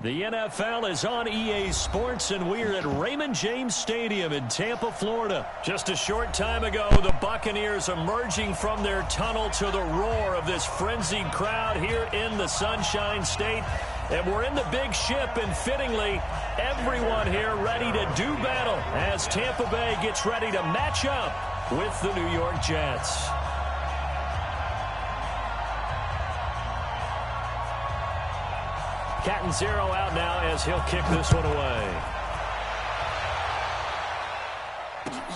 The NFL is on EA Sports, and we're at Raymond James Stadium in Tampa, Florida. Just a short time ago, the Buccaneers emerging from their tunnel to the roar of this frenzied crowd here in the Sunshine State. And we're in the big ship, and fittingly, everyone here ready to do battle as Tampa Bay gets ready to match up with the New York Jets. Catanzaro out now as he'll kick this one away.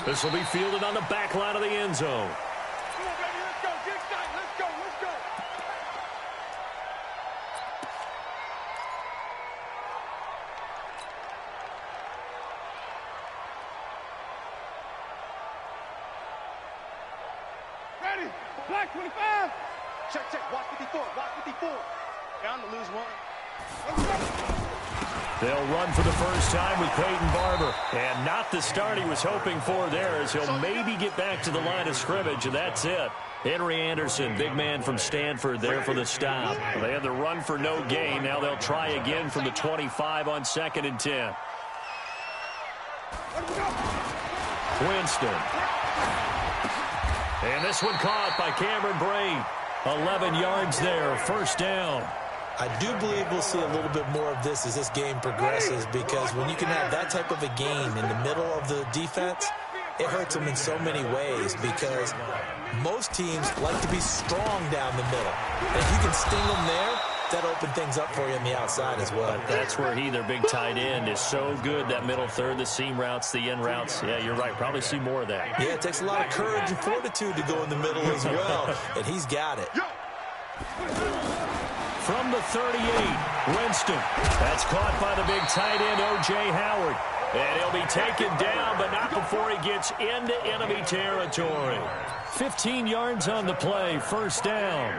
This will be fielded on the back line of the end zone. Come on, baby, let's go. Get excited. Let's go. Let's go. Ready. Black 25. Check. Watch 54. Watch 54. Down to lose one. They'll run for the first time with Peyton Barber. And not the start he was hoping for there, as he'll maybe get back to the line of scrimmage, and that's it. Henry Anderson, big man from Stanford, there for the stop. They had the run for no gain. Now they'll try again from the 25 on 2nd and 10. Winston. And this one caught by Cameron Brate. 11 yards there, first down. I do believe we'll see a little bit more of this as this game progresses, because when you can have that type of a game in the middle of the defense, it hurts them in so many ways, because most teams like to be strong down the middle. And if you can sting them there, that opens things up for you on the outside as well. But that's where their big tight end, is so good, that middle third, the seam routes, the in routes. Yeah, you're right. Probably see more of that. Yeah, it takes a lot of courage and fortitude to go in the middle as well, and he's got it. From the 38, Winston. That's caught by the big tight end, O.J. Howard. And he'll be taken down, but not before he gets into enemy territory. 15 yards on the play, first down.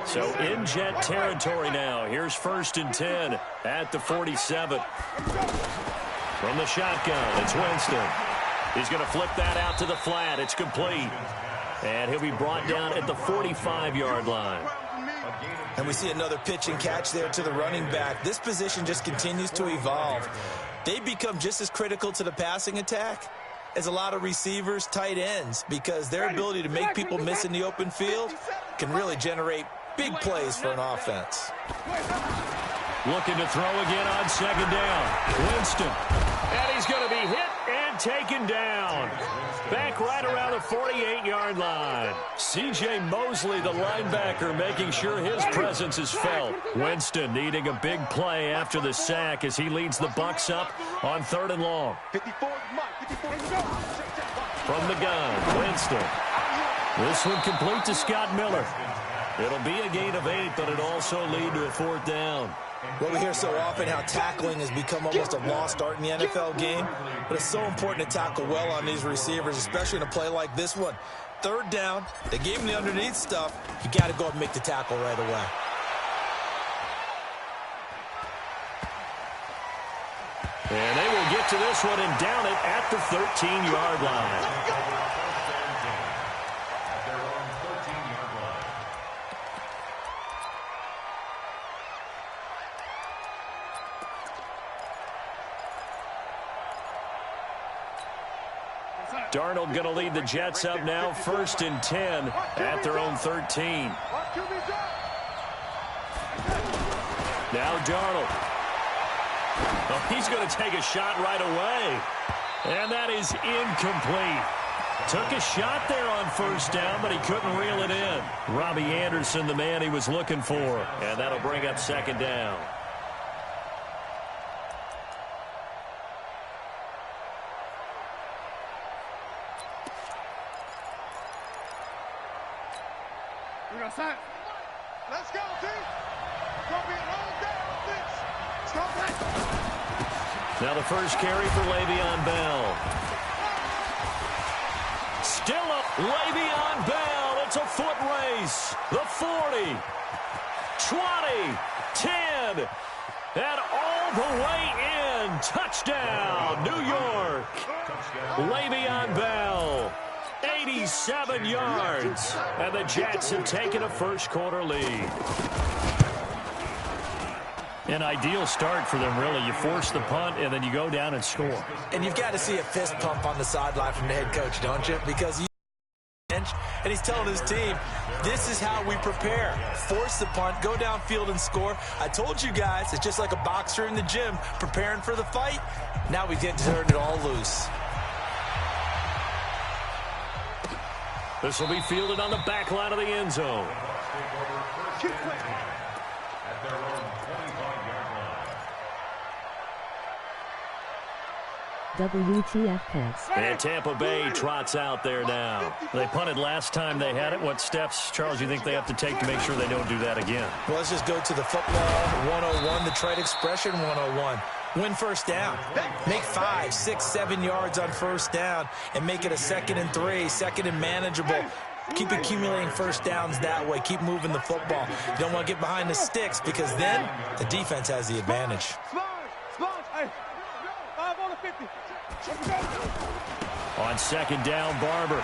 So in Jet territory now. Here's 1st and 10 at the 47. From the shotgun, it's Winston. He's going to flip that out to the flat. It's complete. And he'll be brought down at the 45-yard line. And we see another pitch and catch there to the running back. This position just continues to evolve. They become just as critical to the passing attack as a lot of receivers, tight ends, because their ability to make people miss in the open field can really generate big plays for an offense. Looking to throw again on 2nd down. Winston. And he's going to be hit and taken down. Back right around the 48-yard line. C.J. Mosley, the linebacker, making sure his presence is felt. Winston needing a big play after the sack as he leads the Bucs up on 3rd and long. From the gun, Winston. This one complete to Scott Miller. It'll be a gain of 8, but it'll also lead to a 4th down. Well, we hear so often how tackling has become almost a lost art in the NFL game, but it's so important to tackle well on these receivers, especially in a play like this one. 3rd down, they gave him the underneath stuff. You got to go and make the tackle right away. And they will get to this one and down it at the 13-yard line. Darnold going to lead the Jets up now, 1st and 10 at their own 13. Now Darnold. Oh, he's going to take a shot right away. And that is incomplete. Took a shot there on 1st down, but he couldn't reel it in. Robbie Anderson, the man he was looking for. And that'll bring up 2nd down. Let's go, team. It's going to be a long day on this. Let's go, back. Now the first carry for Le'Veon Bell. Still up, Le'Veon Bell. It's a foot race. The 40, 20, 10, and all the way in. Touchdown, New York. Le'Veon Bell. 80 37 yards. And the Jets have taken a first-quarter lead. An ideal start for them, really. You force the punt, and then you go down and score. And you've got to see a fist pump on the sideline from the head coach, don't you? Because and he's telling his team, this is how we prepare. Force the punt, go downfield and score. I told you guys, it's just like a boxer in the gym preparing for the fight. Now we get to turn it all loose. This will be fielded on the back line of the end zone. WTF pass. And Tampa Bay trots out there now. They punted last time they had it. What steps, Charles, you think they have to take to make sure they don't do that again? Well, let's just go to the football 101, the trade expression 101. Win first down. Make 5, 6, 7 yards on first down and make it a 2nd and 3, 2nd and manageable. Keep accumulating first downs that way. Keep moving the football. You don't want to get behind the sticks because then the defense has the advantage. On 2nd down, Barber.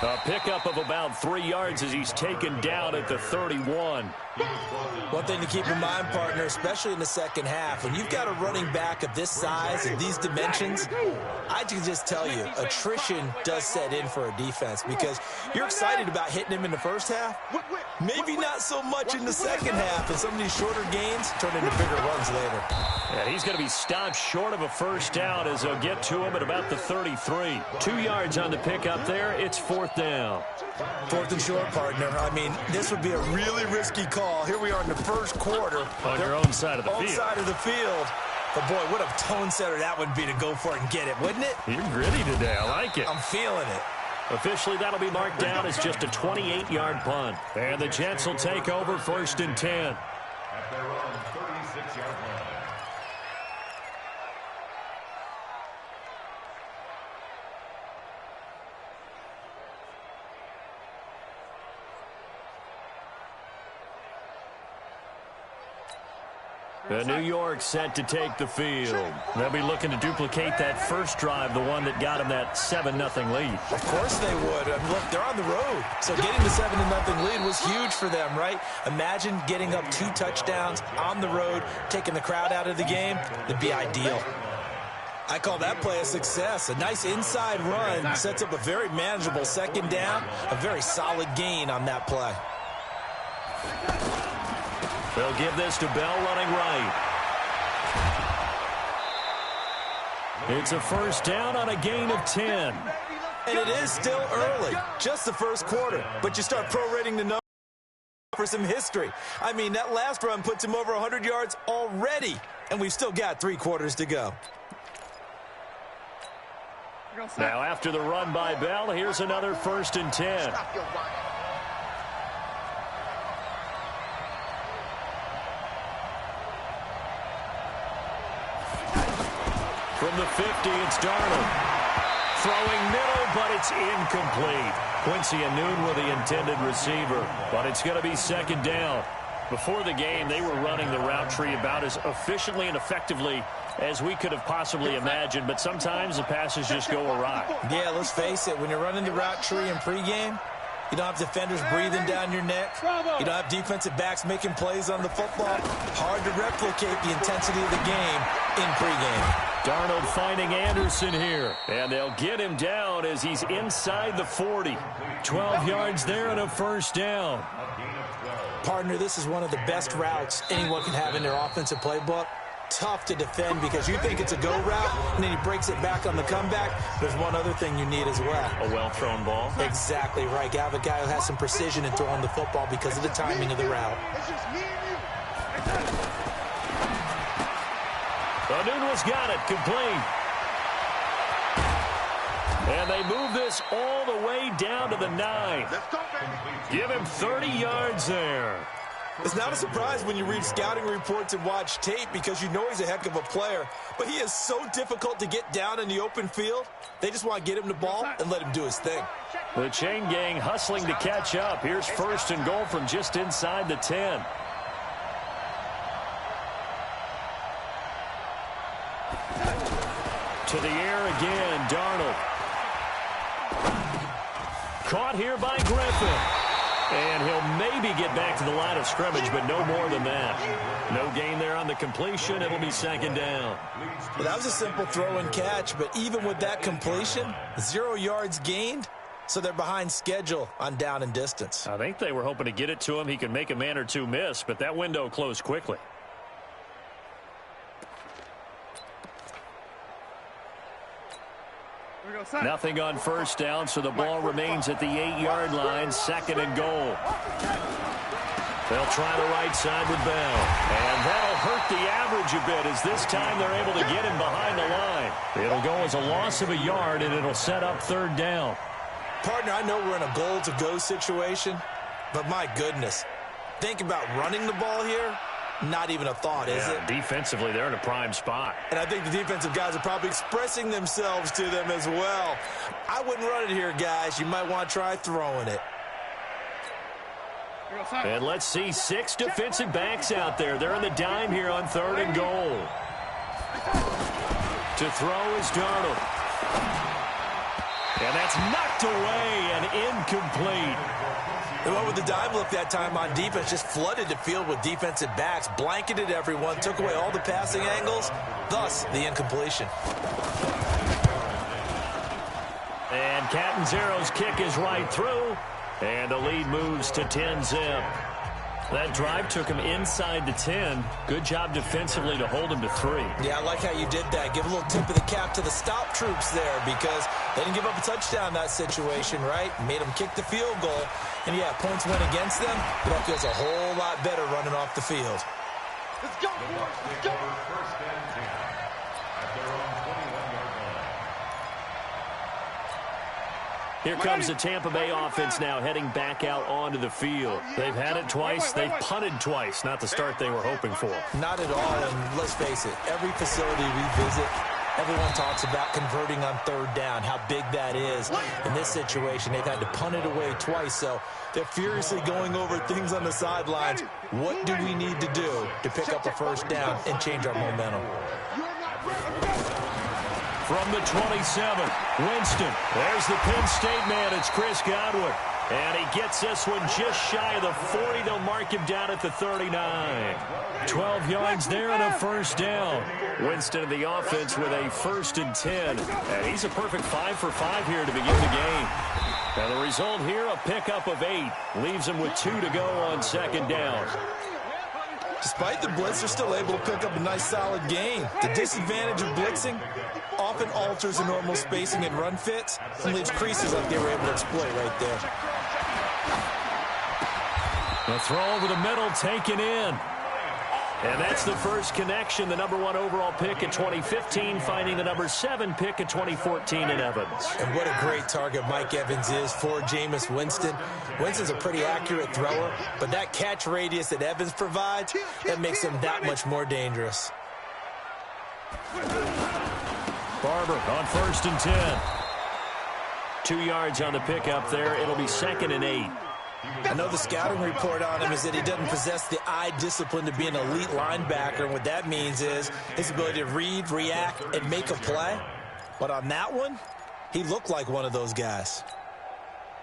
A pickup of about 3 yards as he's taken down at the 31. One thing to keep in mind, partner, especially in the second half, when you've got a running back of this size and these dimensions, I can just tell you, attrition does set in for a defense because you're excited about hitting him in the first half. Maybe not so much in the second half, and some of these shorter gains turn into bigger runs later. Yeah, he's going to be stopped short of a first down as they'll get to him at about the 33. 2 yards on the pickup there. It's 4th down. 4th and short, partner. I mean, this would be a really risky call. Here we are in the first quarter. On your own side of the field. Own side of the field. But, boy, what a tone setter that would be to go for it and get it, wouldn't it? You're gritty today. I like it. I'm feeling it. Officially, that'll be marked down as just a 28-yard punt. And the Jets will take over 1st and 10. At their own 36-yard line. The New York set to take the field. They'll be looking to duplicate that first drive, the one that got them that 7-0 lead. Of course they would. And look, they're on the road. So getting the 7-0 lead was huge for them, right? Imagine getting up 2 touchdowns on the road, taking the crowd out of the game. That'd be ideal. I call that play a success. A nice inside run sets up a very manageable 2nd down, a very solid gain on that play. They'll give this to Bell running right. It's a first down on a gain of 10. And it is still early, just the first quarter. But you start prorating the numbers for some history. I mean, that last run puts him over 100 yards already. And we've still got 3 quarters to go. Now, after the run by Bell, here's another 1st and 10. From the 50, it's Darnold. Throwing middle, but it's incomplete. Quincy Anoon with the intended receiver, but it's going to be 2nd down. Before the game, they were running the route tree about as efficiently and effectively as we could have possibly imagined, but sometimes the passes just go awry. Yeah, let's face it, when you're running the route tree in pregame, you don't have defenders breathing down your neck. You don't have defensive backs making plays on the football. Hard to replicate the intensity of the game in pregame. Darnold finding Anderson here, and they'll get him down as he's inside the 40. 12 yards there and a first down. Partner, this is one of the best routes anyone can have in their offensive playbook. Tough to defend because you think it's a go route, and then he breaks it back on the comeback. There's one other thing you need as well. A well-thrown ball. Exactly right. You have a guy who has some precision in throwing the football because of the timing of the route. Anoon's got it, complete. And they move this all the way down to the 9. Give him 30 yards there. It's not a surprise when you read scouting reports and watch tape because you know he's a heck of a player. But he is so difficult to get down in the open field. They just want to get him the ball and let him do his thing. The chain gang hustling to catch up. Here's 1st and goal from just inside the 10. To the air again, Darnold. Caught here by Griffin. And he'll maybe get back to the line of scrimmage, but no more than that. No gain there on the completion. It'll be second down. Well, that was a simple throw and catch, but even with that completion, 0 yards gained, so they're behind schedule on down and distance. I think they were hoping to get it to him. He could make a man or two miss, but that window closed quickly. Nothing on first down, so the ball remains at the 8-yard line, second and goal. They'll try the right side with Bell. And that'll hurt the average a bit, as this time they're able to get him behind the line. It'll go as a loss of a yard, and it'll set up third down. Partner, I know we're in a goal-to-go situation, but my goodness, think about running the ball here. Not even a thought, is it? Defensively, they're in a prime spot. And I think the defensive guys are probably expressing themselves to them as well. I wouldn't run it here, guys. You might want to try throwing it. And let's see 6 defensive backs out there. They're in the dime here on third and goal. To throw is Darnold. And that's knocked away and incomplete. They went with the dime look that time on defense, just flooded the field with defensive backs, blanketed everyone, took away all the passing angles, thus the incompletion. And Catanzaro's kick is right through, and the lead moves to 10-zip. That drive took him inside the 10. Good job defensively to hold him to 3. Yeah, I like how you did that. Give a little tip of the cap to the stop troops there, because they didn't give up a touchdown in that situation, right? Made them kick the field goal. And, yeah, points went against them, but that feels a whole lot better running off the field. Let's go, boys. Let's go. First and 10 at their own 21-yard line. Here comes the Tampa Bay offense now heading back out onto the field. They've had it twice. They've punted twice. Not the start they were hoping for. Not at all, and let's face it, every facility we visit, everyone talks about converting on third down, how big that is. In this situation, they've had to punt it away twice, so they're furiously going over things on the sidelines. What do we need to do to pick up a first down and change our momentum? From the 27, Winston. There's the Penn State man. It's Chris Godwin. And he gets this one just shy of the 40. They'll mark him down at the 39. 12 yards there and a first down. Winston in the offense with a 1st and 10. And he's a perfect 5 for 5 here to begin the game. And the result here, a pickup of 8. Leaves him with 2 to go on second down. Despite the blitz, they're still able to pick up a nice solid gain. The disadvantage of blitzing often alters the normal spacing and run fits and leaves creases like they were able to exploit right there. The throw over the middle taken in. And that's the first connection. The number 1 overall pick in 2015 finding the number 7 pick in 2014 in Evans. And what a great target Mike Evans is for Jameis Winston. Winston's a pretty accurate thrower, but that catch radius that Evans provides, that makes him that much more dangerous. Barber on 1st and 10. 2 yards on the pickup there. It'll be 2nd and 8. I know the scouting report on him is that he doesn't possess the eye discipline to be an elite linebacker. And what that means is his ability to read, react, and make a play. But on that one, he looked like one of those guys.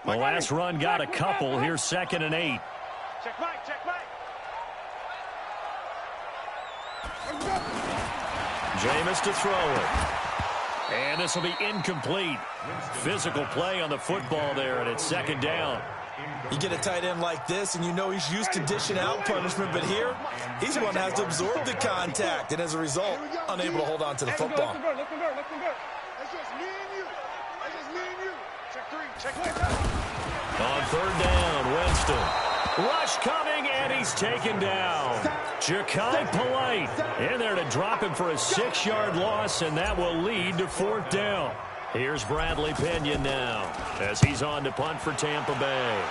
The last run got a couple. Here's 2nd and 8. Check Mike, check Mike. Jameis to throw it. And this will be incomplete. Physical play on the football there, and it's 2nd down. You get a tight end like this, and you know he's used to dishing out punishment, but here, he's the one that has to absorb the contact, and as a result, unable to hold on to the football. Let's just me and you. That's just me and you. Check 3, check 3. On 3rd down, Winston. Rush coming, and he's taken down. Ja'Kai Polite in there to drop him for a 6-yard loss, and that will lead to 4th down. Here's Bradley Pinion now as he's on to punt for Tampa Bay.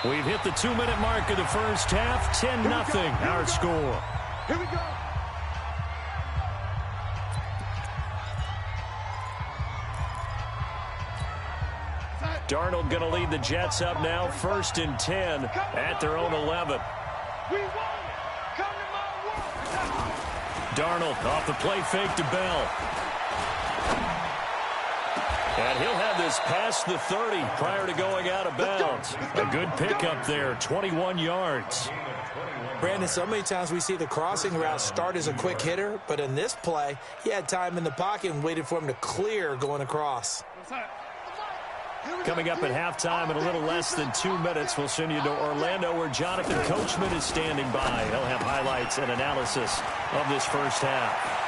We've hit the 2-minute mark of the first half. 10-0 our score. Here we go. Darnold going to lead the Jets up now. 1st and 10 at their own 11. We won it. Come to my world. Darnold off the play fake to Bell. And he'll have this past the 30 prior to going out of bounds. A good pickup there, 21 yards. Brandon, so many times we see the crossing route start as a quick hitter, but in this play, he had time in the pocket and waited for him to clear going across. Coming up at halftime in a little less than 2 minutes, we'll send you to Orlando where Jonathan Coachman is standing by. He'll have highlights and analysis of this first half.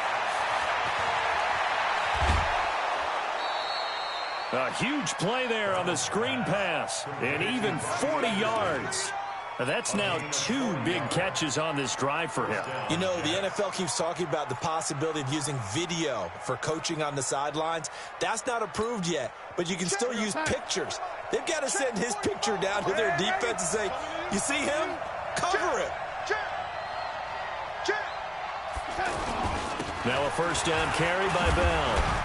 A huge play there on the screen pass, and even 40 yards. That's now 2 big catches on this drive for him. You know, the NFL keeps talking about the possibility of using video for coaching on the sidelines. That's not approved yet, but you can still use pictures. They've got to send his picture down to their defense and say, you see him? Cover it. Now a first down carry by Bell.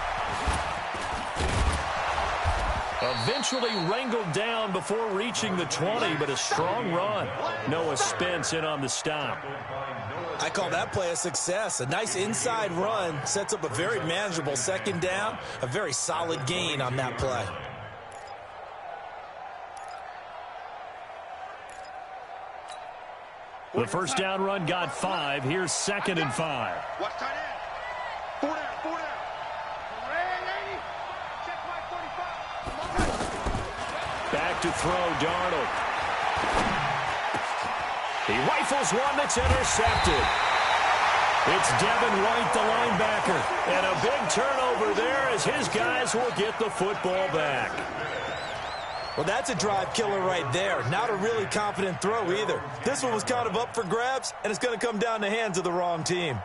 Eventually wrangled down before reaching the 20, but a strong run. Noah Spence in on the stop. I call that play a success. A nice inside run sets up a very manageable second down. A very solid gain on that play. The first down run got 5. Here's 2nd and 5. Watch tight end. 4 down, 4 down. Back to throw, Darnold. He rifles one that's intercepted. It's Devin White, the linebacker. And a big turnover there as his guys will get the football back. Well, that's a drive killer right there. Not a really confident throw either. This one was kind of up for grabs, and it's going to come down the hands of the wrong team.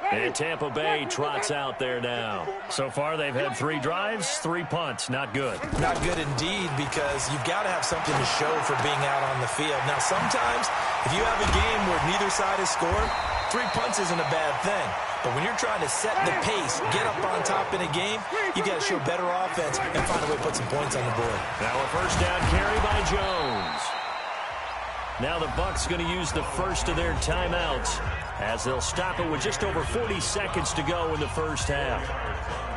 And Tampa Bay trots out there now. So far, they've had 3 drives, 3 punts. Not good. Not good indeed, because you've got to have something to show for being out on the field. Now, sometimes, if you have a game where neither side has scored, 3 punts isn't a bad thing. But when you're trying to set the pace, get up on top in a game, you got to show better offense and find a way to put some points on the board. Now a first down carry by Jones. Now the Bucs going to use the first of their timeouts as they'll stop it with just over 40 seconds to go in the first half.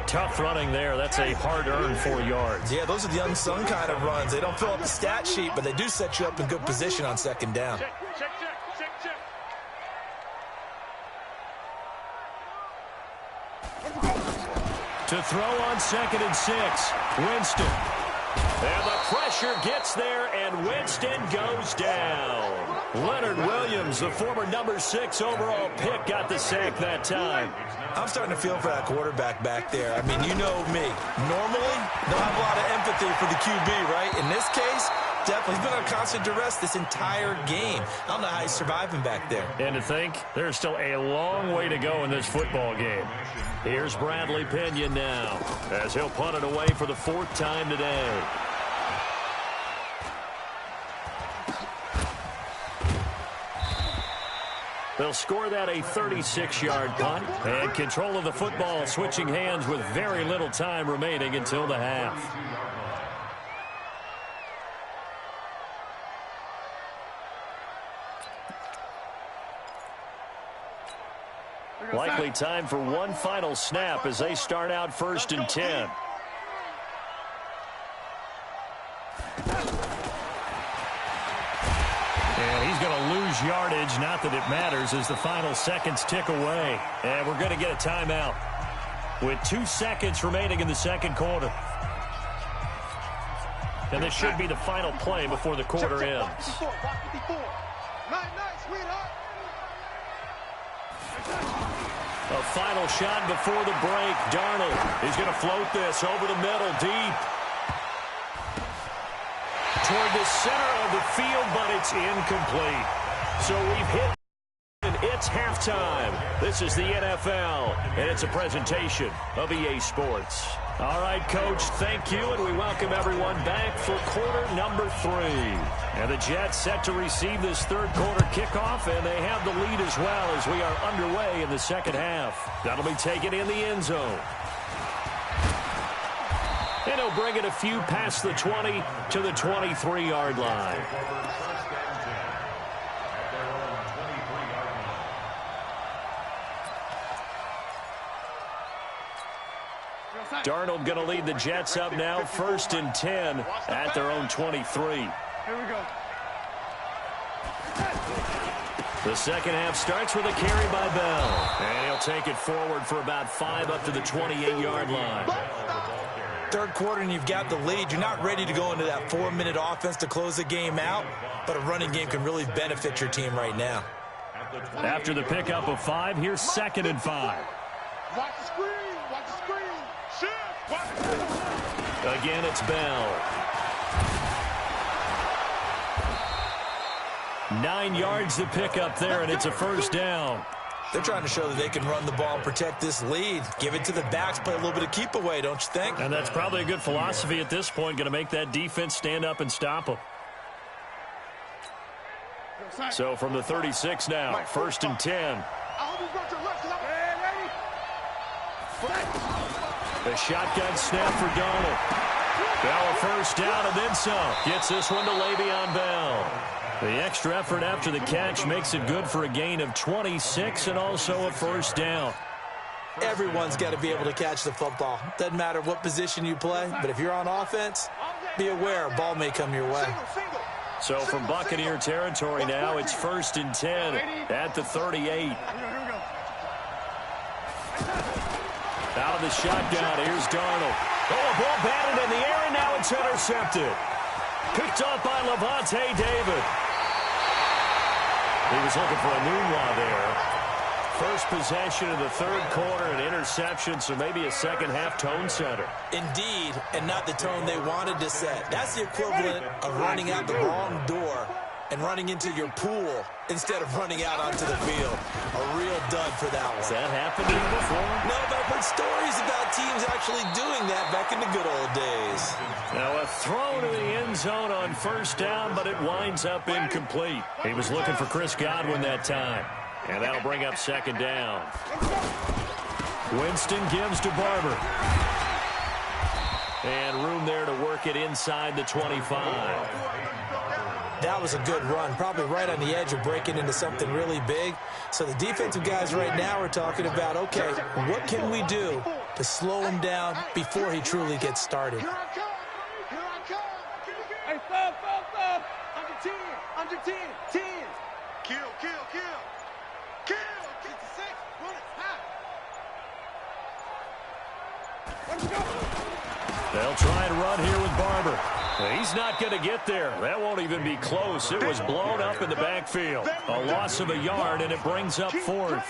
Tough running there. That's a hard-earned 4 yards. Yeah, those are the unsung kind of runs. They don't fill up the stat sheet, but they do set you up in good position on second down. To throw on 2nd and 6, Winston. And the pressure gets there, and Winston goes down. Leonard Williams, the former number 6 overall pick, got the sack that time. I'm starting to feel for that quarterback back there. I mean, you know me. Normally, they'll have a lot of empathy for the QB, right? In this case, definitely. He's been on constant duress this entire game. I don't know how he's surviving back there. And to think, there's still a long way to go in this football game. Here's Bradley Pinion now, as he'll punt it away for the 4th time today. They'll score that a 36-yard punt, and control of the football switching hands with very little time remaining until the half. Likely time for one final snap as they start out 1st and 10. And he's going to lose yardage. Not that it matters as the final seconds tick away. And we're going to get a timeout with 2 seconds remaining in the second quarter. And this should be the final play before the quarter ends. A final shot before the break. Darnold is going to float this over the middle, deep. Toward the center of the field, but it's incomplete. So we've hit, and it's halftime. This is the NFL, and it's a presentation of EA Sports. All right, Coach, thank you, and we welcome everyone back for quarter number 3. And the Jets set to receive this third quarter kickoff, and they have the lead as well as we are underway in the second half. That'll be taken in the end zone. And he'll bring it a few past the 20 to the 23-yard line. Darnold going to lead the Jets up now, 1st and 10 at their own 23. Here we go. The second half starts with a carry by Bell. And he'll take it forward for about 5 up to the 28-yard line. Third quarter and you've got the lead. You're not ready to go into that 4-minute offense to close the game out, but a running game can really benefit your team right now. After the pickup of 5, here's 2nd and 5. Watch the screen. Watch the screen. Again, it's Bell. 9 yards to pick up there, and it's a 1st down. They're trying to show that they can run the ball and protect this lead. Give it to the backs, play a little bit of keep away, don't you think? And that's probably a good philosophy at this point, going to make that defense stand up and stop them. So from the 36 now, 1st and 10. The shotgun snap for Darnold. Bell a 1st down and then some. Gets this one to Le'Veon Bell. The extra effort after the catch makes it good for a gain of 26 and also a 1st down. Everyone's got to be able to catch the football. Doesn't matter what position you play, but if you're on offense, be aware a ball may come your way. So from Buccaneer territory now, it's 1st and 10 at the 38. Out of the shotgun, here's Darnold. Oh, a ball batted in the air, and now it's intercepted. Picked off by Levante David. He was looking for a Nunwa there. First possession of the 3rd quarter, an interception, so maybe a second-half tone setter. Indeed, and not the tone they wanted to set. That's the equivalent of running out the wrong door and running into your pool instead of running out onto the field. A real dud for that one. Has that happened to you before? No, but I've heard stories about teams actually doing that back in the good old days. Now a throw to the end zone on 1st down, but it winds up incomplete. He was looking for Chris Godwin that time. And that'll bring up 2nd down. Winston gives to Barber. And room there to work it inside the 25. That was a good run, probably right on the edge of breaking into something really big. So the defensive guys right now are talking about, okay, what can we do to slow him down before he truly gets started? Here I come. Here I come. Hey, foul. Under 10. Under 10. 10. Kill. Get the 6. Run it. High. Let's go. They'll try and run here with Barber. He's not going to get there. That won't even be close. It was blown up in the backfield. A loss of a yard, and it brings up 4th.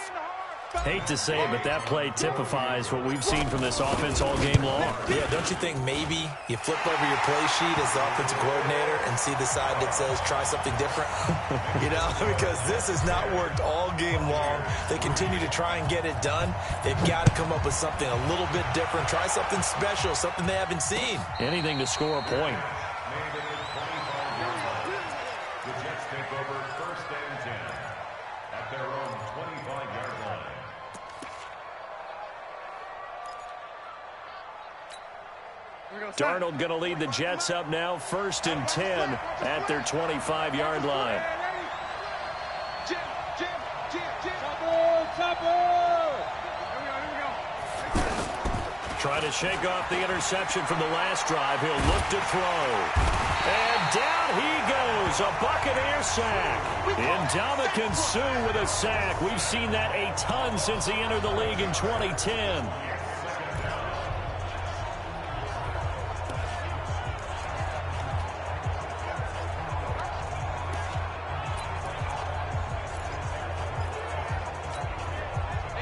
Hate to say it, but that play typifies what we've seen from this offense all game long. Yeah, don't you think maybe you flip over your play sheet as the offensive coordinator and see the side that says try something different? You know, because this has not worked all game long. They continue to try and get it done. They've got to come up with something a little bit different. Try something special, something they haven't seen. Anything to score a point. The Jets take over 1st and 10 at their own 25-yard line. Darnold going to lead the Jets up now, 1st and 10 at their 25-yard line. Trying to shake off the interception from the last drive. He'll look to throw. And down he goes. A Buccaneer sack. Ndamukong Suh with a sack. We've seen that a ton since he entered the league in 2010.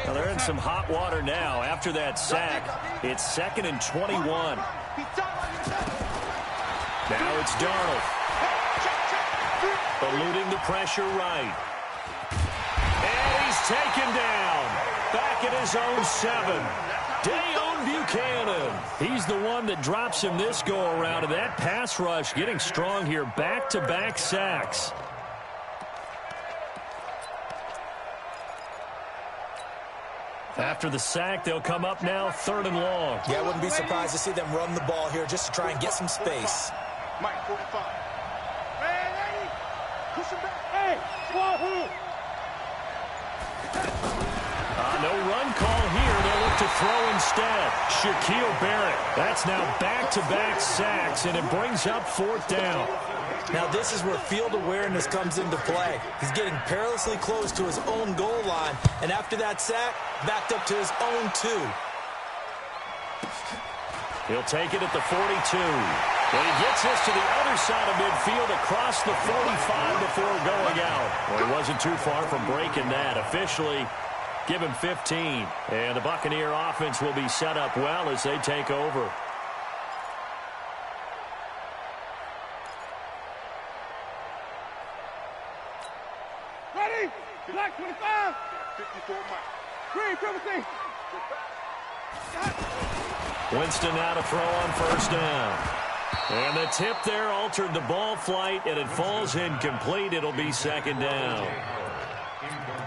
Well, they're in some hot water now. After that sack, it's 2nd and 21. Now it's Darnold. Eluding the pressure right. And he's taken down. Back at his own 7. Dayon Buchanan. He's the one that drops him this go-around. And that pass rush getting strong here. Back-to-back sacks. After the sack, they'll come up now 3rd and long. Yeah, I wouldn't be surprised to see them run the ball here just to try and get some space. Mike, 45. Ready? Push him back. Hey, Wahoo! No run call here. They'll look to throw instead. Shaquille Barrett. That's now back-to-back sacks, and it brings up 4th down. Now this is where field awareness comes into play. He's getting perilously close to his own goal line, and after that sack, backed up to his own 2. He'll take it at the 42. And he gets this to the other side of midfield across the 45 before going out. Well, he wasn't too far from breaking that. Officially, give him 15. And the Buccaneer offense will be set up well as they take over. Ready? Black 25. 54 Mike. Green, privacy. Winston now to throw on 1st down. And the tip there altered the ball flight, and it falls incomplete. It'll be 2nd down.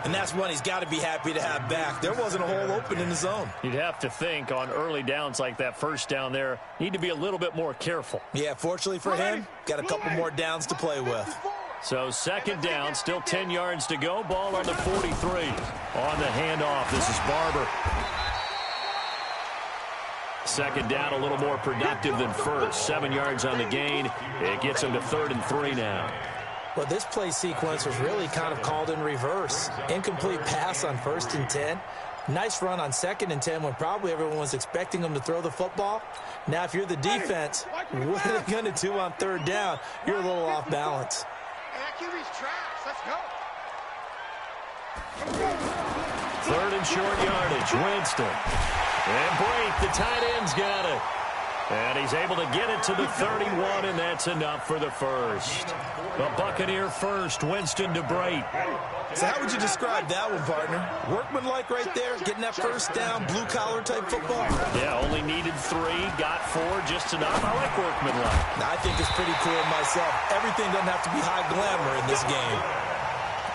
And that's one he's got to be happy to have back. There wasn't a hole open in the zone. You'd have to think on early downs like that 1st down there, need to be a little bit more careful. Yeah, fortunately for him, got a couple more downs to play with. So 2nd down, still 10 yards to go. Ball on the 43. On the handoff, this is Barber. 2nd down, a little more productive than 1st. 7 yards on the gain. It gets him to 3rd and 3 now. Well, this play sequence was really kind of called in reverse. Incomplete pass on 1st and 10. Nice run on 2nd and 10 when probably everyone was expecting him to throw the football. Now, if you're the defense, what are they going to do on 3rd down? You're a little off balance. QB's traps. Let's go. 3rd and short yardage. Winston. And break. The tight end's got it. And he's able to get it to the 31, and that's enough for the 1st. The Buccaneer 1st. Winston to break. So how would you describe that one, partner? Workmanlike right there, getting that 1st down, blue-collar type football? Yeah, only needed 3, got 4, just enough. I like workmanlike. I think it's pretty cool myself. Everything doesn't have to be high glamour in this game.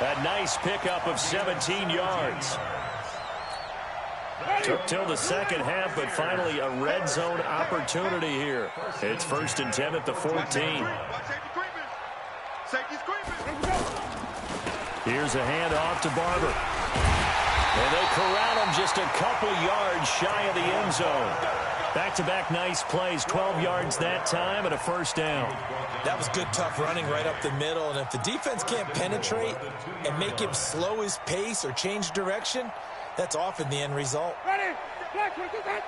A nice pickup of 17 yards. Took till the 2nd half, but finally a red zone opportunity here. It's 1st and 10 at the 14. Here's a handoff to Barber. And they corral him just a couple yards shy of the end zone. Back-to-back nice plays, 12 yards that time and a 1st down. That was good, tough running right up the middle. And if the defense can't penetrate and make him slow his pace or change direction, that's often the end result. Ready? Black, flip, flip. Pick it up.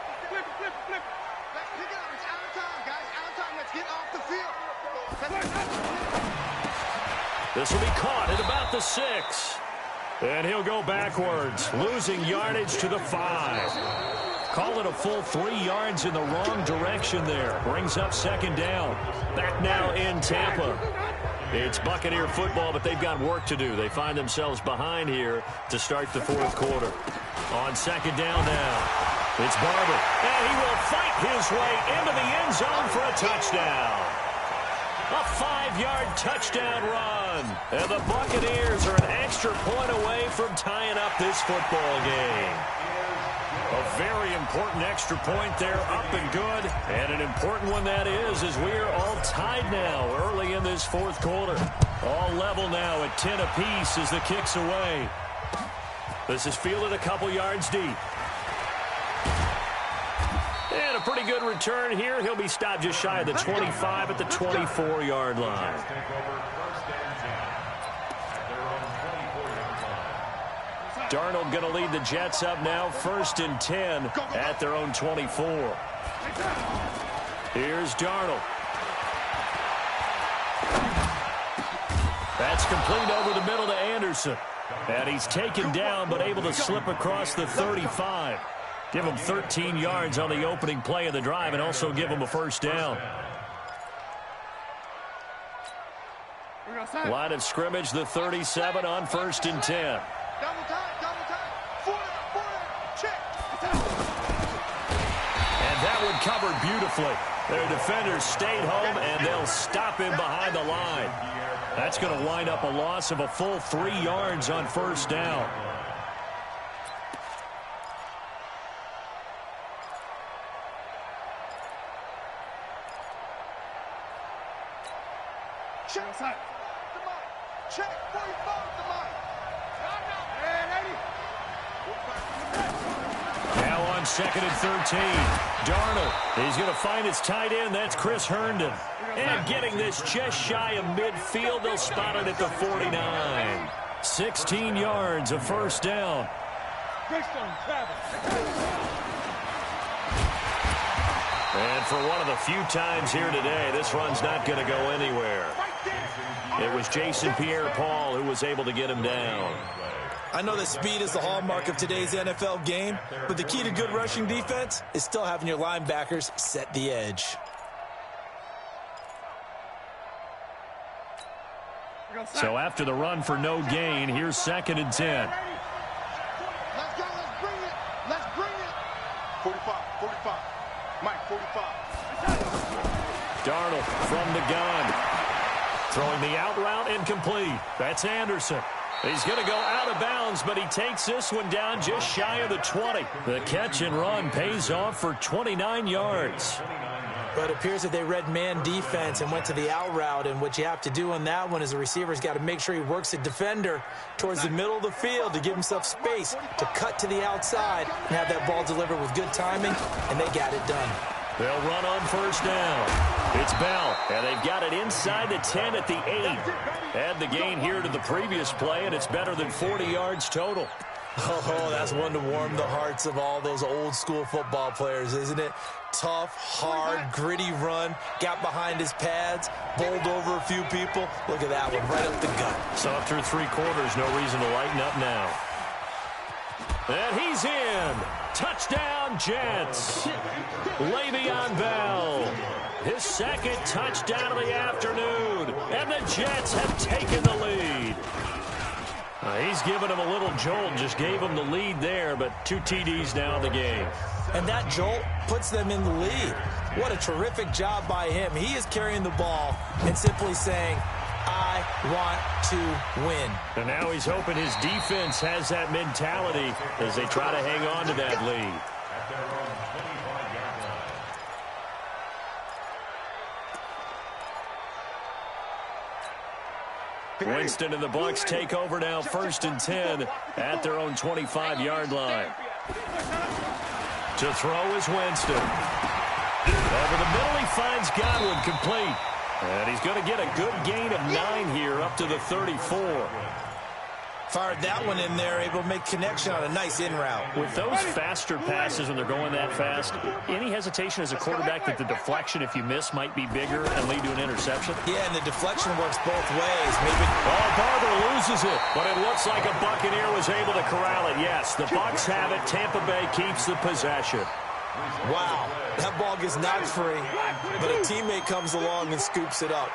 It's out of time, guys. Out of time. Let's get off the field. This will be caught at about the 6. And he'll go backwards, losing yardage to the 5. Call it a full 3 yards in the wrong direction there. Brings up 2nd down. Back now in Tampa. It's Buccaneer football, but they've got work to do. They find themselves behind here to start the 4th quarter. On 2nd down now, it's Barber. And he will fight his way into the end zone for a touchdown. A 5-yard touchdown run. And the Buccaneers are an extra point away from tying up this football game. A very important extra point there, up and good. And an important one that is, as we are all tied now early in this 4th quarter. All level now at 10 apiece as the kick's away. This is fielded a couple yards deep. And a pretty good return here. He'll be stopped just shy of the 25 at the 24-yard line. Darnold going to lead the Jets up now, 1st and 10 at their own 24. Here's Darnold. That's complete over the middle to Anderson. And he's taken down but able to slip across the 35. Give him 13 yards on the opening play of the drive and also give him a 1st down. Line of scrimmage, the 37 on 1st and 10. Double time. 4 check. And that one covered beautifully. Their defenders stayed home, and they'll stop him behind the line. That's going to wind up a loss of a full 3 yards on 1st down. Check. 45 the mic. Now on 2nd and 13. Darnold, he's going to find his tight end. That's Chris Herndon. And getting this just shy of midfield, they'll spot it at the 49. 16 yards, a first down. And for one of the few times here today, this run's not going to go anywhere. It was Jason Pierre-Paul who was able to get him down. I know that speed is the hallmark of today's NFL game, but the key to good rushing defense is still having your linebackers set the edge. So after the run for no gain, here's 2nd and 10. Let's go, let's bring it. Let's bring it. 45. Mike, 45. Darnold from the gun. Throwing the out route incomplete. That's Anderson. He's going to go out of bounds, but he takes this one down just shy of the 20. The catch and run pays off for 29 yards. But it appears that they read man defense and went to the out route, and what you have to do on that one is the receiver's got to make sure he works the defender towards the middle of the field to give himself space to cut to the outside and have that ball delivered with good timing, and they got it done. They'll run on first down. It's Bell, and they've got it inside the 10 at the 8. Add the gain here to the previous play, and it's better than 40 yards total. Oh, that's one to warm the hearts of all those old-school football players, isn't it? Tough, hard, gritty run, got behind his pads, bowled over a few people. Look at that one, right up the gut. So through 3 quarters, no reason to lighten up now. And he's in. Touchdown, Jets. Le'Veon Bell. His 2nd touchdown of the afternoon. And the Jets have taken the lead. He's given him a little jolt, just gave him the lead there, but 2 TDs now in the game. And that jolt puts them in the lead. What a terrific job by him. He is carrying the ball and simply saying, I want to win. And now he's hoping his defense has that mentality as they try to hang on to that lead. Winston and the Bucs take over now, 1st and 10 at their own 25-yard line. To throw is Winston. Over the middle, he finds Godwin complete. And he's going to get a good gain of 9 here up to the 34. Fired that one in there, able to make connection on a nice in route. With those faster passes when they're going that fast, any hesitation as a quarterback that the deflection, if you miss, might be bigger and lead to an interception? Yeah, and the deflection works both ways. Maybe. Oh, Barber loses it, but it looks like a Buccaneer was able to corral it. Yes, the Bucs have it. Tampa Bay keeps the possession. Wow, that ball gets knocked free, but a teammate comes along and scoops it up.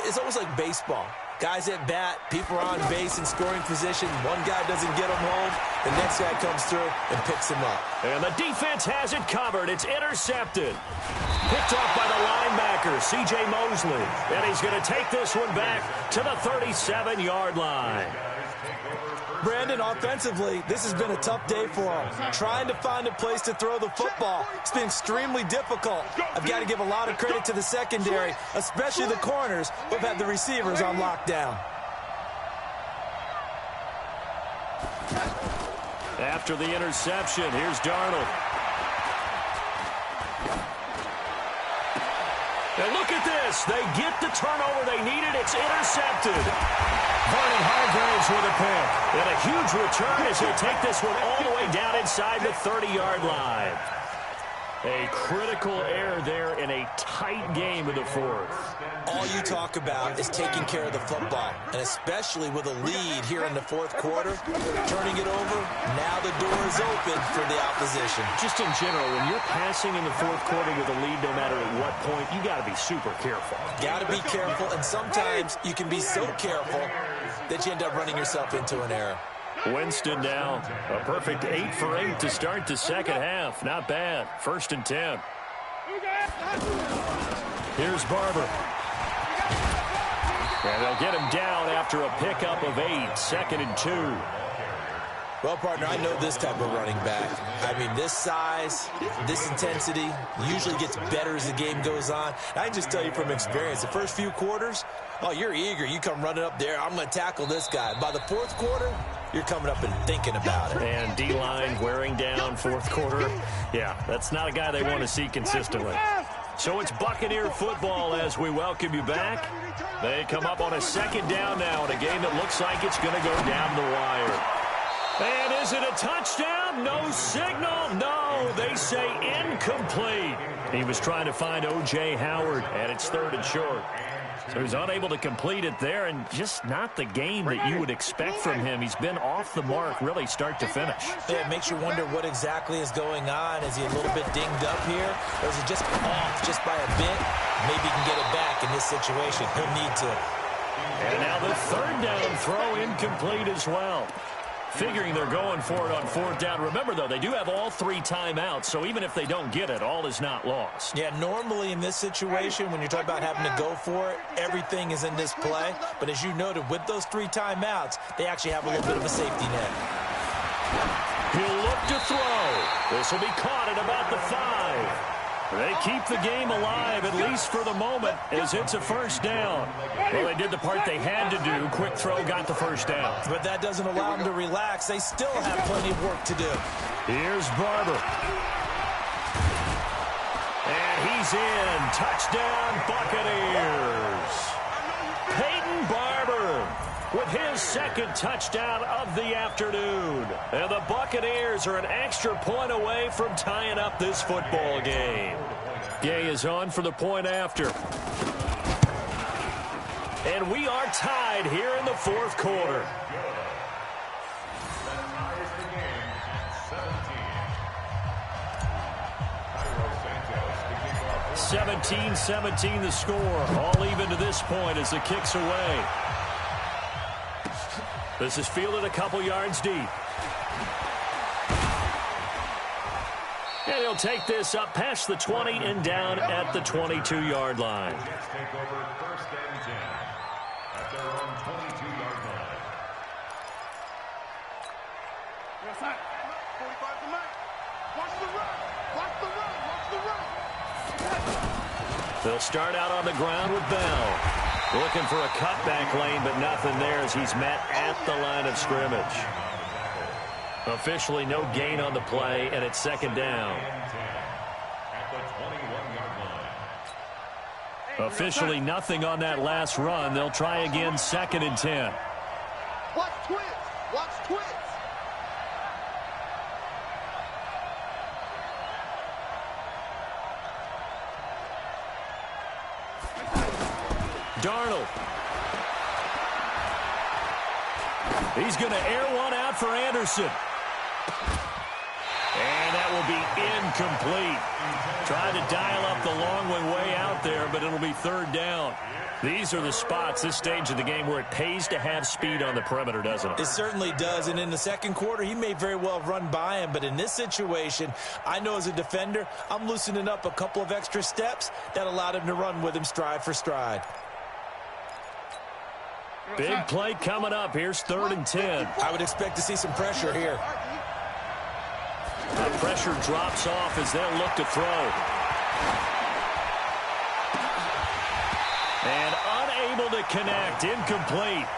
It's almost like baseball. Guys at bat, people are on base in scoring position. One guy doesn't get him home. The next guy comes through and picks him up. And the defense has it covered. It's intercepted. Picked off by the linebacker, C.J. Mosley. And he's going to take this one back to the 37-yard line. Brandon, offensively, this has been a tough day for him. Trying to find a place to throw the football. It's been extremely difficult. I've got to give a lot of credit to the secondary, especially the corners, who have had the receivers on lockdown. After the interception, here's Darnold. And look at this. They get the turnover they needed. It's intercepted. Vernon Hargreaves with a pick. And a huge return as he'll take this one all the way down inside the 30-yard line. A critical error there in a tight game in the 4th. All you talk about is taking care of the football, and especially with a lead here in the 4th quarter, turning it over, now the door is open for the opposition. Just in general, when you're passing in the 4th quarter with a lead, no matter at what point, you got to be super careful. Got to be careful, and sometimes you can be so careful that you end up running yourself into an error. Winston now, a perfect 8 for 8 to start the second half. Not bad. 1st and 10. Here's Barber. And they'll get him down after a pickup of 8. 2nd and 2. Well, partner, I know this type of running back. I mean, this size, this intensity usually gets better as the game goes on. I can just tell you from experience, the first few quarters, oh, you're eager. You come running up there, I'm going to tackle this guy. By the 4th quarter, you're coming up and thinking about it. And D-line wearing down fourth quarter. Yeah, that's not a guy they want to see consistently. So it's Buccaneer football as we welcome you back. They come up on a second down now in a game that looks like it's going to go down the wire. And is it a touchdown? No signal. No, they say incomplete. He was trying to find O.J. Howard, and it's third and short. So he's unable to complete it there, and just not the game that you would expect from him. He's been off the mark, really, start to finish. Yeah, it makes you wonder what exactly is going on. Is he a little bit dinged up here, or is it just off just by a bit? Maybe he can get it back in this situation. He'll need to. And now the third down throw incomplete as well. Figuring they're going for it on fourth down. Remember, though, they do have all three timeouts, so even if they don't get it, all is not lost. Yeah, normally in this situation, when you're talking about having to go for it, everything is in this play. But as you noted, with those three timeouts, they actually have a little bit of a safety net. He'll look to throw. This will be caught at about the 5. They keep the game alive, at least for the moment, as it's a first down. Well, they did the part they had to do. Quick throw got the first down. But that doesn't allow them to relax. They still have plenty of work to do. Here's Barber. And he's in. Touchdown, Buccaneers. Peyton Barber with his second touchdown of the afternoon. And the Buccaneers are an extra point away from tying up this football game. Gay is on for the point after. And we are tied here in the fourth quarter. 17-17 the score. All even to this point as the kick's away. This is fielded a couple yards deep. And he'll take this up past the 20 and down at the 22-yard line. Take over first and 10 at their own 22-yard line. Yes, sir. 45 to Mike. Watch the run. Watch the run. Watch the run. They'll start out on the ground with Bell. Looking for a cutback lane, but nothing there as he's met at the line of scrimmage. Officially no gain on the play, and it's second down. Officially nothing on that last run. They'll try again, second and 10. Watch twins. Watch twins. Darnold. He's going to air one out for Anderson. And that will be incomplete. Trying to dial up the long one way out there, but it'll be third down. These are the spots, this stage of the game, where it pays to have speed on the perimeter, doesn't it? It certainly does, and in the second quarter, he may very well run by him, but in this situation, I know as a defender, I'm loosening up a couple of extra steps that allowed him to run with him stride for stride. Big play coming up. Here's third and 10. I would expect to see some pressure here. The pressure drops off as they'll look to throw. And unable to connect. Incomplete.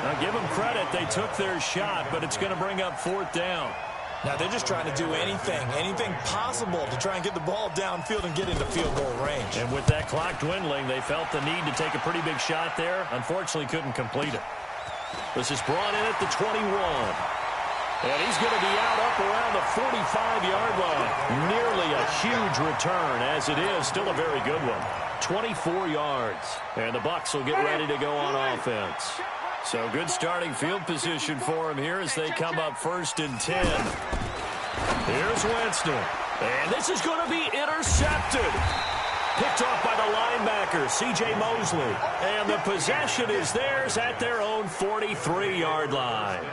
Now give them credit. They took their shot, but it's going to bring up fourth down. Now they're just trying to do anything possible to try and get the ball downfield and get into field goal range. And with that clock dwindling, they felt the need to take a pretty big shot there. Unfortunately, couldn't complete it. This is brought in at the 21. And he's going to be out up around the 45-yard line. Nearly a huge return, as it is. Still a very good one. 24 yards. And the Bucs will get ready to go on offense. So good starting field position for him here as they come up first and 10. Here's Winston. And this is going to be intercepted. Picked off by the linebacker, C.J. Mosley. And the possession is theirs at their own 43-yard line.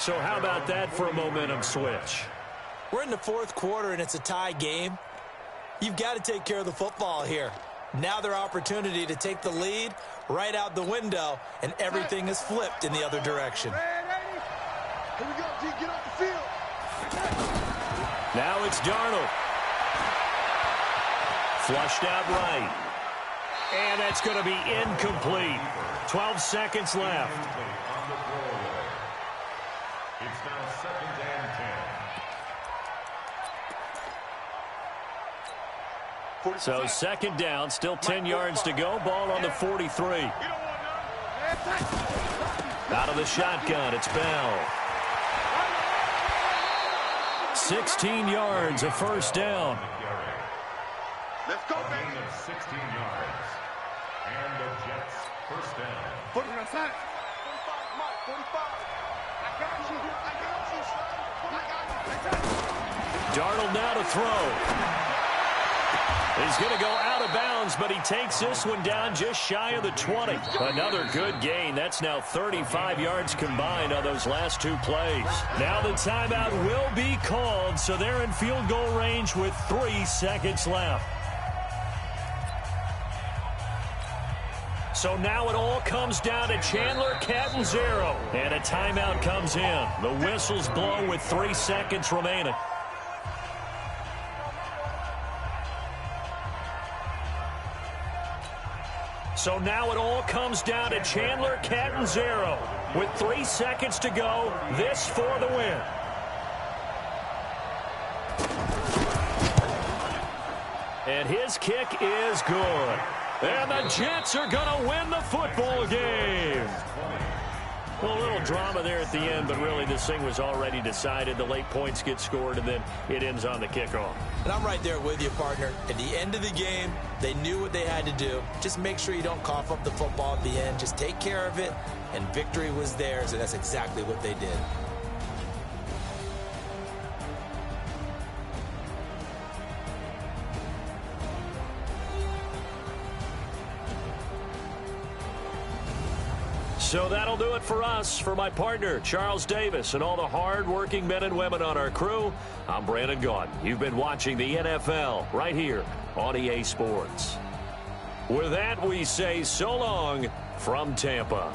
So how about that for a momentum switch? We're in the fourth quarter, and it's a tie game. You've got to take care of the football here. Now their opportunity to take the lead right out the window, and everything is flipped in the other direction. Here we go, G. Get off the field. Now it's Darnold. Flushed out right. And that's going to be incomplete. 12 seconds left. It's now 2nd and 10. So 2nd down, still 10 yards to go. Ball on the 43. Out of the shotgun, it's Bell. 16 yards, a first down. Let's go, A baby. gain of 16 yards. And the Jets first down. 45, Mike, 45. I got you. I got you, son. I got you. Darnold now to throw. He's going to go out of bounds, but he takes this one down just shy of the 20. Another good gain. That's now 35 yards combined on those last 2 plays. Now the timeout will be called, so they're in field goal range with 3 seconds left. So now it all comes down to Chandler Catanzaro. And a timeout comes in. The whistles blow with 3 seconds remaining. So now it all comes down to Chandler Catanzaro. With 3 seconds to go, this for the win. And his kick is good. And the Jets are going to win the football game. Well, a little drama there at the end, but really this thing was already decided. The late points get scored, and then it ends on the kickoff. And I'm right there with you, partner. At the end of the game, they knew what they had to do. Just make sure you don't cough up the football at the end. Just take care of it, and victory was theirs, and that's exactly what they did. So that'll do it for us. For my partner, Charles Davis, and all the hard-working men and women on our crew, I'm Brandon Gaudin. You've been watching the NFL right here on EA Sports. With that, we say so long from Tampa.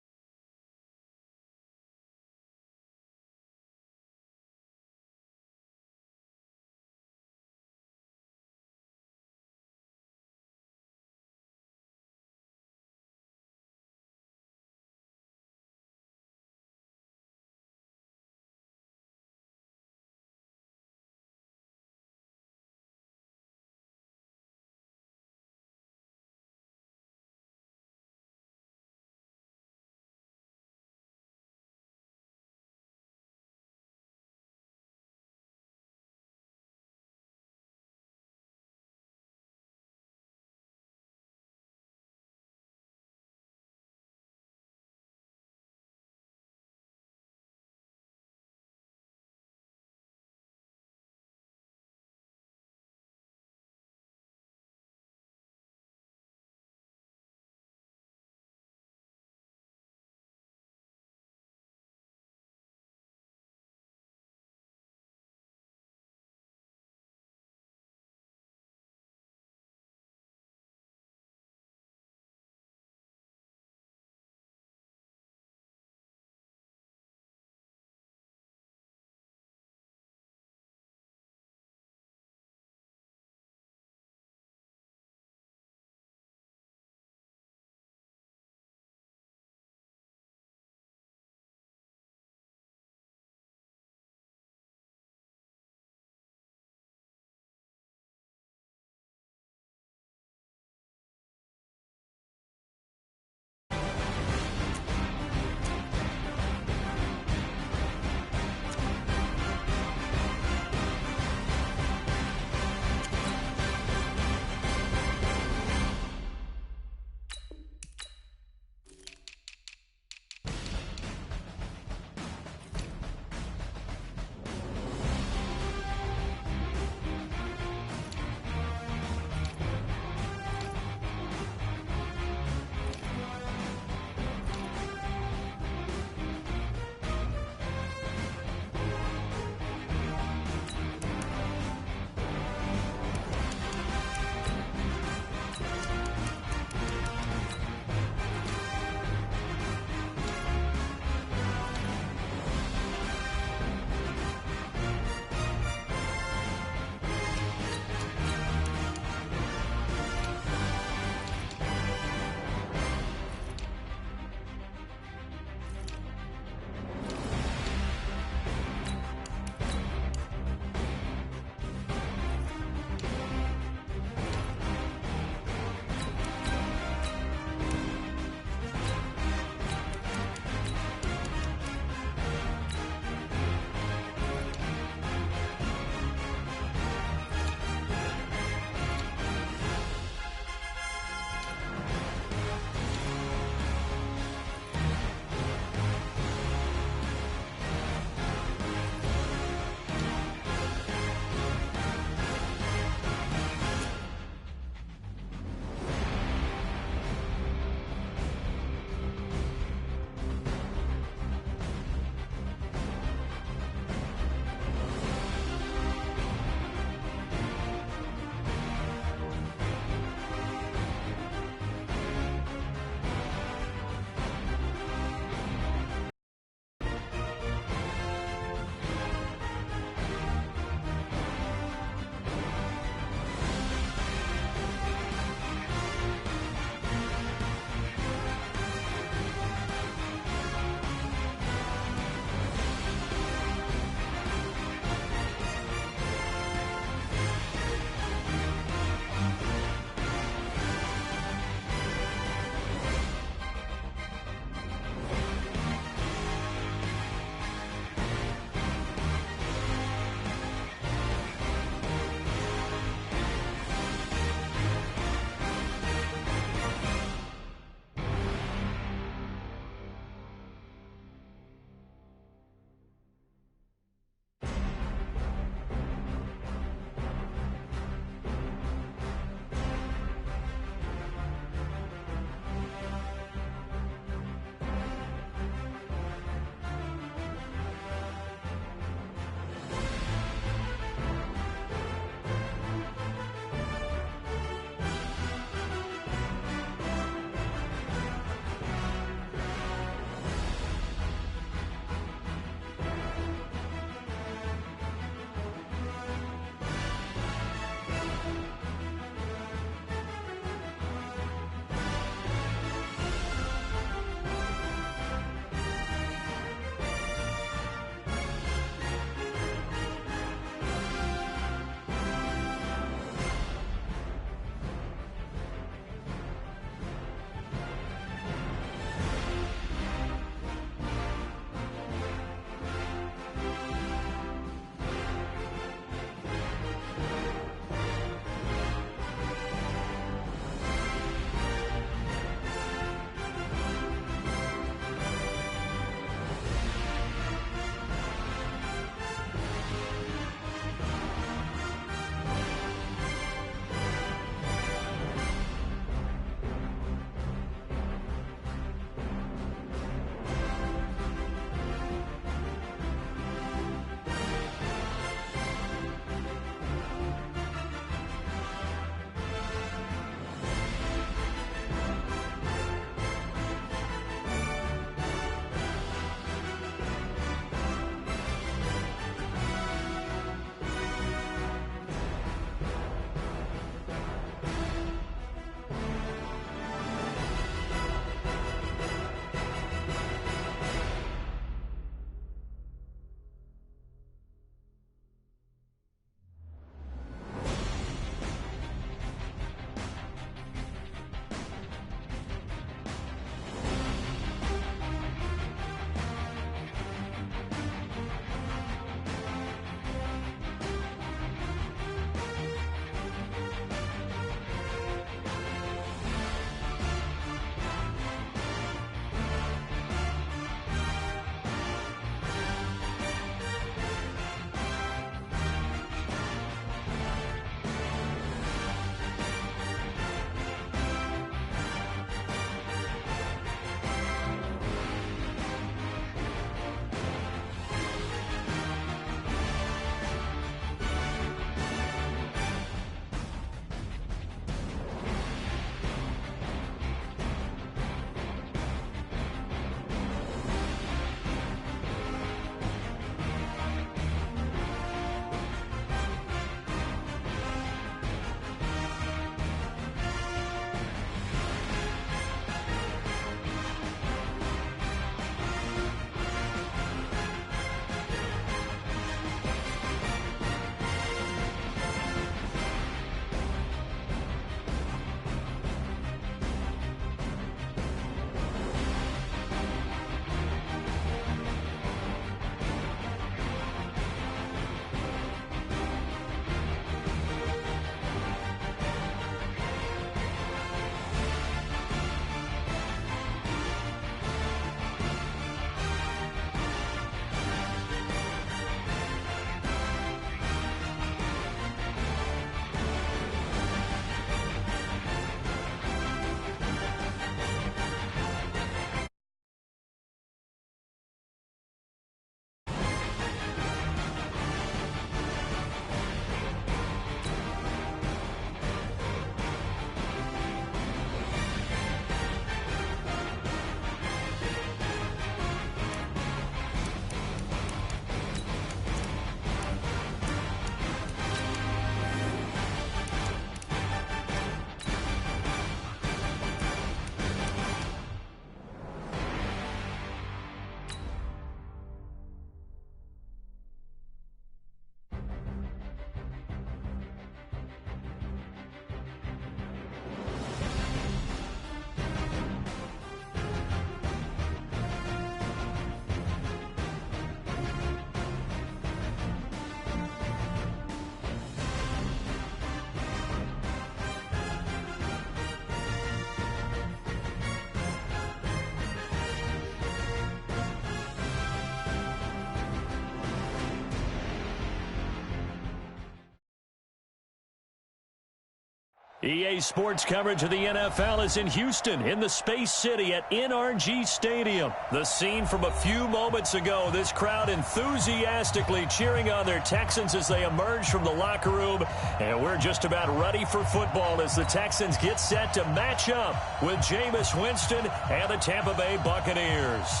EA Sports coverage of the NFL is in Houston, in the Space City at NRG Stadium. The scene from a few moments ago, this crowd enthusiastically cheering on their Texans as they emerge from the locker room. And we're just about ready for football as the Texans get set to match up with Jameis Winston and the Tampa Bay Buccaneers.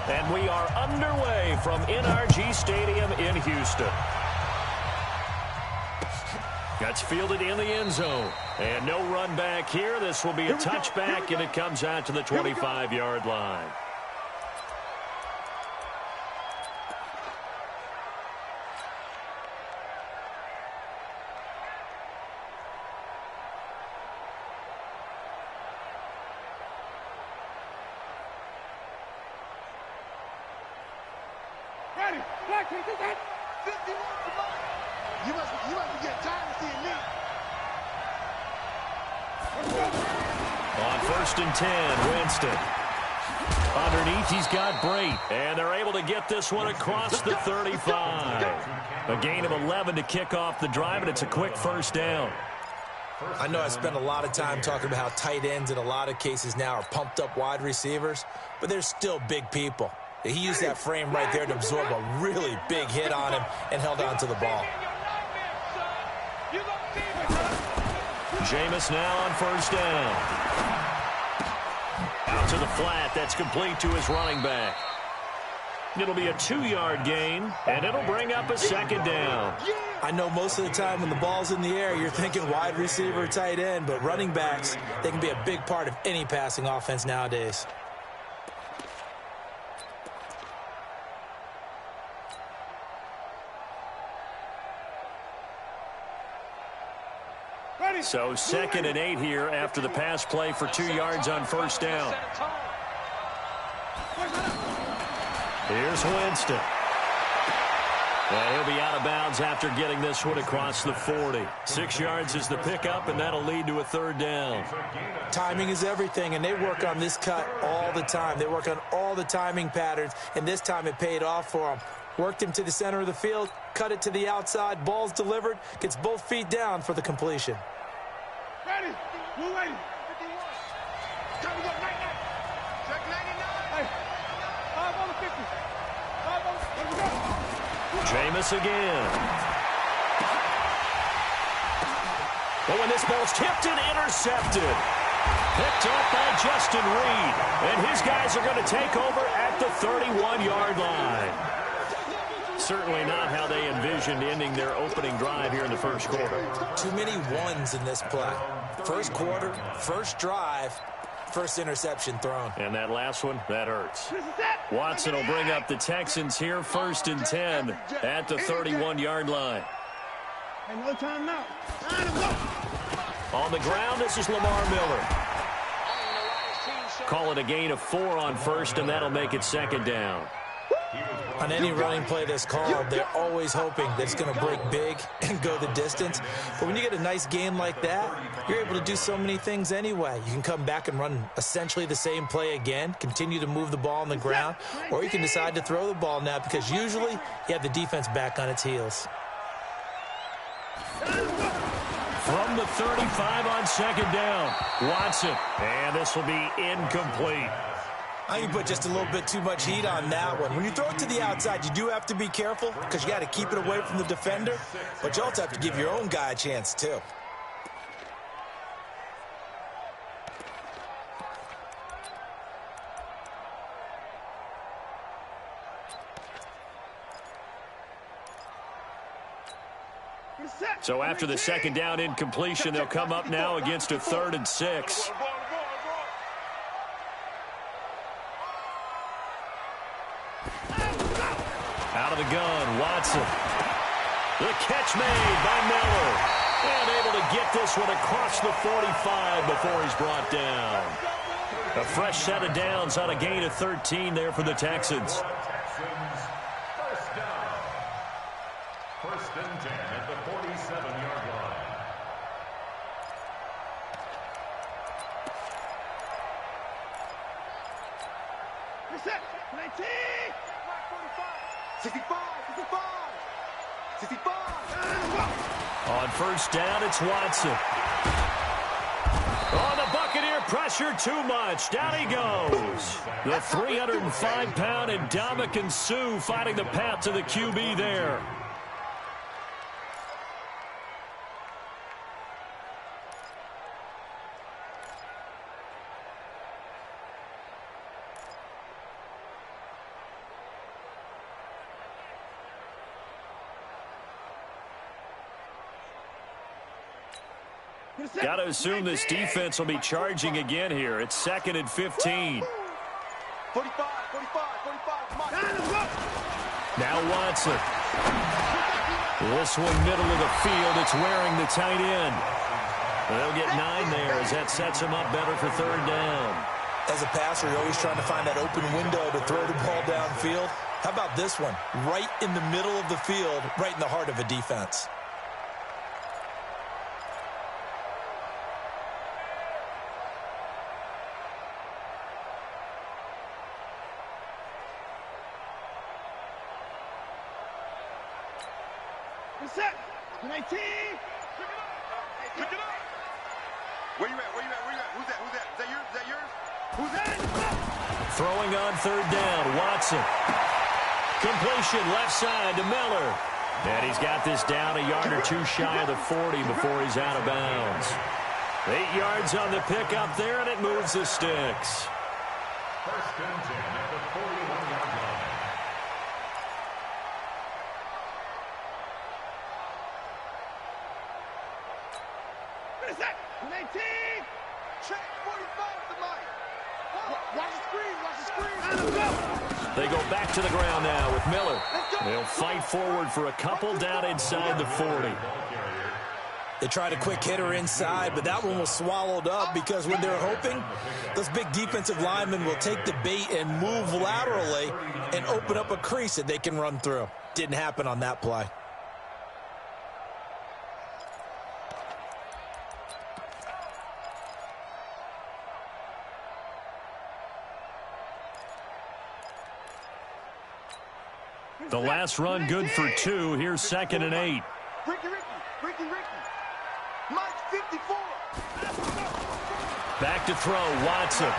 And we are underway from NRG Stadium in Houston. That's fielded in the end zone. And no run back here. This will be a touchback, and it comes out to the 25-yard line. You must be getting tired of seeing me. On 1st and 10, Winston. Underneath, he's got Brate. And they're able to get this one across the 35. A gain of 11 to kick off the drive, and it's a quick first down. I know I spent a lot of time talking about how tight ends in a lot of cases now are pumped up wide receivers, but they're still big people. He used that frame right there to absorb a really big hit on him and held on to the ball. Jameis now on 1st down. Out to the flat. That's complete to his running back. It'll be a 2-yard gain, and it'll bring up a 2nd down. I know most of the time when the ball's in the air, you're thinking wide receiver, tight end, but running backs, they can be a big part of any passing offense nowadays. So 2nd and 8 here after the pass play for 2 yards on 1st down. Here's Winston. And he'll be out of bounds after getting this one across the 40. 6 yards is the pickup, and that'll lead to a 3rd down. Timing is everything, and they work on this cut all the time. They work on all the timing patterns, and this time it paid off for them. Worked him to the center of the field, cut it to the outside, ball's delivered, gets both feet down for the completion. Ready? We're ready. 51. Time to go. Night. Check 99. Hey. 5 on the 50. 5 on the... Let's go. Jameis again. But when this ball's tipped and intercepted. Picked up by Justin Reed. And his guys are going to take over at the 31-yard line. Certainly not how they envisioned ending their opening drive here in the first quarter. Too many ones in this play. First quarter, first drive, first interception thrown. And that last one, that hurts. Watson will bring up the Texans here, 1st and 10 at the 31-yard line. Hey, no timeout. On the ground, this is Lamar Miller. Call it a gain of 4 on 1st, and that'll make it 2nd down. On any running play that's called, they're always hoping that it's going to break big and go the distance. But when you get a nice game like that, you're able to do so many things anyway. You can come back and run essentially the same play again, continue to move the ball on the ground, or you can decide to throw the ball now because usually you have the defense back on its heels. From the 35 on 2nd down, Watson. And this will be incomplete. I think you put just a little bit too much heat on that one. When you throw it to the outside, you do have to be careful because you got to keep it away from the defender, but you also have to give your own guy a chance too. So after the 2nd down incompletion, they'll come up now against a 3rd and 6. Out of the gun, Watson. The catch made by Miller. And able to get this one across the 45 before he's brought down. A fresh set of downs on a gain of 13 there for the Texans. First down. 1st and 10 at the 47-yard line. 19. 65. 65. On first down, it's Watson. Oh, the Buccaneer pressure too much. Down he goes. The 305-pound Ndamukong Suh fighting the path to the QB there. Got to assume this defense will be charging again here. It's 2nd and 15. 45. Now Watson. This one middle of the field. It's wearing the tight end. They'll get 9 there as that sets him up better for 3rd down. As a passer, you're always trying to find that open window to throw the ball downfield. How about this one? Right in the middle of the field, right in the heart of a defense. Set. 19. Pick it up. Where you at? Who's that? Is that yours? Who's that? Throwing on 3rd down, Watson. Completion left side to Miller. And he's got this down a yard or 2 shy of the 40 before he's out of bounds. 8 yards on the pickup there, and it moves the sticks. First and 10 at the 41-yard line. Set. 19. Check. 45 to Mike. Watch the screen. They go back to the ground now with Miller. They'll fight forward for a couple down inside the 40. They tried a quick hitter inside, but that one was swallowed up because when they're hoping, those big defensive linemen will take the bait and move laterally and open up a crease that they can run through. Didn't happen on that play. The last run good for 2. Here's 2nd and 8. Ricky. Mike 54. Back to throw, Watson.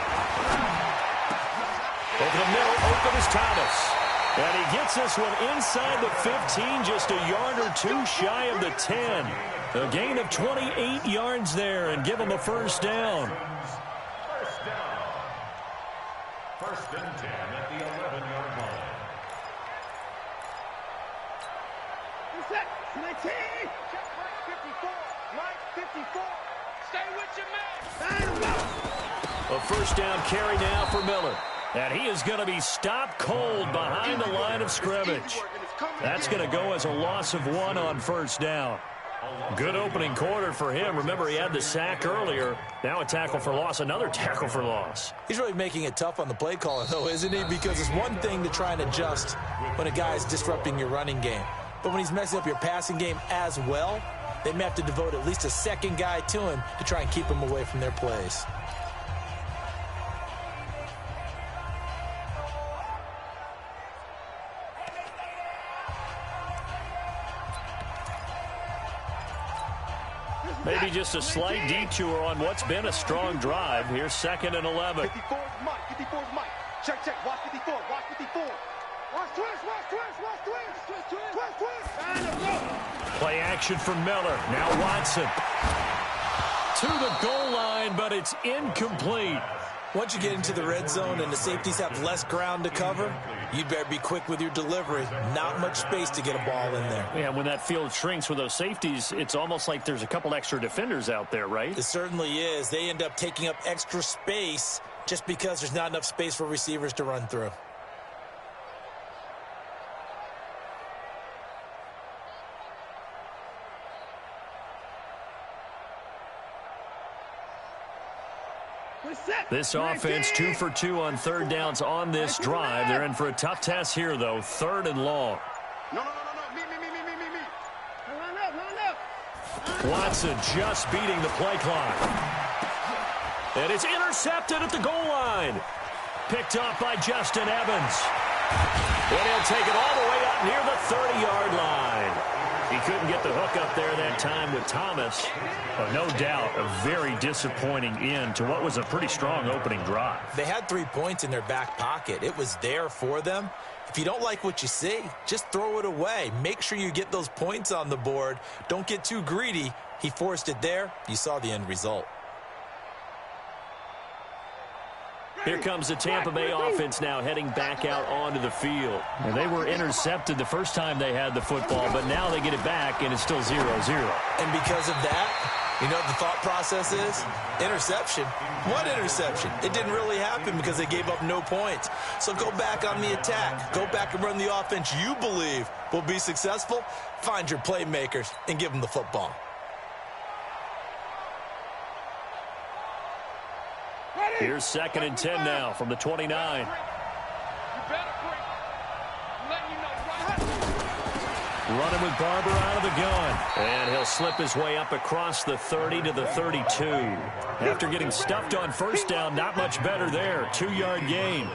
Over the middle, open is Thomas. And he gets this one inside the 15, just a yard or 2 shy of the 10. A gain of 28 yards there and give him a 1st down. First and 10 at the 11-yard line. Set. 19. Check Mike 54. Stay with your man. A 1st down carry now for Miller. And he is going to be stopped cold behind the line of scrimmage. That's going to go as a loss of 1 on 1st down. Good opening quarter for him. Remember, he had the sack earlier. Now a tackle for loss, another tackle for loss. He's really making it tough on the play caller, though, isn't he? Because it's one thing to try and adjust when a guy is disrupting your running game. But when he's messing up your passing game as well, they may have to devote at least a 2nd guy to him to try and keep him away from their plays. Maybe just a slight detour on what's been a strong drive. Here's 2nd and 11. 54 is Mike. Check. Watch 54. Watch twist. Play action for Miller. Now Watson. To the goal line, but it's incomplete. Once you get into the red zone and the safeties have less ground to cover, you better be quick with your delivery. Not much space to get a ball in there. Yeah, when that field shrinks with those safeties, it's almost like there's a couple extra defenders out there, right? It certainly is. They end up taking up extra space just because there's not enough space for receivers to run through. This offense 2 for 2 on 3rd downs on this drive. They're in for a tough test here, though. 3rd and long. No. Me. Line up. Watson just beating the play clock. And it's intercepted at the goal line. Picked off by Justin Evans. And he'll take it all the way up near the 30-yard line. He couldn't get the hook up there that time with Thomas. But no doubt a very disappointing end to what was a pretty strong opening drive. They had 3 points in their back pocket. It was there for them. If you don't like what you see, just throw it away. Make sure you get those points on the board. Don't get too greedy. He forced it there. You saw the end result. Here comes the Tampa Bay offense now heading back out onto the field. And they were intercepted the first time they had the football, but now they get it back, and it's still 0-0. And because of that, you know what the thought process is? Interception. What interception? It didn't really happen because they gave up no points. So go back on the attack. Go back and run the offense you believe will be successful. Find your playmakers and give them the football. Here's 2nd and 10 now from the 29. Running with Barber out of the gun. And he'll slip his way up across the 30 to the 32. After getting stuffed on first down, not much better there. 2-yard gain.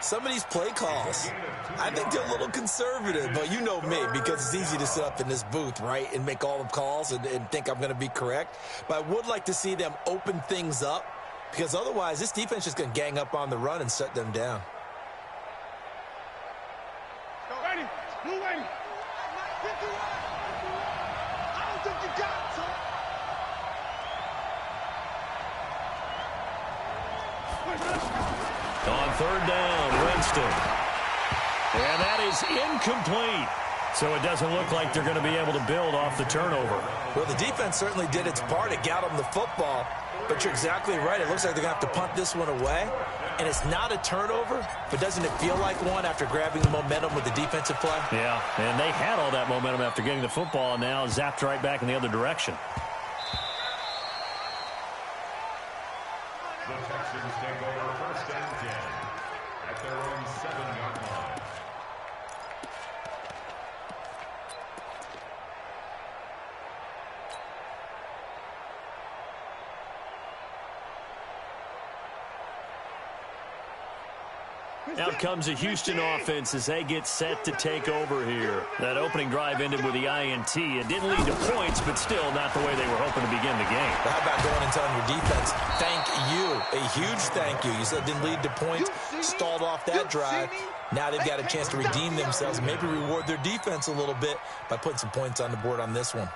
Some of these play calls, I think they're a little conservative, but you know me, because it's easy to sit up in this booth, right, and make all the calls and think I'm going to be correct. But I would like to see them open things up, because otherwise this defense is going to gang up on the run and shut them down. On 3rd down, Winston. And that is incomplete. So it doesn't look like they're going to be able to build off the turnover. Well, the defense certainly did its part. It got them the football. But you're exactly right. It looks like they're going to have to punt this one away. And it's not a turnover, but doesn't it feel like one after grabbing the momentum with the defensive play? Yeah, and they had all that momentum after getting the football, and now zapped right back in the other direction. The Texans take over 1st and 10 at their own 7-yard line. Out comes the Houston offense as they get set to take over here. That opening drive ended with the INT. It didn't lead to points, but still not the way they were hoping to begin the game. How about going and telling your defense, thank you, a huge thank you. You said it didn't lead to points, stalled off that drive. Now they've got a chance to redeem themselves, maybe reward their defense a little bit by putting some points on the board on this one.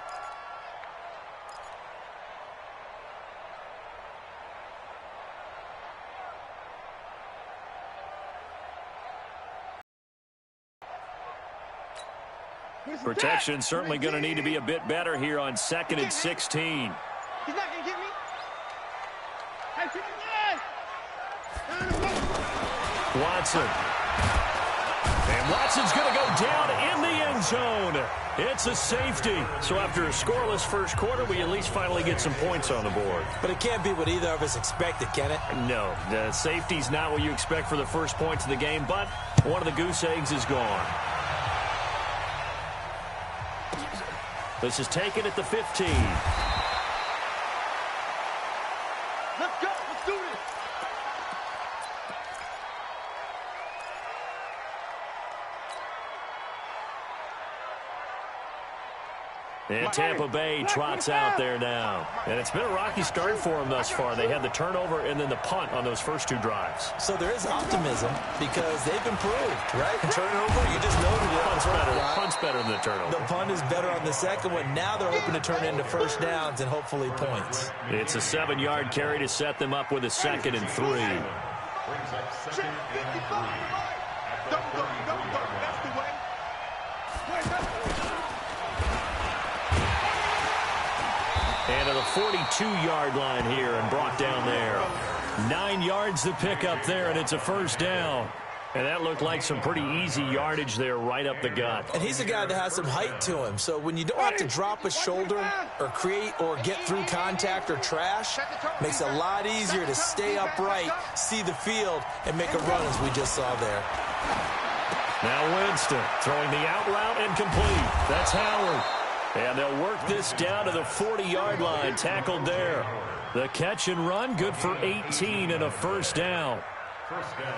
Protection certainly going to need to be a bit better here on 2nd and 16. He's not going to get me. Watson. And Watson's going to go down in the end zone. It's a safety. So after a scoreless first quarter, we at least finally get some points on the board. But it can't be what either of us expected, can it? No, the safety's not what you expect for the first points of the game, but one of the goose eggs is gone. This is taken at the 15. Let's go. Let's do this. And Tampa Bay trots out there now. And it's been a rocky start for them thus far. They had the turnover and then the punt on those first 2 drives. So there is optimism because they've improved, right? Turnover, you just noted it. Punt's better than the turnover. The punt is better on the second one. Now they're hoping to turn into first downs and hopefully points. It's a 7-yard carry to set them up with a 2nd and 3. Brings up 2nd and 3. Double go. That's the way. And to the 42-yard line here and brought down there. 9 yards to pick up there, and it's a first down. And that looked like some pretty easy yardage there right up the gut. And he's a guy that has some height to him. So when you don't have to drop a shoulder or create or get through contact or trash, makes it a lot easier to stay upright, see the field, and make a run as we just saw there. Now Winston throwing the out route and complete. That's Howard. And they'll work this down to the 40-yard line, tackled there. The catch and run, good for 18 and a first down.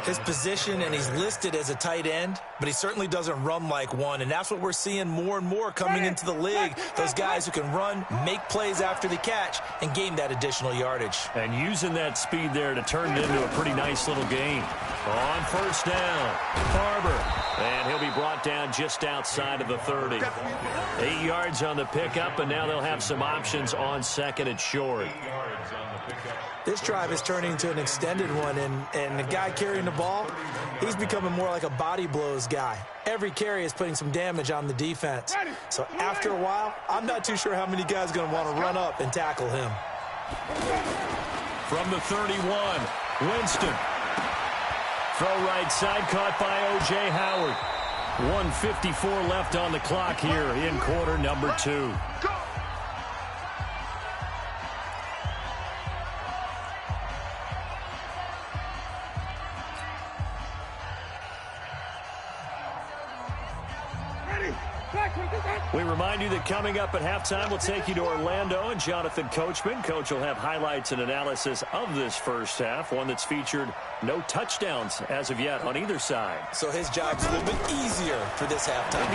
His position, and he's listed as a tight end, but he certainly doesn't run like one, and that's what we're seeing more and more coming into the league. Those guys who can run, make plays after the catch, and gain that additional yardage. And using that speed there to turn it into a pretty nice little gain. On first down, Barber. And he'll be brought down just outside of the 30. 8 yards on the pickup, and now they'll have some options on second and short. This drive is turning into an extended one, and the guy carrying the ball, he's becoming more like a body blows guy. Every carry is putting some damage on the defense. So after a while, I'm not too sure how many guys are going to want to run up and tackle him. From the 31, Winston. Throw right side, caught by O.J. Howard. 1:54 left on the clock here in quarter number 2. We remind you that coming up at halftime, we'll take you to Orlando and Jonathan Coachman. Coach will have highlights and analysis of this first half, one that's featured no touchdowns as of yet on either side. So his job's a little bit easier for this halftime.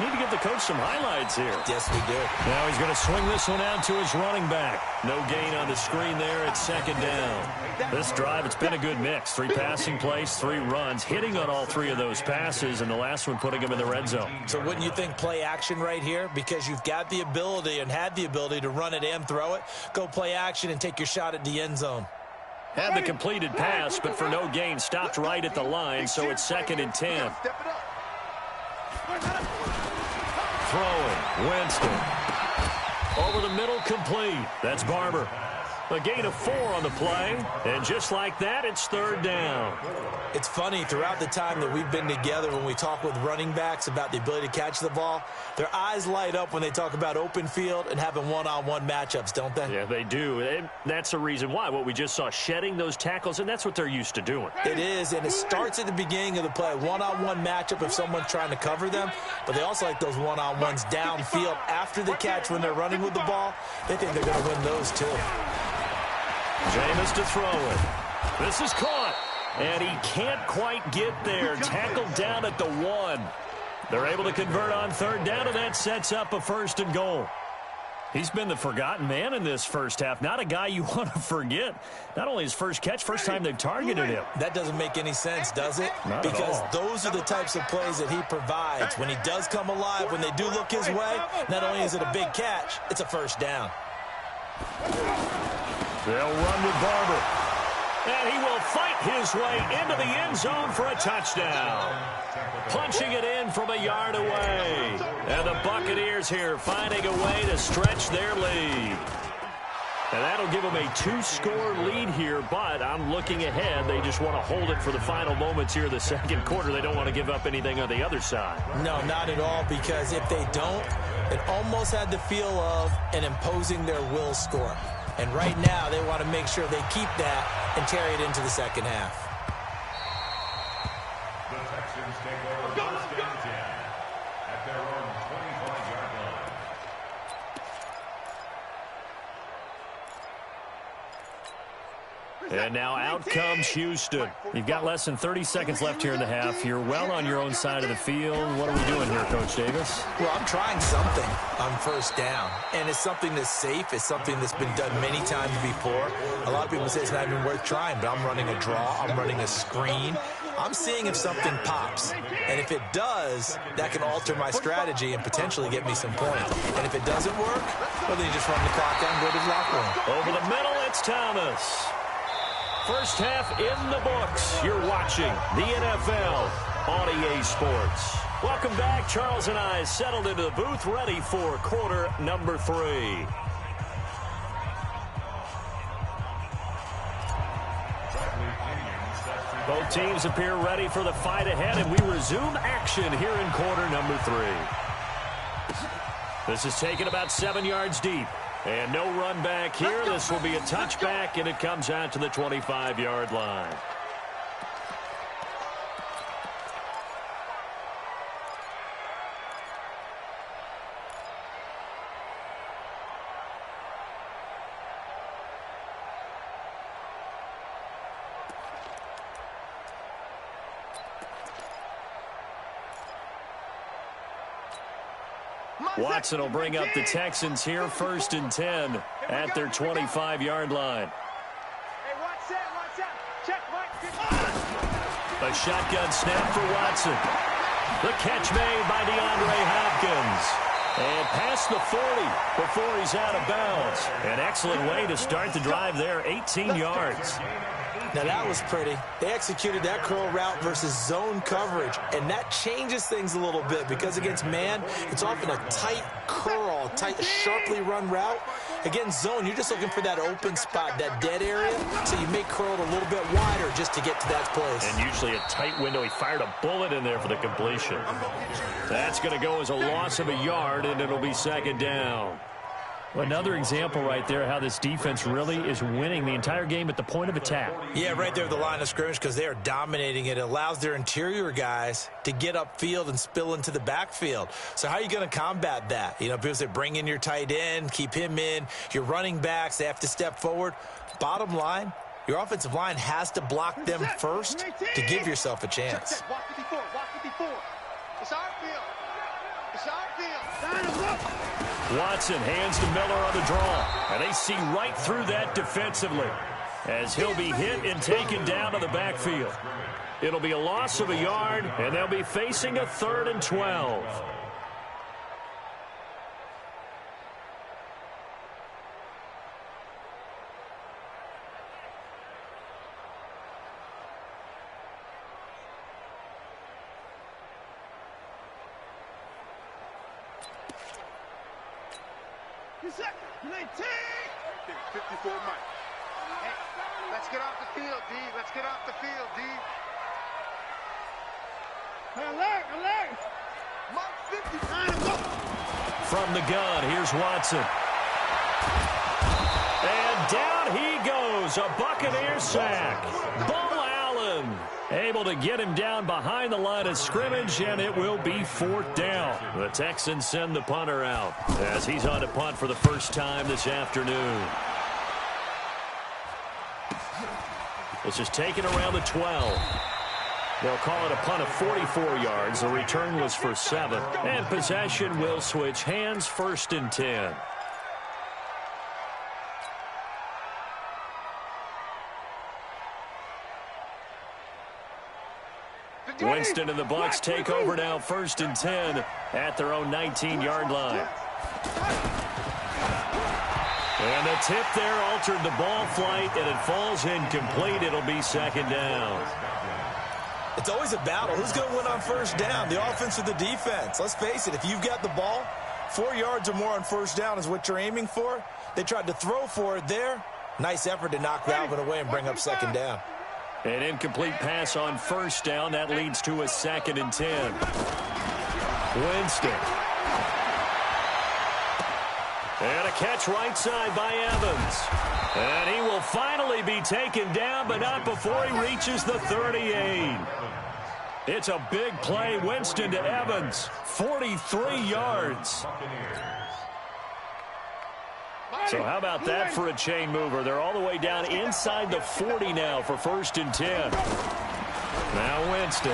Need to give the coach some highlights here. Yes, we do. Now he's going to swing this one out to his running back. No gain on the screen there at second down. This drive, it's been a good mix. 3 passing plays, 3 runs, hitting on all 3 of those passes, and the last one putting him in the red zone. So wouldn't you think play action right here? Because you've got the ability and had the ability to run it and throw it. Go play action and take your shot at the end zone. Had the completed pass, but for no gain, stopped right at the line, so it's second and 10. Throwing, Winston. Over the middle, complete. That's Barber. A gain of 4 on the play, and just like that, it's third down. It's funny, throughout the time that we've been together, when we talk with running backs about the ability to catch the ball, their eyes light up when they talk about open field and having one-on-one matchups, don't they? Yeah, they do. And that's the reason why. What we just saw, shedding those tackles, and that's what they're used to doing. It is, and it starts at the beginning of the play. One-on-one matchup if someone's trying to cover them, but they also like those one-on-ones downfield after the catch when they're running with the ball. They think they're going to win those too. Jameis to throw it. This is caught. And he can't quite get there. Tackled down at the 1. They're able to convert on third down, and that sets up a first and goal. He's been the forgotten man in this first half. Not a guy you want to forget. Not only his first catch, first time they've targeted him. That doesn't make any sense, does it? Not because at all. Those are the types of plays that he provides. When he does come alive, when they do look his way, not only is it a big catch, it's a first down. They'll run with Barber. And he will fight his way into the end zone for a touchdown. Punching it in from a yard away. And the Buccaneers here finding a way to stretch their lead. And that'll give them a 2-score lead here, but I'm looking ahead. They just want to hold it for the final moments here of the second quarter. They don't want to give up anything on the other side. No, not at all, because if they don't, it almost had the feel of an imposing their will score. And right now, they want to make sure they keep that and carry it into the second half. The Texans take over first and 10 at their own 25-yard line. And now out comes Houston. You've got less than 30 seconds left here in the half. You're well on your own side of the field. What are we doing here, Coach Davis? Well, I'm trying something on first down. And it's something that's safe. It's something that's been done many times before. A lot of people say it's not even worth trying, but I'm running a draw. I'm running a screen. I'm seeing if something pops. And if it does, that can alter my strategy and potentially get me some points. And if it doesn't work, well, then you just run the clock down and go to the locker room. Over the middle, it's Thomas. First half in the books. You're watching the NFL on EA Sports. Welcome back. Charles and I settled into the booth, ready for quarter number 3. Both teams appear ready for the fight ahead, and we resume action here in quarter number 3. This is taken about 7 yards deep. And no run back here. This will be a touchback, and it comes out to the 25-yard line. Watson will bring up the Texans here, 1st and 10 at their 25-yard line. Hey, watch that. Check, Mike. A shotgun snap for Watson. The catch made by DeAndre Hopkins. And past the 40 before he's out of bounds. An excellent way to start the drive there, 18 yards. Now that was pretty. They executed that curl route versus zone coverage, and that changes things a little bit because against man, it's often a tight curl, tight, sharply run route. Against zone, you're just looking for that open spot, that dead area, so you may curl it a little bit wider just to get to that place. And usually a tight window. He fired a bullet in there for the completion. That's going to go as a loss of a yard, and it'll be 2nd down. Another example right there how this defense really is winning the entire game at the point of attack. Yeah, right there at the line of scrimmage because they are dominating it. It allows their interior guys to get upfield and spill into the backfield. So how are you going to combat that? You know, because they bring in your tight end, keep him in. Your running backs, they have to step forward. Bottom line, your offensive line has to block them first to give yourself a chance. Walk 54. It's our field. It's our field. Line us up. Watson hands to Miller on the draw. And they see right through that defensively as he'll be hit and taken down to the backfield. It'll be a loss of a yard, and they'll be facing a 3rd and 12. He's at 19. 54 Mike. Hey, let's get off the field, D. Let's get off the field, D. Alert. Mike 59. From the gun, here's Watson. And down he goes. A Buccaneer sack. Bo Allen able to get him down behind the line of scrimmage, and it will be 4th down. The Texans send the punter out as he's on to punt for the first time this afternoon. This is taken around the 12. They'll call it a punt of 44 yards. The return was for 7. And possession will switch hands, 1st and 10. Winston and the Bucs take over now, 1st and 10 at their own 19-yard line. And the tip there altered the ball flight, and it falls incomplete. It'll be 2nd down. It's always a battle. Who's going to win on 1st down, the offense or the defense? Let's face it, if you've got the ball, 4 yards or more on 1st down is what you're aiming for. They tried to throw for it there. Nice effort to knock that one away and bring up 2nd down. An incomplete pass on 1st down. That leads to a 2nd and 10. Winston. And a catch right side by Evans. And he will finally be taken down, but not before he reaches the 38. It's a big play. Winston to Evans. 43 yards. So how about that for a chain mover? They're all the way down inside the 40 now for 1st and 10. Now Winston.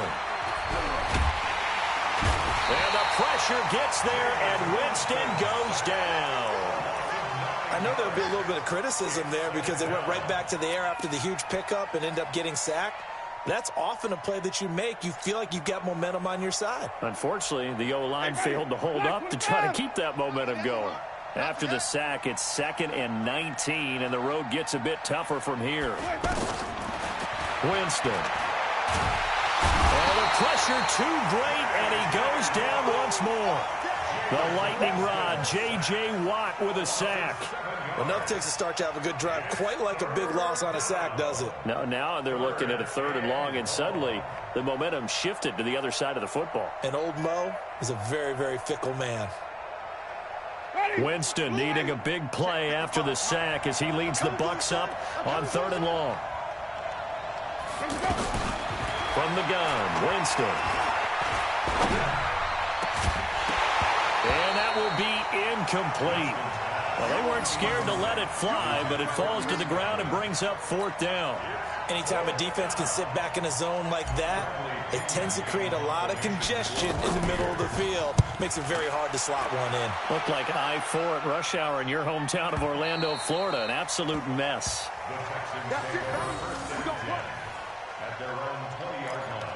And the pressure gets there, and Winston goes down. I know there'll be a little bit of criticism there because they went right back to the air after the huge pickup and end up getting sacked. That's often a play that you make. You feel like you've got momentum on your side. Unfortunately, the O-line failed to hold up to try to keep that momentum going. After the sack, it's 2nd and 19, and the road gets a bit tougher from here. Winston. And the pressure too great, and he goes down once more. The lightning rod, J.J. Watt with a sack. Well, enough takes a start to have a good drive. Quite like a big loss on a sack, does it? Now they're looking at a 3rd and long, and suddenly the momentum shifted to the other side of the football. And old Mo is a very, very fickle man. Winston needing a big play after the sack as he leads the Bucs up on 3rd and long. From the gun, Winston. And that will be incomplete. Well, they weren't scared to let it fly, but it falls to the ground and brings up 4th down. Anytime a defense can sit back in a zone like that, it tends to create a lot of congestion in the middle of the field. Makes it very hard to slot one in. Looked like I-4 at rush hour in your hometown of Orlando, Florida. An absolute mess. The Texans take over first and 10 at their own 20-yard line.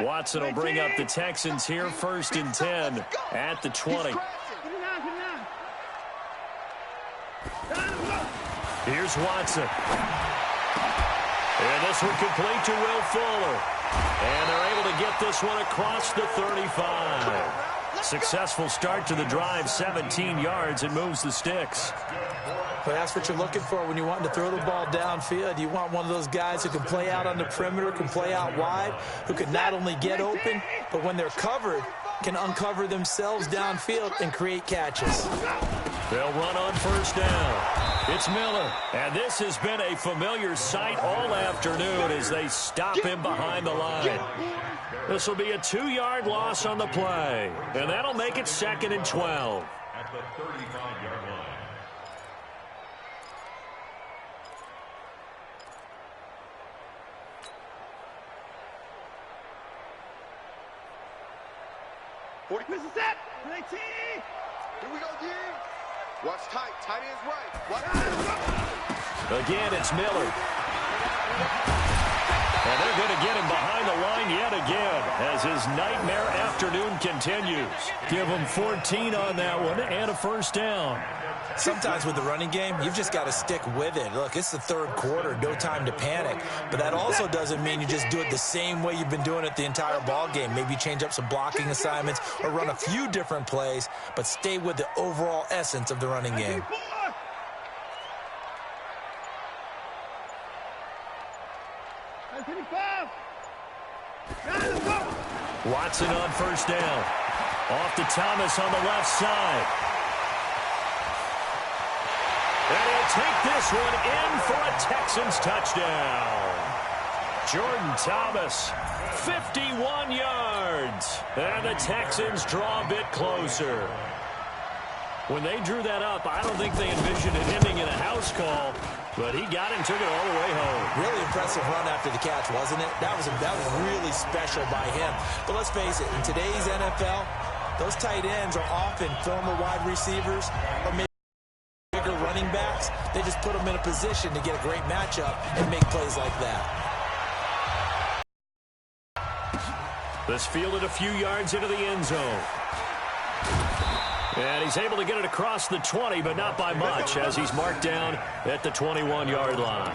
Watson will bring up the Texans here, 1st and 10 at the 20. Here's Watson. And this one complete to Will Fuller. And they're able to get this one across the 35. Successful start to the drive, 17 yards, and moves the sticks. But that's what you're looking for when you're wanting to throw the ball downfield. You want one of those guys who can play out on the perimeter, can play out wide, who can not only get open, but when they're covered, can uncover themselves downfield and create catches. They'll run on 1st down. It's Miller. And this has been a familiar sight all afternoon as they stop him behind the line. This will be a 2-yard loss on the play. And that'll make it 2nd and 12. At the 35-yard line. This is it. 19. Here we go, D. Watch tight. Tight ends right. Watch. Again, it's Miller. And they're going to get him behind the line yet again as his nightmare afternoon continues. Give him 14 on that one and a 1st down. Sometimes with the running game, you've just got to stick with it. Look, it's the 3rd quarter, no time to panic. But that also doesn't mean you just do it the same way you've been doing it the entire ball game. Maybe change up some blocking assignments or run a few different plays, but stay with the overall essence of the running game. Watson on 1st down. Off to Thomas on the left side. And he'll take this one in for a Texans touchdown. Jordan Thomas, 51 yards. And the Texans draw a bit closer. When they drew that up, I don't think they envisioned it ending in a house call, but he got it and took it all the way home. Really impressive run after the catch, wasn't it? That was really special by him. But let's face it, in today's NFL, those tight ends are often former wide receivers or maybe bigger running backs. They just put them in a position to get a great matchup and make plays like that. This fielded a few yards into the end zone. And he's able to get it across the 20, but not by much, as he's marked down at the 21-yard line.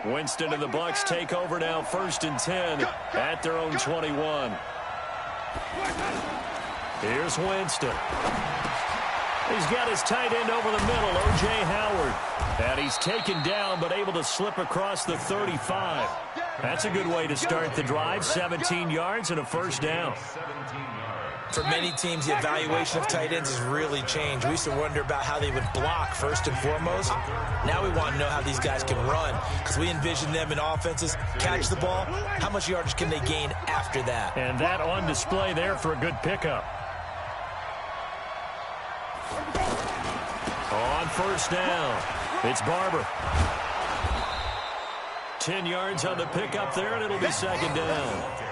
Winston and the Bucs take over now, 1st and 10 at their own 21. Here's Winston. He's got his tight end over the middle, O.J. Howard. And he's taken down, but able to slip across the 35. That's a good way to start the drive. 17 yards and a 1st down. For many teams, the evaluation of tight ends has really changed. We used to wonder about how they would block first and foremost. Now we want to know how these guys can run, because we envision them in offenses catch the ball. How much yardage can they gain after that? And that on display there for a good pickup. On 1st down, it's Barber. 10 yards on the pickup there, and it'll be 2nd down.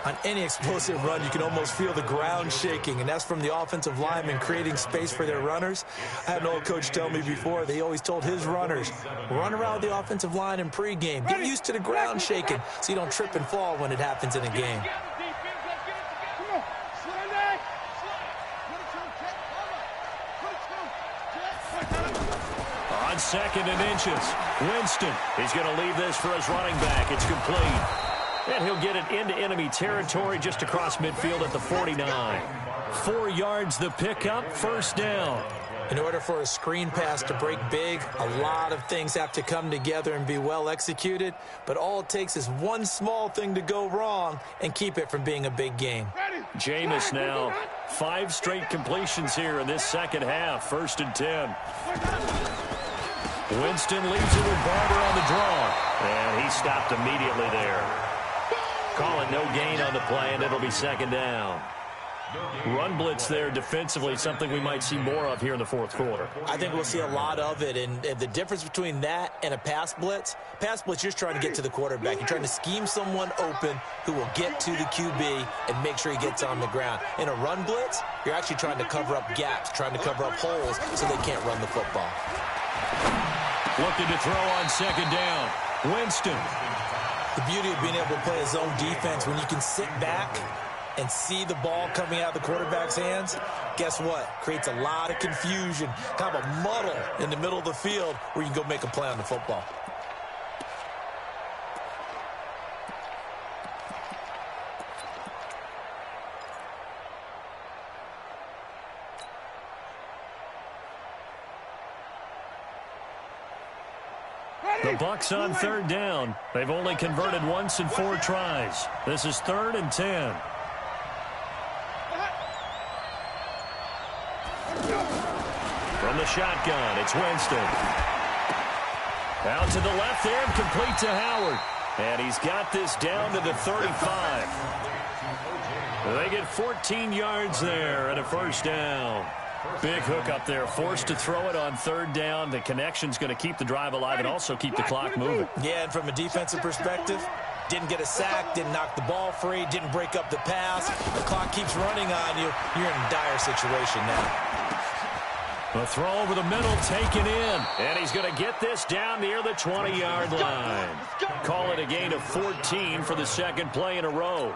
On any explosive run, you can almost feel the ground shaking, and that's from the offensive linemen creating space for their runners. I had an old coach tell me before, they always told his runners, run around the offensive line in pregame. Get used to the ground shaking so you don't trip and fall when it happens in a game. On 2nd and inches, Winston. He's going to leave this for his running back. It's complete. And he'll get it into enemy territory just across midfield at the 49. 4 yards the pickup, 1st down. In order for a screen pass to break big, a lot of things have to come together and be well executed, but all it takes is one small thing to go wrong and keep it from being a big game. Jameis now, 5 straight completions here in this second half, 1st and 10. Winston leaves it with Barber on the draw, and he stopped immediately there. Calling no gain on the play, and it'll be 2nd down. Run blitz there defensively, something we might see more of here in the 4th quarter. I think we'll see a lot of it, and the difference between that and a pass blitz, you're just trying to get to the quarterback. You're trying to scheme someone open who will get to the QB and make sure he gets on the ground. In a run blitz, you're actually trying to cover up gaps, trying to cover up holes so they can't run the football. Looking to throw on 2nd down. Winston. The beauty of being able to play a zone defense, when you can sit back and see the ball coming out of the quarterback's hands, guess what? Creates a lot of confusion, kind of a muddle in the middle of the field where you can go make a play on the football. The Bucs on 3rd down. They've only converted once in 4 tries. This is 3rd and 10. From the shotgun, it's Winston. Out to the left there and complete to Howard. And he's got this down to the 35. They get 14 yards there and a 1st down. Big hook up there, forced to throw it on 3rd down. The connection's going to keep the drive alive and also keep the clock moving. Yeah, and from a defensive perspective, didn't get a sack, didn't knock the ball free, didn't break up the pass. The clock keeps running on you. You're in a dire situation now. The throw over the middle taken in. And he's going to get this down near the 20-yard line. Call it a gain of 14 for the 2nd play in a row.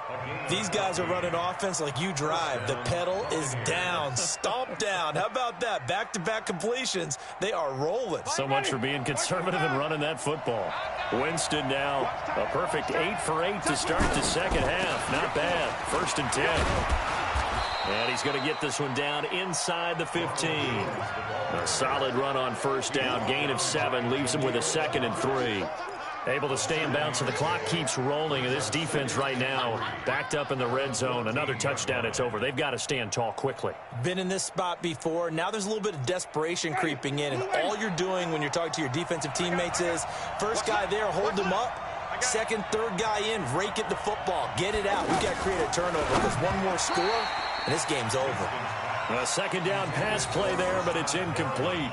These guys are running offense like you drive. The pedal is down, stomp down. How about that? Back-to-back completions. They are rolling. So much for being conservative and running that football. Winston now a perfect 8 for 8 to start the 2nd half. Not bad. 1st and 10. And he's going to get this one down inside the 15. A solid run on 1st down. Gain of 7 leaves him with a 2nd and 3. Able to stay in bounds, so the clock keeps rolling. And this defense right now backed up in the red zone. Another touchdown, it's over. They've got to stand tall quickly. Been in this spot before. Now there's a little bit of desperation creeping in. And all you're doing when you're talking to your defensive teammates is, first guy there, hold him up. 2nd, 3rd guy in, rake it to football. Get it out. We've got to create a turnover because one more score, and this game's over. A 2nd down pass play there, but it's incomplete.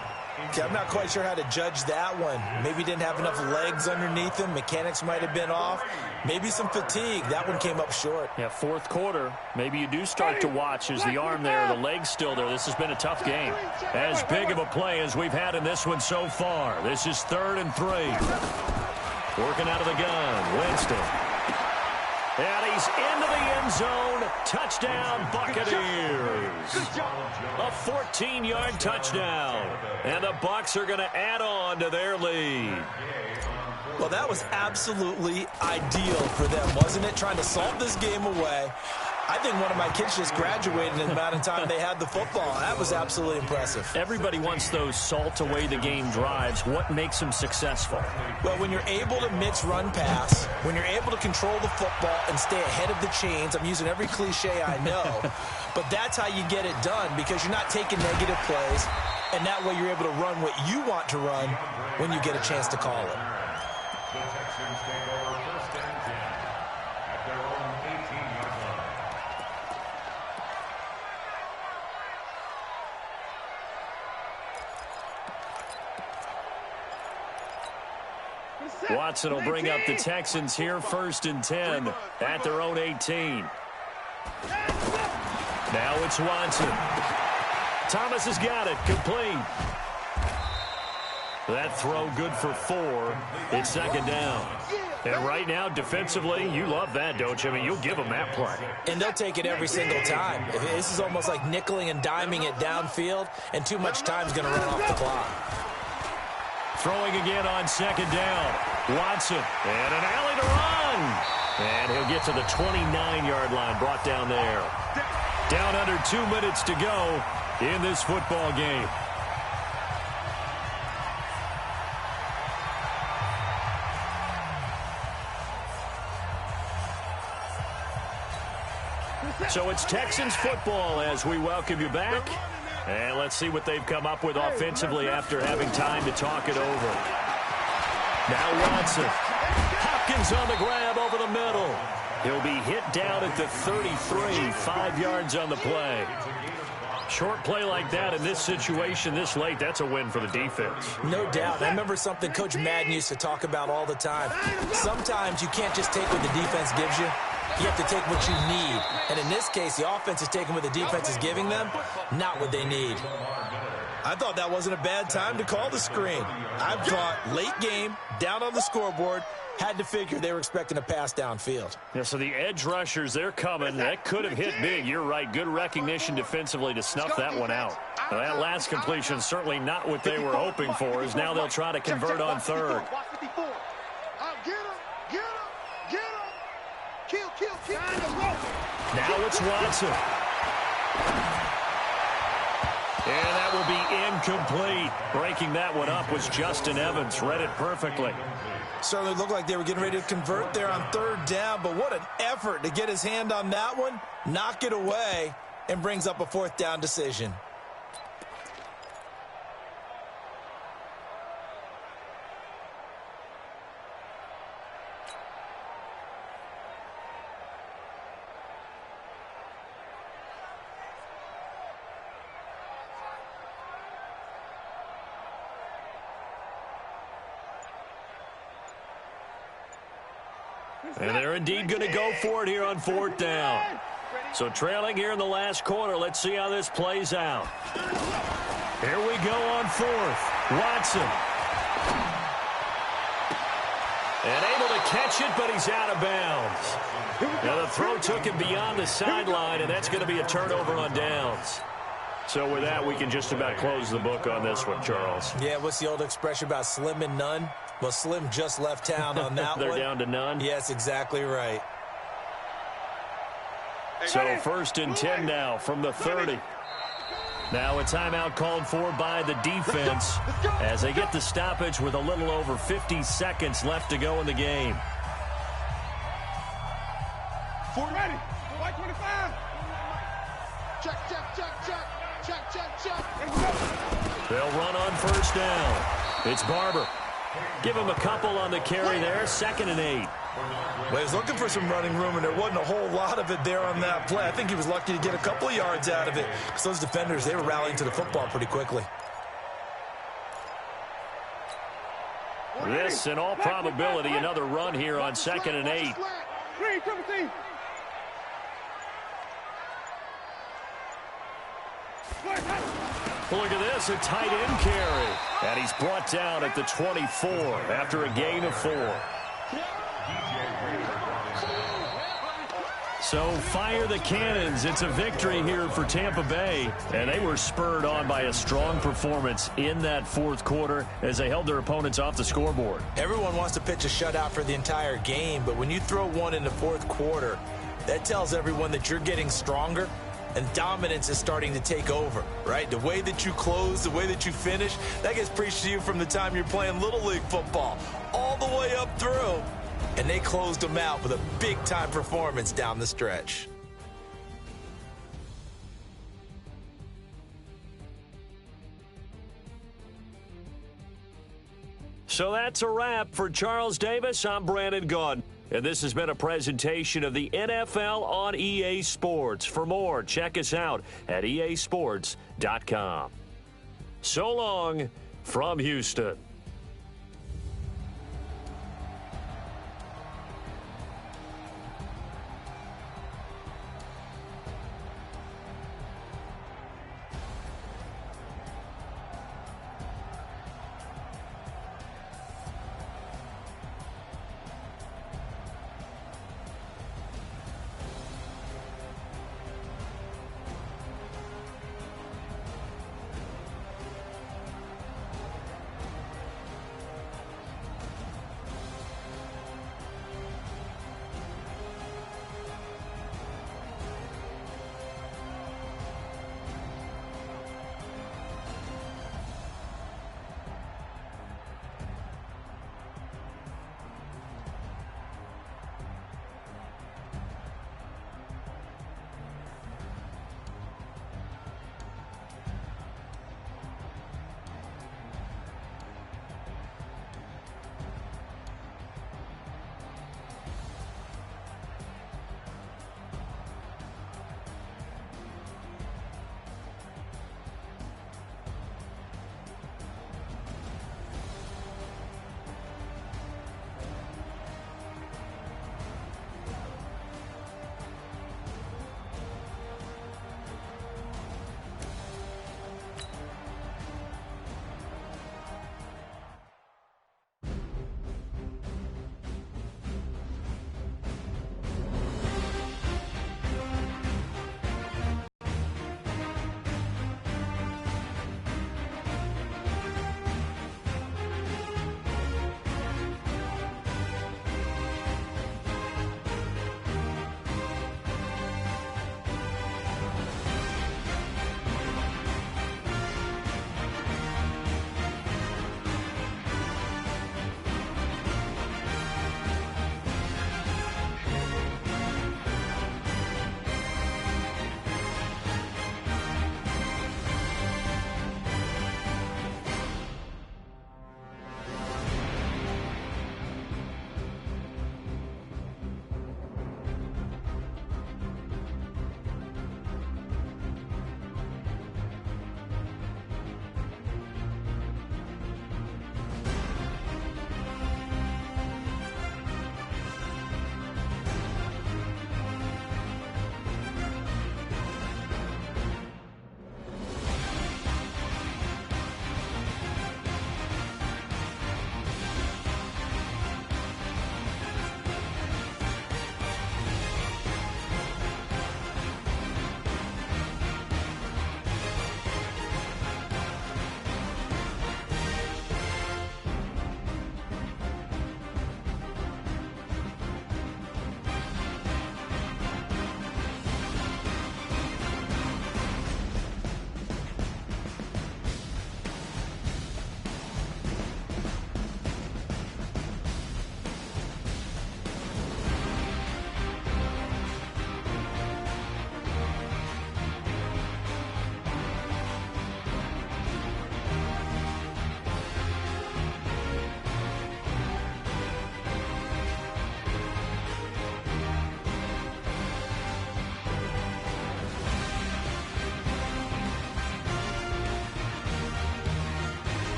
Okay, I'm not quite sure how to judge that one. Maybe didn't have enough legs underneath him. Mechanics might have been off. Maybe some fatigue. That one came up short. Yeah, 4th quarter. Maybe you do start to watch as the arm there, the leg's still there. This has been a tough game. As big of a play as we've had in this one so far. This is 3rd and 3. Working out of the gun, Winston. And he's into the end zone. Touchdown, Buccaneers. A 14-yard touchdown. And the Bucs are going to add on to their lead. Well, that was absolutely ideal for them, wasn't it? Trying to salt this game away. I think one of my kids just graduated in the amount of time they had the football. That was absolutely impressive. Everybody wants those salt away the game drives. What makes them successful? Well, when you're able to mix run pass, when you're able to control the football and stay ahead of the chains, I'm using every cliche I know, but that's how you get it done because you're not taking negative plays, and that way you're able to run what you want to run when you get a chance to call it. The Texans take over 1st and 10 at their own 18-yard line. Watson will bring up the Texans here 1st and 10 at their own 18. Now it's Watson. Thomas has got it. Complete. That throw good for 4. It's 2nd down. And right now, defensively, you love that, don't you? I mean, you'll give them that play. And they'll take it every single time. This is almost like nickeling and diming it downfield, and too much time's going to run off the clock. Throwing again on 2nd down. Watson. And an alley to run. And he'll get to the 29-yard line, brought down there. Down under 2 minutes to go in this football game. So it's Texans football as we welcome you back. And let's see what they've come up with offensively after having time to talk it over. Now Watson. Hopkins on the grab over the middle. He'll be hit down at the 33, 5 yards on the play. Short play like that in this situation this late, that's a win for the defense. No doubt. I remember something Coach Madden used to talk about all the time. Sometimes you can't just take what the defense gives you. You have to take what you need. And in this case, the offense is taking what the defense is giving them, not what they need. I thought that wasn't a bad time to call the screen. I thought late game, down on the scoreboard, had to figure they were expecting a pass downfield. Yeah, so the edge rushers, they're coming. That could have hit big. You're right. Good recognition defensively to snuff that one out. Now, that last completion certainly not what they were hoping for, as now they'll try to convert on third. Now it's Watson. And that will be incomplete. Breaking that one up was Justin Evans. Read it perfectly. Certainly looked like they were getting ready to convert there on third down, but what an effort to get his hand on that one, knock it away, and brings up a fourth down decision. And they're indeed going to go for it here on fourth down. So trailing here in the last quarter. Let's see how this plays out. Here we go on fourth. Watson. And able to catch it, but he's out of bounds. Now the throw took him beyond the sideline, and that's going to be a turnover on downs. So with that, we can just about close the book on this one, Charles. Yeah, what's the old expression about slim and none? Well, Slim just left town on that They're one. They're down to none? Yes, exactly right. So first and 10 now from the 30. Now a timeout called for by the defense as they get the stoppage with a little over 50 seconds left to go in the game. Ford ready. White 25. Check. They'll run on first down. It's Barber. Give him a couple on the carry there. 2nd and 8. Well, he was looking for some running room, and there wasn't a whole lot of it there on that play. I think he was lucky to get a couple of yards out of it because those defenders, they were rallying to the football pretty quickly. This, in all probability, another run here on 2nd and 8. Green, triple team. Look at this, a tight end carry. And he's brought down at the 24 after a gain of 4. So fire the cannons. It's a victory here for Tampa Bay. And they were spurred on by a strong performance in that fourth quarter as they held their opponents off the scoreboard. Everyone wants to pitch a shutout for the entire game, but when you throw one in the fourth quarter, that tells everyone that you're getting stronger and dominance is starting to take over, right? The way that you close, the way that you finish, that gets preached to you from the time you're playing Little League football all the way up through. And they closed them out with a big-time performance down the stretch. So that's a wrap for Charles Davis. I'm Brandon Gunn. And this has been a presentation of the NFL on EA Sports. For more, check us out at easports.com. So long from Houston.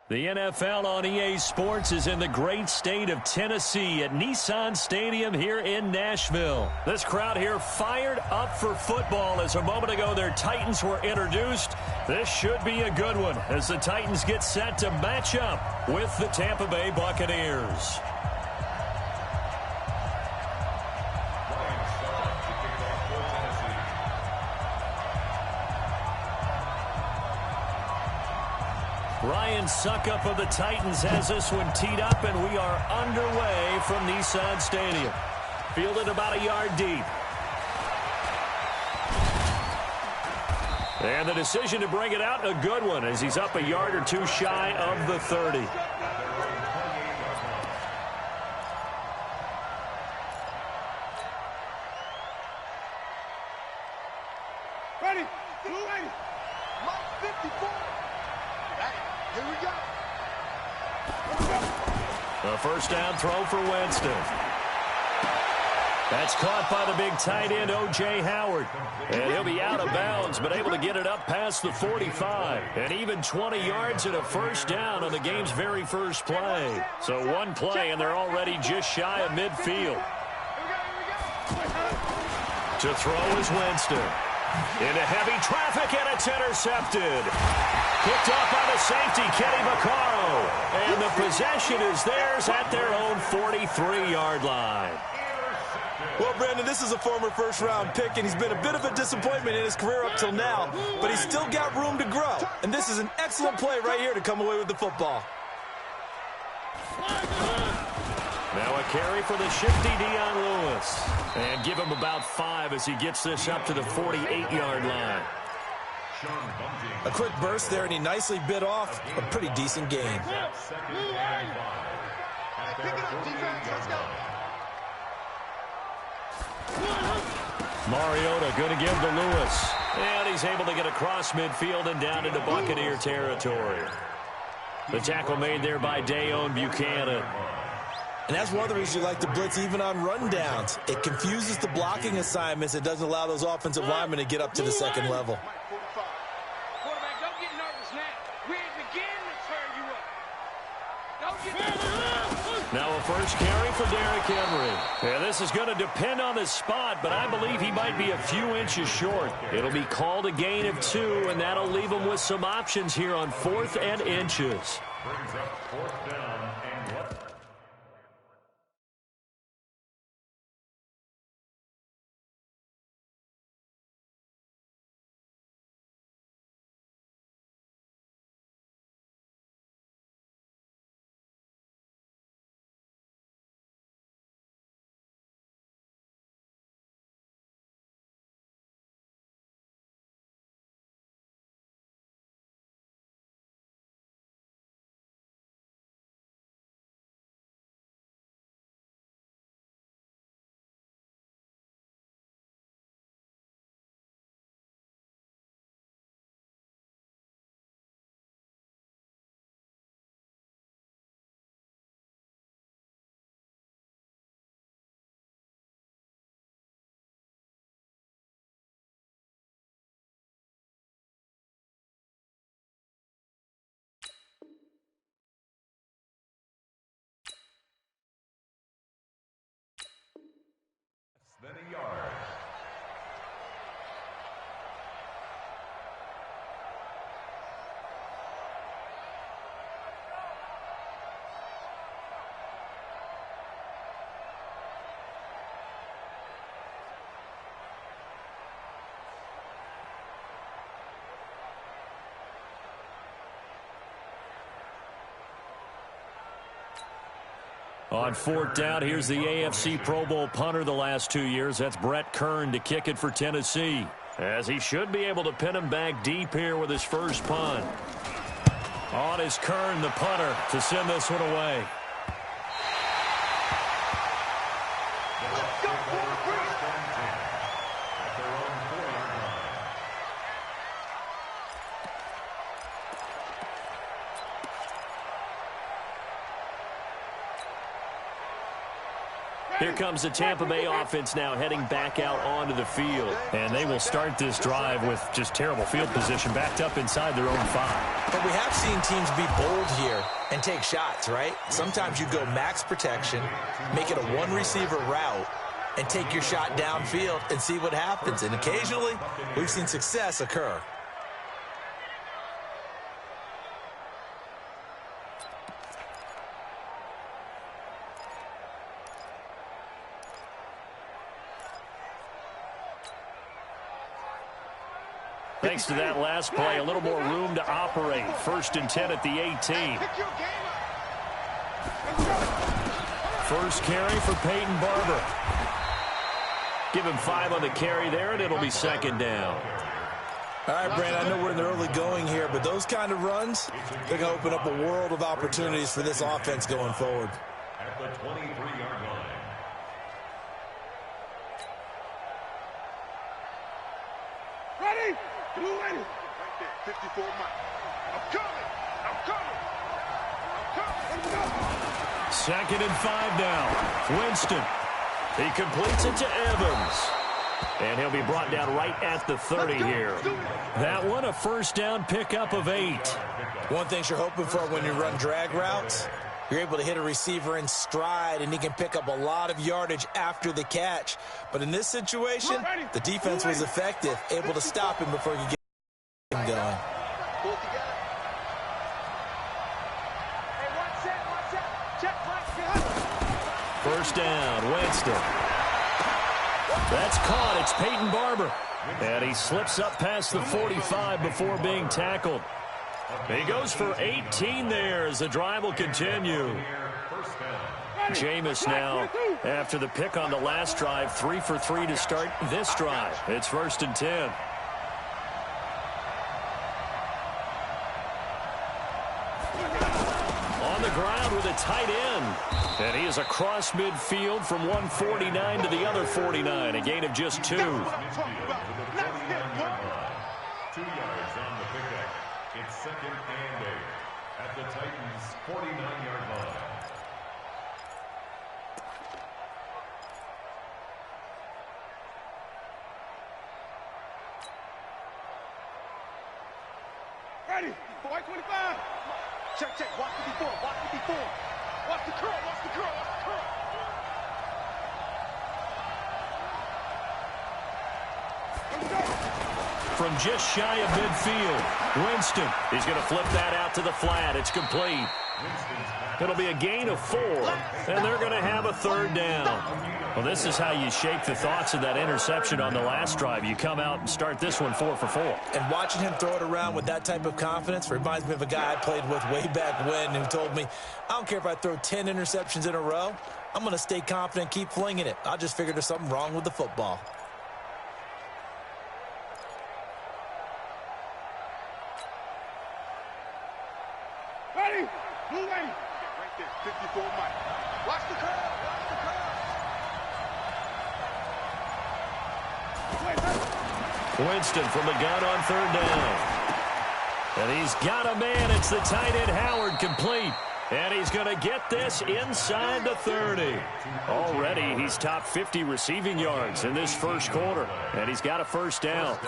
The NFL on EA Sports is in the great state of Tennessee at Nissan Stadium here in Nashville. This crowd here fired up for football as a moment ago their Titans were introduced. This should be a good one as the Titans get set to match up with the Tampa Bay Buccaneers. Ryan Suckup of the Titans has this one teed up, and we are underway from Nissan Stadium. Fielded about a yard deep. And the decision to bring it out, a good one, as he's up a yard or two shy of the 30. Ready? Ready? Mark 54. Here we go. A first down throw for Winston. That's caught by the big tight end, O.J. Howard. And he'll be out of bounds, but able to get it up past the 45. And even 20 yards and a first down on the game's very first play. So one play, and they're already just shy of midfield. To throw is Winston. Into heavy traffic, and it's intercepted. Picked off by the safety, Kenny Vaccaro. And the possession is theirs at their own 43-yard line. Well, Brandon, this is a former first-round pick, and he's been a bit of a disappointment in his career up till now, but he's still got room to grow. And this is an excellent play right here to come away with the football. Now a carry for the shifty Dion Lewis. And give him about 5 as he gets this up to the 48-yard line. A quick burst there, and he nicely bit off a pretty decent gain. Mariota going to give to Lewis. And he's able to get across midfield and down into Buccaneer territory. The tackle made there by Dayon Buchanan. And that's one of the reasons you like to blitz even on rundowns. It confuses the blocking assignments. It doesn't allow those offensive linemen to get up to the second level. Quarterback, don't get nervous now. We ain't beginning to turn you up. Don't get nervous. Now a first carry for Derrick Henry. Yeah, this is going to depend on his spot, but I believe he might be a few inches short. It'll be called a gain of 2, and that'll leave him with some options here on 4th and inches. Brings up 4th down and 1. Then a yard. On 4th down, here's the AFC Pro Bowl punter the last 2 years. That's Brett Kern to kick it for Tennessee. As he should be able to pin him back deep here with his first punt. On is Kern, the punter, to send this one away. Here comes the Tampa Bay offense now heading back out onto the field. And they will start this drive with just terrible field position backed up inside their own 5. But we have seen teams be bold here and take shots, right? Sometimes you go max protection, make it a one-receiver route, and take your shot downfield and see what happens. And occasionally, we've seen success occur. Thanks to that last play, a little more room to operate. 1st and 10 at the 18. First carry for Peyton Barber. Give him 5 on the carry there, and it'll be 2nd down. All right, Brandon, I know we're in the early going here, but those kind of runs, they're going to open up a world of opportunities for this offense going forward. At the 23-yard line. Ready? Blue ready. Right there, 54 miles. I'm coming. I'm coming. I'm coming. Let's go. 2nd and 5 now. Winston. He completes it to Evans. And he'll be brought down right at the 30 here. That one, a 1st down pickup of 8. One thing you're hoping for when you run drag routes, you're able to hit a receiver in stride, and he can pick up a lot of yardage after the catch. But in this situation, the defense was effective, able to stop him before he could get him going. First down, Winston. That's caught. It's Peyton Barber. And he slips up past the 45 before being tackled. He goes for 18 there as the drive will continue. Jameis now, after the pick on the last drive, 3 for 3 to start this drive. It's 1st and 10. On the ground with a tight end. And he is across midfield from one 49 to the other 49. A gain of just 2. 2 yards on the pickup. It's 2nd and 8 at the Titans' 49-yard line. Ready? Boy, 25. Check, check. Watch the before. Watch the before. Watch the curl. Watch the curl. Watch the curl. From just shy of midfield, Winston. He's going to flip that out to the flat. It's complete. It'll be a gain of 4, and they're going to have a 3rd down. Well, this is how you shake the thoughts of that interception on the last drive. You come out and start this one 4 for 4. And watching him throw it around with that type of confidence reminds me of a guy I played with way back when who told me, I don't care if I throw 10 interceptions in a row. I'm going to stay confident, keep flinging it. I just figured there's something wrong with the football. Ready? Blue ready. Right there, 54 miles. Watch the curl. Watch the curl. Winston from the gun on 3rd down. And he's got a man. It's the tight end Howard, complete. And he's going to get this inside the 30. Already, he's top 50 receiving yards in this first quarter. And he's got a 1st down.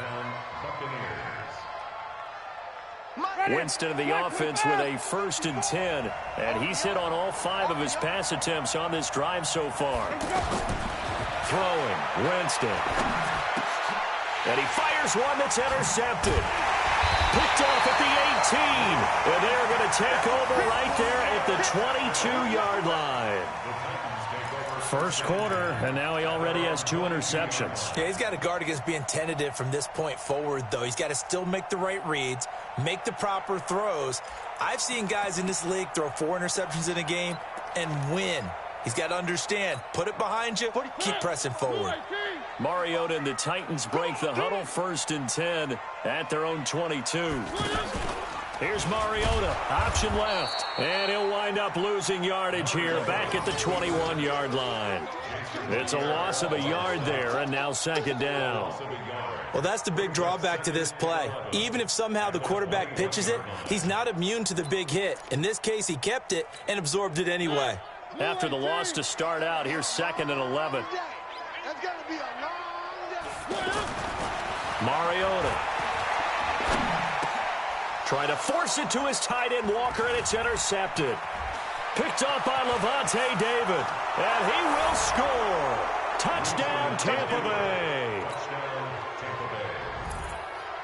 Winston of the offense with a 1st and 10. And he's hit on all 5 of his pass attempts on this drive so far. Throwing, Winston. And he fires one that's intercepted. Picked off at the 18. And they're going to take over right there at the 22-yard line. First quarter, and now he already has 2 interceptions. Yeah, he's got to guard against being tentative from this point forward, though. He's got to still make the right reads, make the proper throws. I've seen guys in this league throw 4 interceptions in a game and win. He's got to understand, put it behind you, keep pressing forward. Mariota and the Titans break the huddle, 1st and 10 at their own 22. Here's Mariota, option left, and he'll wind up losing yardage here back at the 21-yard line. It's a loss of a yard there, and now 2nd down. Well, that's the big drawback to this play. Even if somehow the quarterback pitches it, he's not immune to the big hit. In this case, he kept it and absorbed it anyway. after the loss to start out. Here's 2nd and 11. That's going to be a long day. Mariota trying to force it to his tight end, Walker, and it's intercepted. Picked up by Levante David, and he will score. Touchdown, Tampa Bay.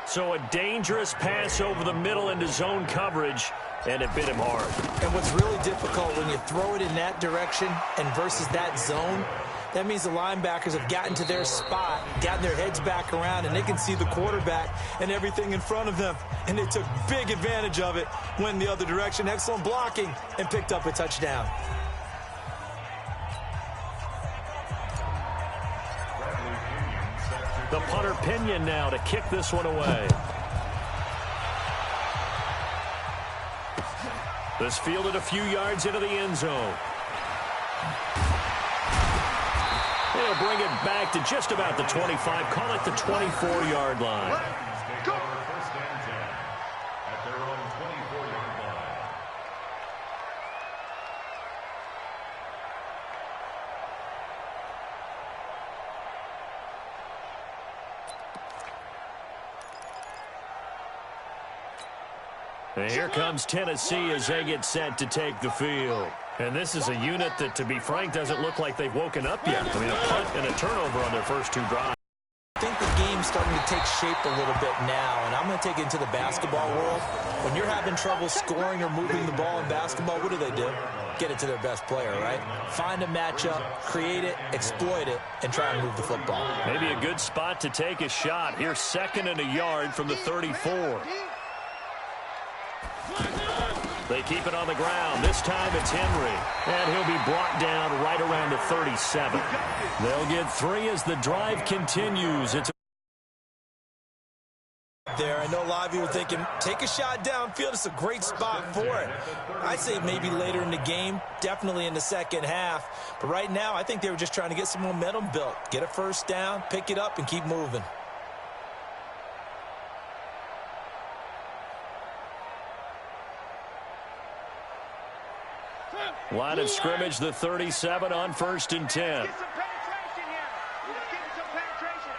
So a dangerous pass over the middle into zone coverage, and it bit him hard. And what's really difficult when you throw it in that direction and versus that zone, that means the linebackers have gotten to their spot, gotten their heads back around, and they can see the quarterback and everything in front of them. And they took big advantage of it, went the other direction, excellent blocking, and picked up a touchdown. The punter Pinion now to kick this one away. This fielded a few yards into the end zone. They'll bring it back to just about the 25. Call it the 24-yard line. And here comes Tennessee as they get set to take the field. And this is a unit that, to be frank, doesn't look like they've woken up yet. I mean, a punt and a turnover on their first 2 drives. I think the game's starting to take shape a little bit now, and I'm going to take it into the basketball world. When you're having trouble scoring or moving the ball in basketball, what do? Get it to their best player, right? Find a matchup, create it, exploit it, and try and move the football. Maybe a good spot to take a shot. Here's 2nd and a yard from the 34. They keep it on the ground. This time it's Henry. And he'll be brought down right around the 37. They'll get 3 as the drive continues. It's there. I know a lot of you are thinking, take a shot downfield. It's a great spot for it. I'd say maybe later in the game, definitely in the second half. But right now, I think they were just trying to get some momentum built. Get a first down, pick it up, and keep moving. Line of scrimmage, the 37 on 1st and 10. Get some penetration here. Let's get some penetration.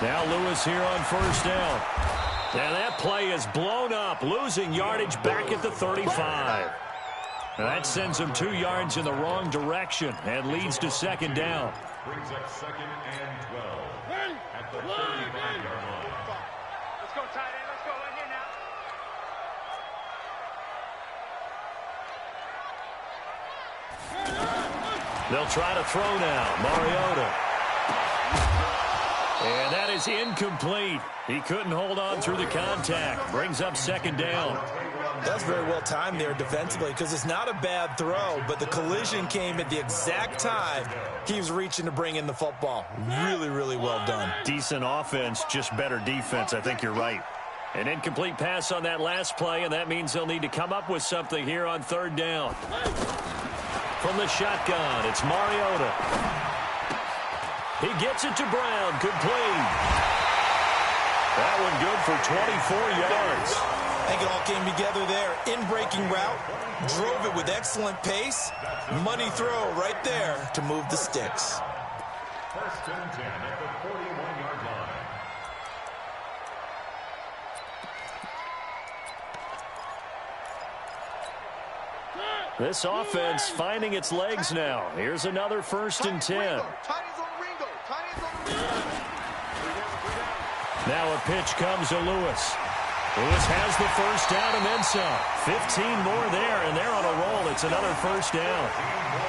Now Lewis here on 1st down. And that play is blown up, losing yardage back at the 35. And that sends him 2 yards in the wrong direction and leads to 2nd down. Brings up 2nd and 12 at the 35-yard line. Let's go, tight end. Let's go right here now. They'll try to throw now. Mariota. And that is incomplete. He couldn't hold on through the contact. Brings up 2nd down. That's very well timed there defensively because it's not a bad throw, but the collision came at the exact time he was reaching to bring in the football. Really, really well done. Decent offense, just better defense. I think you're right. An incomplete pass on that last play, and that means they'll need to come up with something here on 3rd down. From the shotgun, it's Mariota. He gets it to Brown. Complete. That one good for 24 yards. I think it all came together there. In-breaking route, drove it with excellent pace. Money throw right there to move the sticks. 1st and 10 at the 41-yard line. This offense finding its legs now. Here's another 1st and 10. Now a pitch comes to Lewis. Lewis has the 1st down and then some. 15 more there, and they're on a roll. It's another 1st down.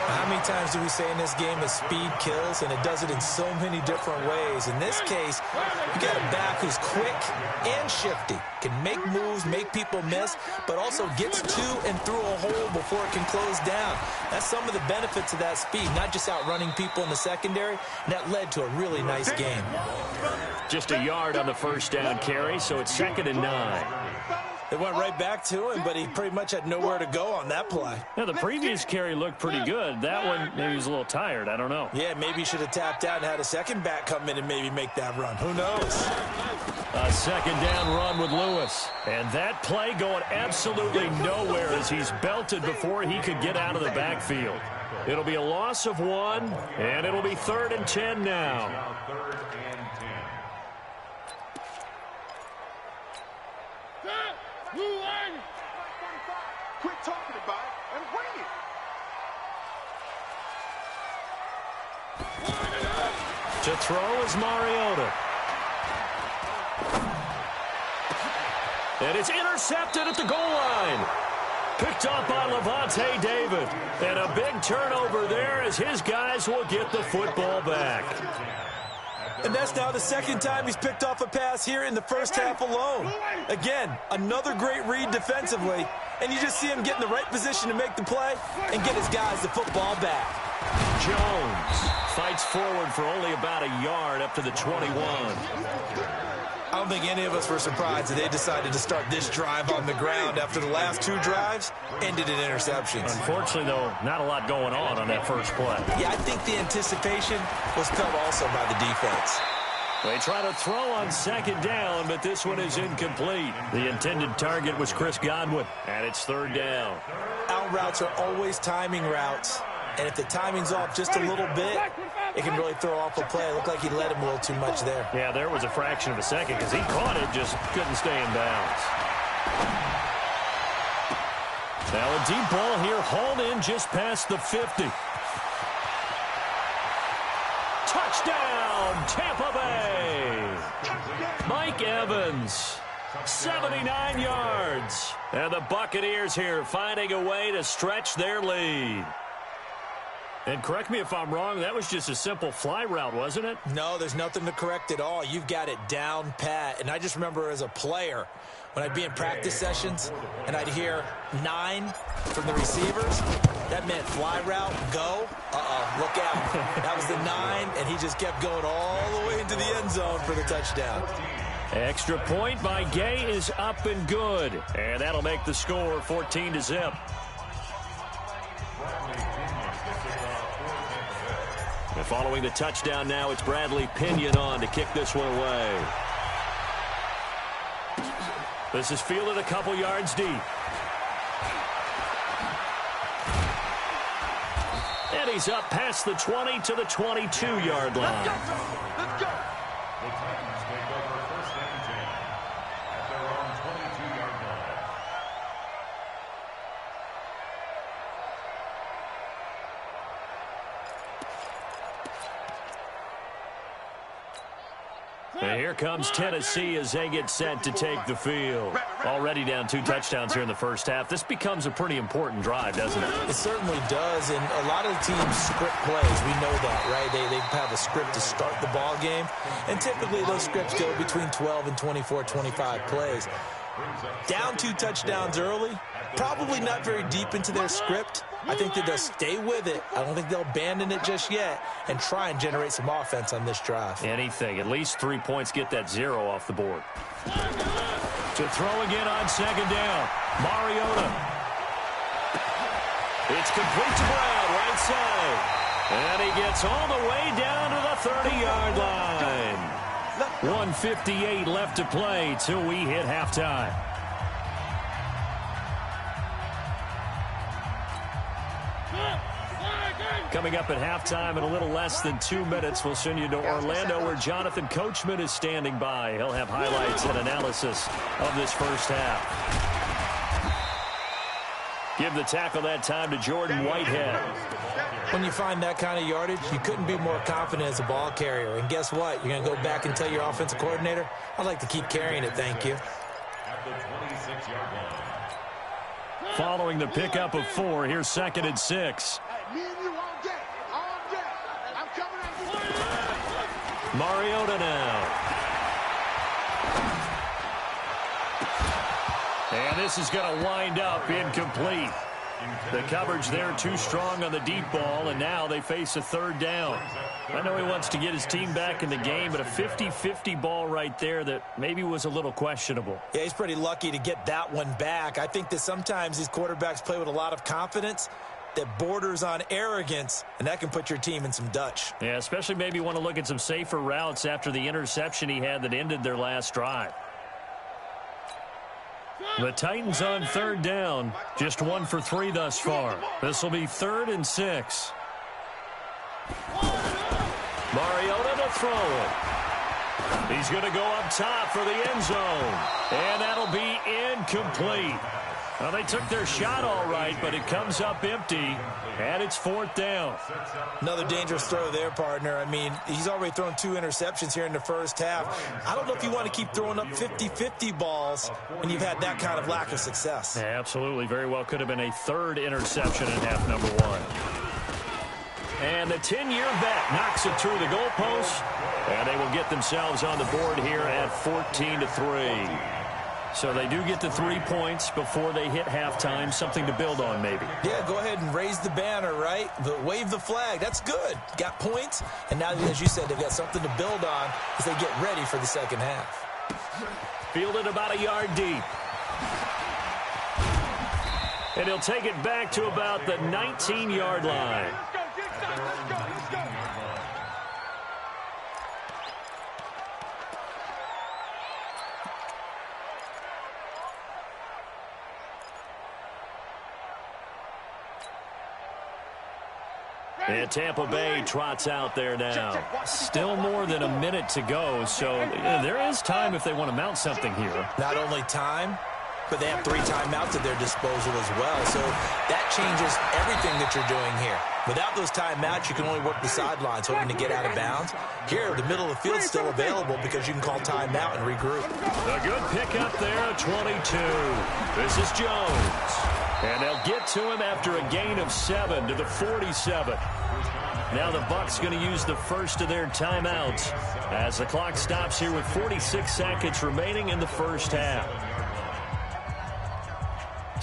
How many times do we say in this game that speed kills, and it does it in so many different ways? In this case, you got a back who's quick and shifty, can make moves, make people miss, but also gets to and through a hole before it can close down. That's some of the benefits of that speed, not just outrunning people in the secondary, and that led to a really nice game. Just a yard on the 1st down carry, so it's 2nd and 9. It went right back to him, but he pretty much had nowhere to go on that play. Yeah, the previous carry looked pretty good. That one, maybe he was a little tired. I don't know. Yeah, maybe he should have tapped out and had a second back come in and maybe make that run. Who knows? A second down run with Lewis. And that play going absolutely nowhere as he's belted before he could get out of the backfield. It'll be a loss of 1, and it'll be 3rd and 10 now. Third and 10. Quit talking about it and bring it. To throw is Mariota. And it's intercepted at the goal line. Picked up by Levante David. And a big turnover there as his guys will get the football back. And that's now the second time he's picked off a pass here in the first half alone. Again, another great read defensively. And you just see him get in the right position to make the play and get his guys the football back. Jones fights forward for only about a yard up to the 21. I don't think any of us were surprised that they decided to start this drive on the ground after the last 2 drives ended in interceptions. Unfortunately, though, not a lot going on that first play. Yeah, I think the anticipation was felt also by the defense. They try to throw on second down, but this one is incomplete. The intended target was Chris Godwin, and it's 3rd down. Out routes are always timing routes, and if the timing's off just a little bit, it can really throw off a play. It looked like he let him a little too much there. Yeah, there was a fraction of a second because he caught it, just couldn't stay in bounds. Now a deep ball here, hauled in just past the 50. Touchdown, Tampa Bay! Mike Evans, 79 yards. And the Buccaneers here finding a way to stretch their lead. And correct me if I'm wrong, that was just a simple fly route, wasn't it? No, there's nothing to correct at all. You've got it down pat. And I just remember as a player, when I'd be in practice sessions and I'd hear 9 from the receivers, that meant fly route, go. Look out. That was the 9, and he just kept going all the way into the end zone for the touchdown. Extra point by Gay is up and good. And that'll make the score 14-0. And following the touchdown now, it's Bradley Pinion on to kick this one away. This is fielded a couple yards deep. And he's up past the 20 to the 22-yard line. Let's go. The Titans take over 1st and 10 at their own 22-yard line. And here comes Tennessee as they get set to take the field. Already down 2 touchdowns here in the first half. This becomes a pretty important drive, doesn't it? It certainly does, and a lot of the teams script plays. We know that, right? They have a script to start the ball game, and typically those scripts go between 12 and 24, 25 plays. Down 2 touchdowns early, probably not very deep into their script. I think that they'll stay with it. I don't think they'll abandon it just yet and try and generate some offense on this drive. Anything. At least 3 points, get that 0 off the board. To throw again on second down. Mariota. It's complete to Brown, right side. And he gets all the way down to the 30-yard line. 1:58 left to play till we hit halftime. Coming up at halftime in a little less than 2 minutes, we'll send you to Orlando where Jonathan Coachman is standing by. He'll have highlights and analysis of this first half. Give the tackle that time to Jordan Whitehead. When you find that kind of yardage, you couldn't be more confident as a ball carrier. And guess what? You're going to go back and tell your offensive coordinator, I'd like to keep carrying it, thank you. At the 26-yard line. Following the pickup of 4, here's 2nd and 6. Me and you all day. All day. I'm coming at you. Mariota now. And this is going to wind up incomplete. The coverage there too strong on the deep ball, and now they face a third down. I know he wants to get his team back in the game, but a 50-50 ball right there that maybe was a little questionable. Yeah, he's pretty lucky to get that one back. I think that sometimes these quarterbacks play with a lot of confidence that borders on arrogance, and that can put your team in some Dutch. Yeah, especially maybe want to look at some safer routes after the interception he had that ended their last drive. The Titans on third down, just 1 for 3 thus far. This will be 3rd and 6. Mariota to throw it. He's going to go up top for the end zone, and that'll be incomplete. Well, they took their shot all right, but it comes up empty, and it's 4th down. Another dangerous throw there, partner. I mean, he's already thrown 2 interceptions here in the first half. I don't know if you want to keep throwing up 50-50 balls when you've had that kind of lack of success. Yeah, absolutely. Very well could have been a 3rd interception in half number 1. And the 10-year vet knocks it through the goalpost, and they will get themselves on the board here at 14-3. So they do get the 3 points before they hit halftime, something to build on maybe. Yeah, go ahead and raise the banner, right? Wave the flag. That's good. Got points, and now, as you said, they've got something to build on as they get ready for the second half. Fielded about a yard deep. And he'll take it back to about the 19-yard line. Let's go. And Tampa Bay trots out there now. Still more than a minute to go, so there is time if they want to mount something here. Not only time, but they have 3 timeouts at their disposal as well. So that changes everything that you're doing here. Without those timeouts, you can only work the sidelines hoping to get out of bounds. Here, the middle of the field's still available because you can call timeout and regroup. A good pickup there at 22. This is Jones. And they'll get to him after a gain of 7 to the 47. Now the Bucs going to use the first of their timeouts as the clock stops here with 46 seconds remaining in the first half.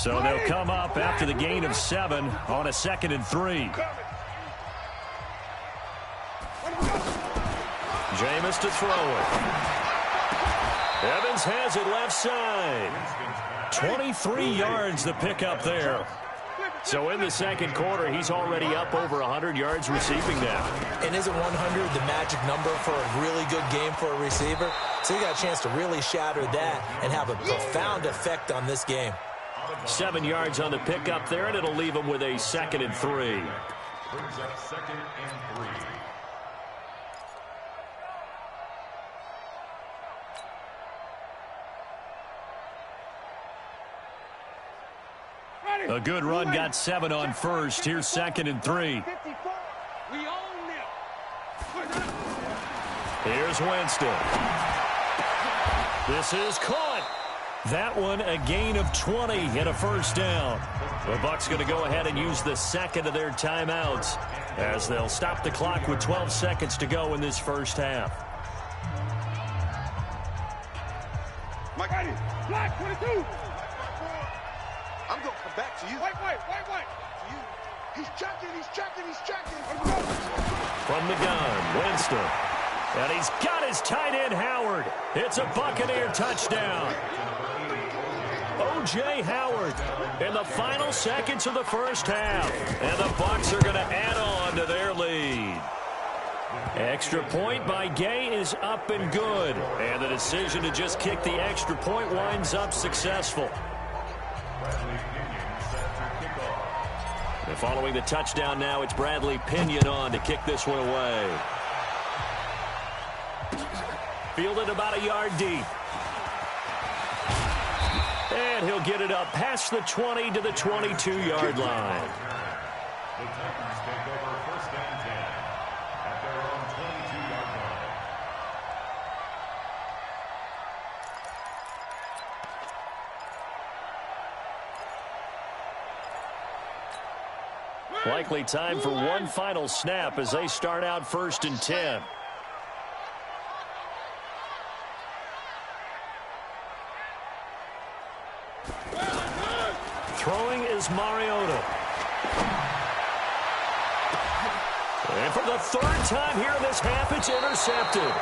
So they'll come up after the gain of 7 on a 2nd and 3. Jameis to throw it. Evans has it left side. 23 yards the pickup there. So in the second quarter, he's already up over 100 yards receiving now. And isn't 100 the magic number for a really good game for a receiver? So you got a chance to really shatter that and have a profound effect on this game. 7 yards on the pickup there, and it'll leave him with a 2nd and 3. Brings up 2nd and 3. A good run, got 7 on first. Here's 2nd and 3. Here's Winston. This is caught. That one a gain of 20 and a first down. The Bucs going to go ahead and use the 2nd of their timeouts as they'll stop the clock with 12 seconds to go in this first half. Mike, black 22. I'm going to come back to you. Wait. To you. He's checking. From the gun, Winston. And he's got his tight end, Howard. It's a Buccaneer touchdown. O.J. Howard in the final seconds of the first half. And the Bucs are going to add on to their lead. Extra point by Gay is up and good. And the decision to just kick the extra point winds up successful. And following the touchdown now, it's Bradley Pinion on to kick this one away. Fielded about a yard deep. And he'll get it up past the 20 to the 22-yard line. The Titans take over 1st and 10 at their own 22-yard line. Likely time for one final snap as they start out 1st and 10. Throwing is Mariota. And for the third time here in this half, it's intercepted.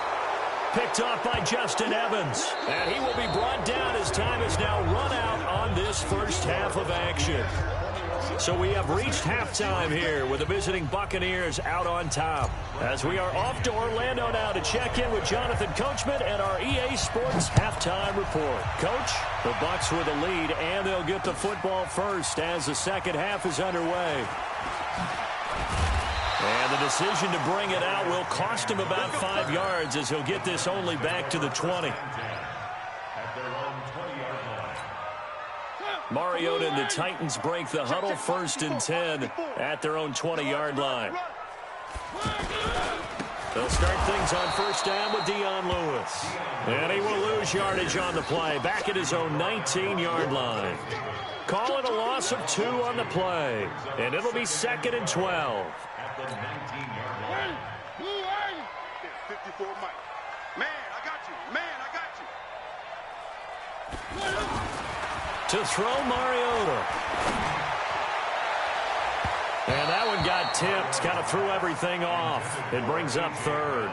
Picked off by Justin Evans. And he will be brought down as time is now run out on this first half of action. So we have reached halftime here with the visiting Buccaneers out on top. As we are off to Orlando now to check in with Jonathan Coachman and our EA Sports halftime report. Coach, the Bucs with the lead, and they'll get the football first as the second half is underway. And the decision to bring it out will cost him about 5 yards as he'll get this only back to the 20. Mariota and the Titans break the huddle, 1st and 10 at their own 20-yard line. They'll start things on first down with Dion Lewis. And he will lose yardage on the play, back at his own 19-yard line. Call it a loss of 2 on the play, and it'll be 2nd and 12. At the 19-yard line. 54 Mike. Man, I got you. Man, I got you. To throw Mariota. And that one got tipped. Kind of threw everything off. It brings up 3rd.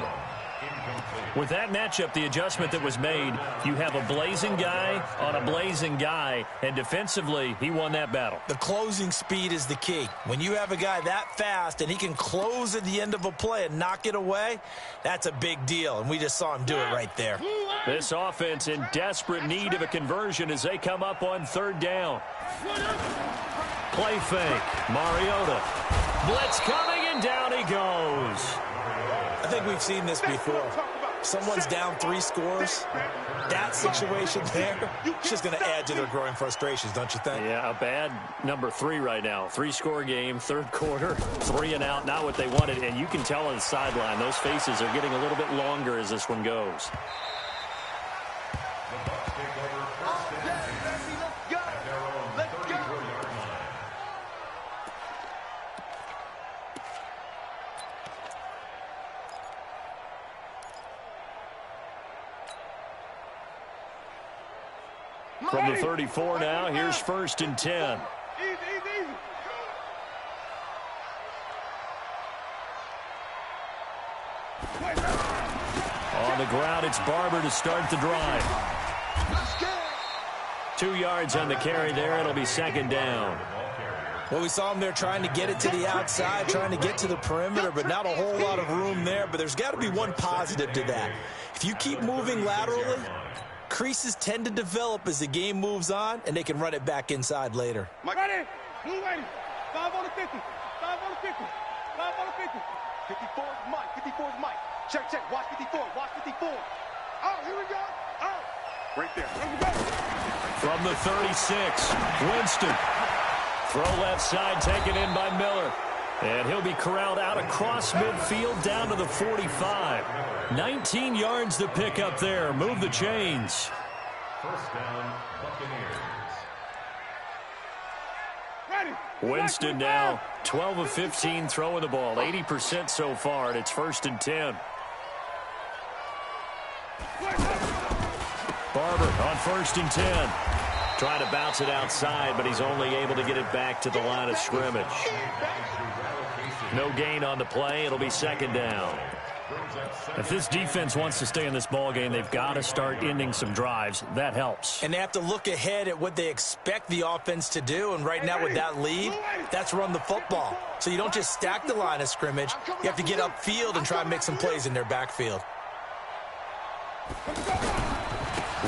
With that matchup, the adjustment that was made, you have a blazing guy on a blazing guy, and defensively, he won that battle. The closing speed is the key. When you have a guy that fast and he can close at the end of a play and knock it away, that's a big deal, and we just saw him do it right there. This offense in desperate need of a conversion as they come up on 3rd down. Play fake. Mariota. Blitz coming, and down he goes. I think we've seen this before. Someone's down 3 scores. That situation there, it's just going to add to their growing frustrations, don't you think? Yeah, a bad number 3 right now. 3-score game, 3rd quarter, 3 and out, not what they wanted. And you can tell on the sideline, those faces are getting a little bit longer as this one goes. From the 34 now, here's 1st and 10. Easy. On the ground, it's Barber to start the drive. 2 yards on the carry there. It'll be 2nd down. Well, we saw him there trying to get it to the outside, trying to get to the perimeter, but not a whole lot of room there. But there's got to be one positive to that. If you keep moving laterally, creases tend to develop as the game moves on, and they can run it back inside later. Ready? Blue ready. 5 on the 50. 5 on the 50. 5 on the 50. 54 is Mike. 54 is Mike. Check. Watch 54. Watch 54. Oh, here we go. Oh. Right there. Here we go. From the 36, Winston. Throw left side, taken in by Miller. And he'll be corralled out across midfield down to the 45. 19 yards to pick up there. Move the chains. 1st down, Buccaneers. Ready. Winston now 12 of 15 throwing the ball. 80% so far, and it's 1st and 10. Barber on 1st and 10. Trying to bounce it outside, but he's only able to get it back to the line of scrimmage. No gain on the play. It'll be 2nd down. If this defense wants to stay in this ball game, they've got to start ending some drives. That helps. And they have to look ahead at what they expect the offense to do. And right now with that lead, that's run the football. So you don't just stack the line of scrimmage. You have to get upfield and try and make some plays in their backfield.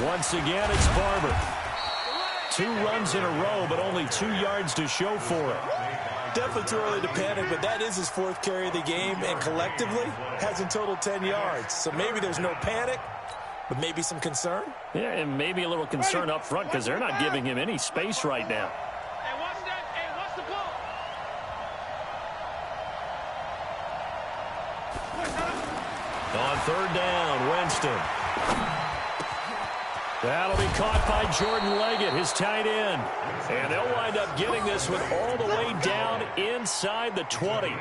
Once again, it's Barber. 2 runs in a row, but only 2 yards to show for it. Definitely too early to panic, but that is his 4th carry of the game, and collectively has in total 10 yards. So maybe there's no panic, but maybe some concern. Yeah, and maybe a little concern up front because they're not giving him any space right now. Hey, watch that. Hey, watch the ball. On 3rd down, Winston. That'll be caught by Jordan Leggett, his tight end. And they'll wind up getting this one all the way down inside the 20.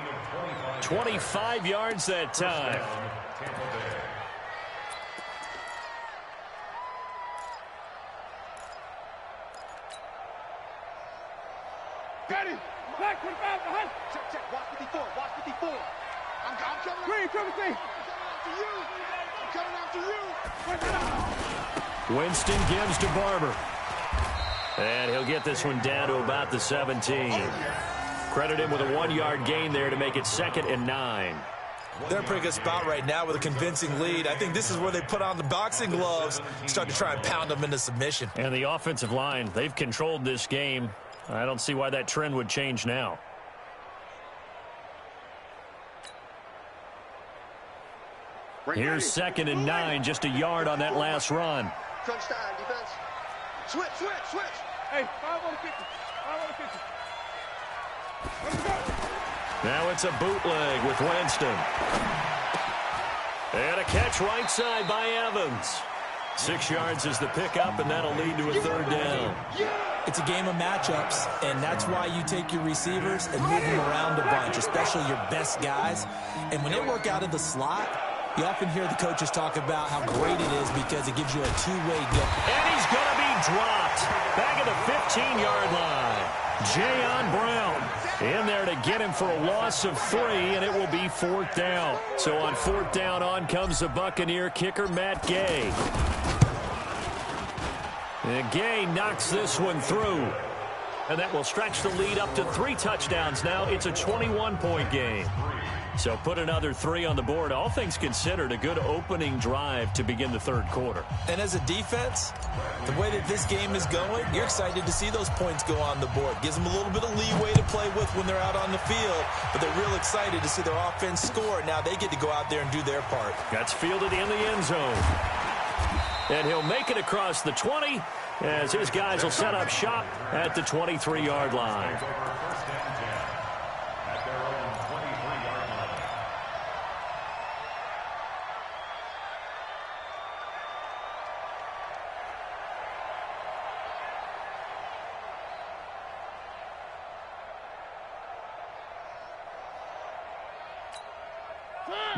25 yards that time. Ready. Black 25 behind. Check, check. Watch 54. Watch 54. I'm coming. Green, coming to you. I'm coming after you. Winston gives to Barber. And he'll get this one down to about the 17. Credit him with a 1-yard gain there to make it 2nd and 9. They're in a pretty good spot right now with a convincing lead. I think this is where they put on the boxing gloves, start to try and pound them into submission. And the offensive line, they've controlled this game. I don't see why that trend would change now. Here's 2nd and 9, just a yard on that last run. Crunch time, defense. Switch, switch, switch. Hey, 5 on the 50. 5 on the 50. Let's go. Now it's a bootleg with Winston. And a catch right side by Evans. 6 yards is the pickup, and that'll lead to a 3rd down. It's a game of matchups, and that's why you take your receivers and move them around a bunch, especially your best guys. And when they work out of the slot, you often hear the coaches talk about how great it is because it gives you a two-way go. And he's going to be dropped back at the 15-yard line. Jayon Brown in there to get him for a loss of 3, and it will be 4th down. So on 4th down, on comes the Buccaneer kicker, Matt Gay. And Gay knocks this one through. And that will stretch the lead up to 3 touchdowns now. It's a 21-point game. So put another 3 on the board. All things considered, a good opening drive to begin the 3rd quarter. And as a defense, the way that this game is going, you're excited to see those points go on the board. Gives them a little bit of leeway to play with when they're out on the field, but they're real excited to see their offense score. Now they get to go out there and do their part. That's fielded in the end zone. And he'll make it across the 20 as his guys will set up shop at the 23-yard line.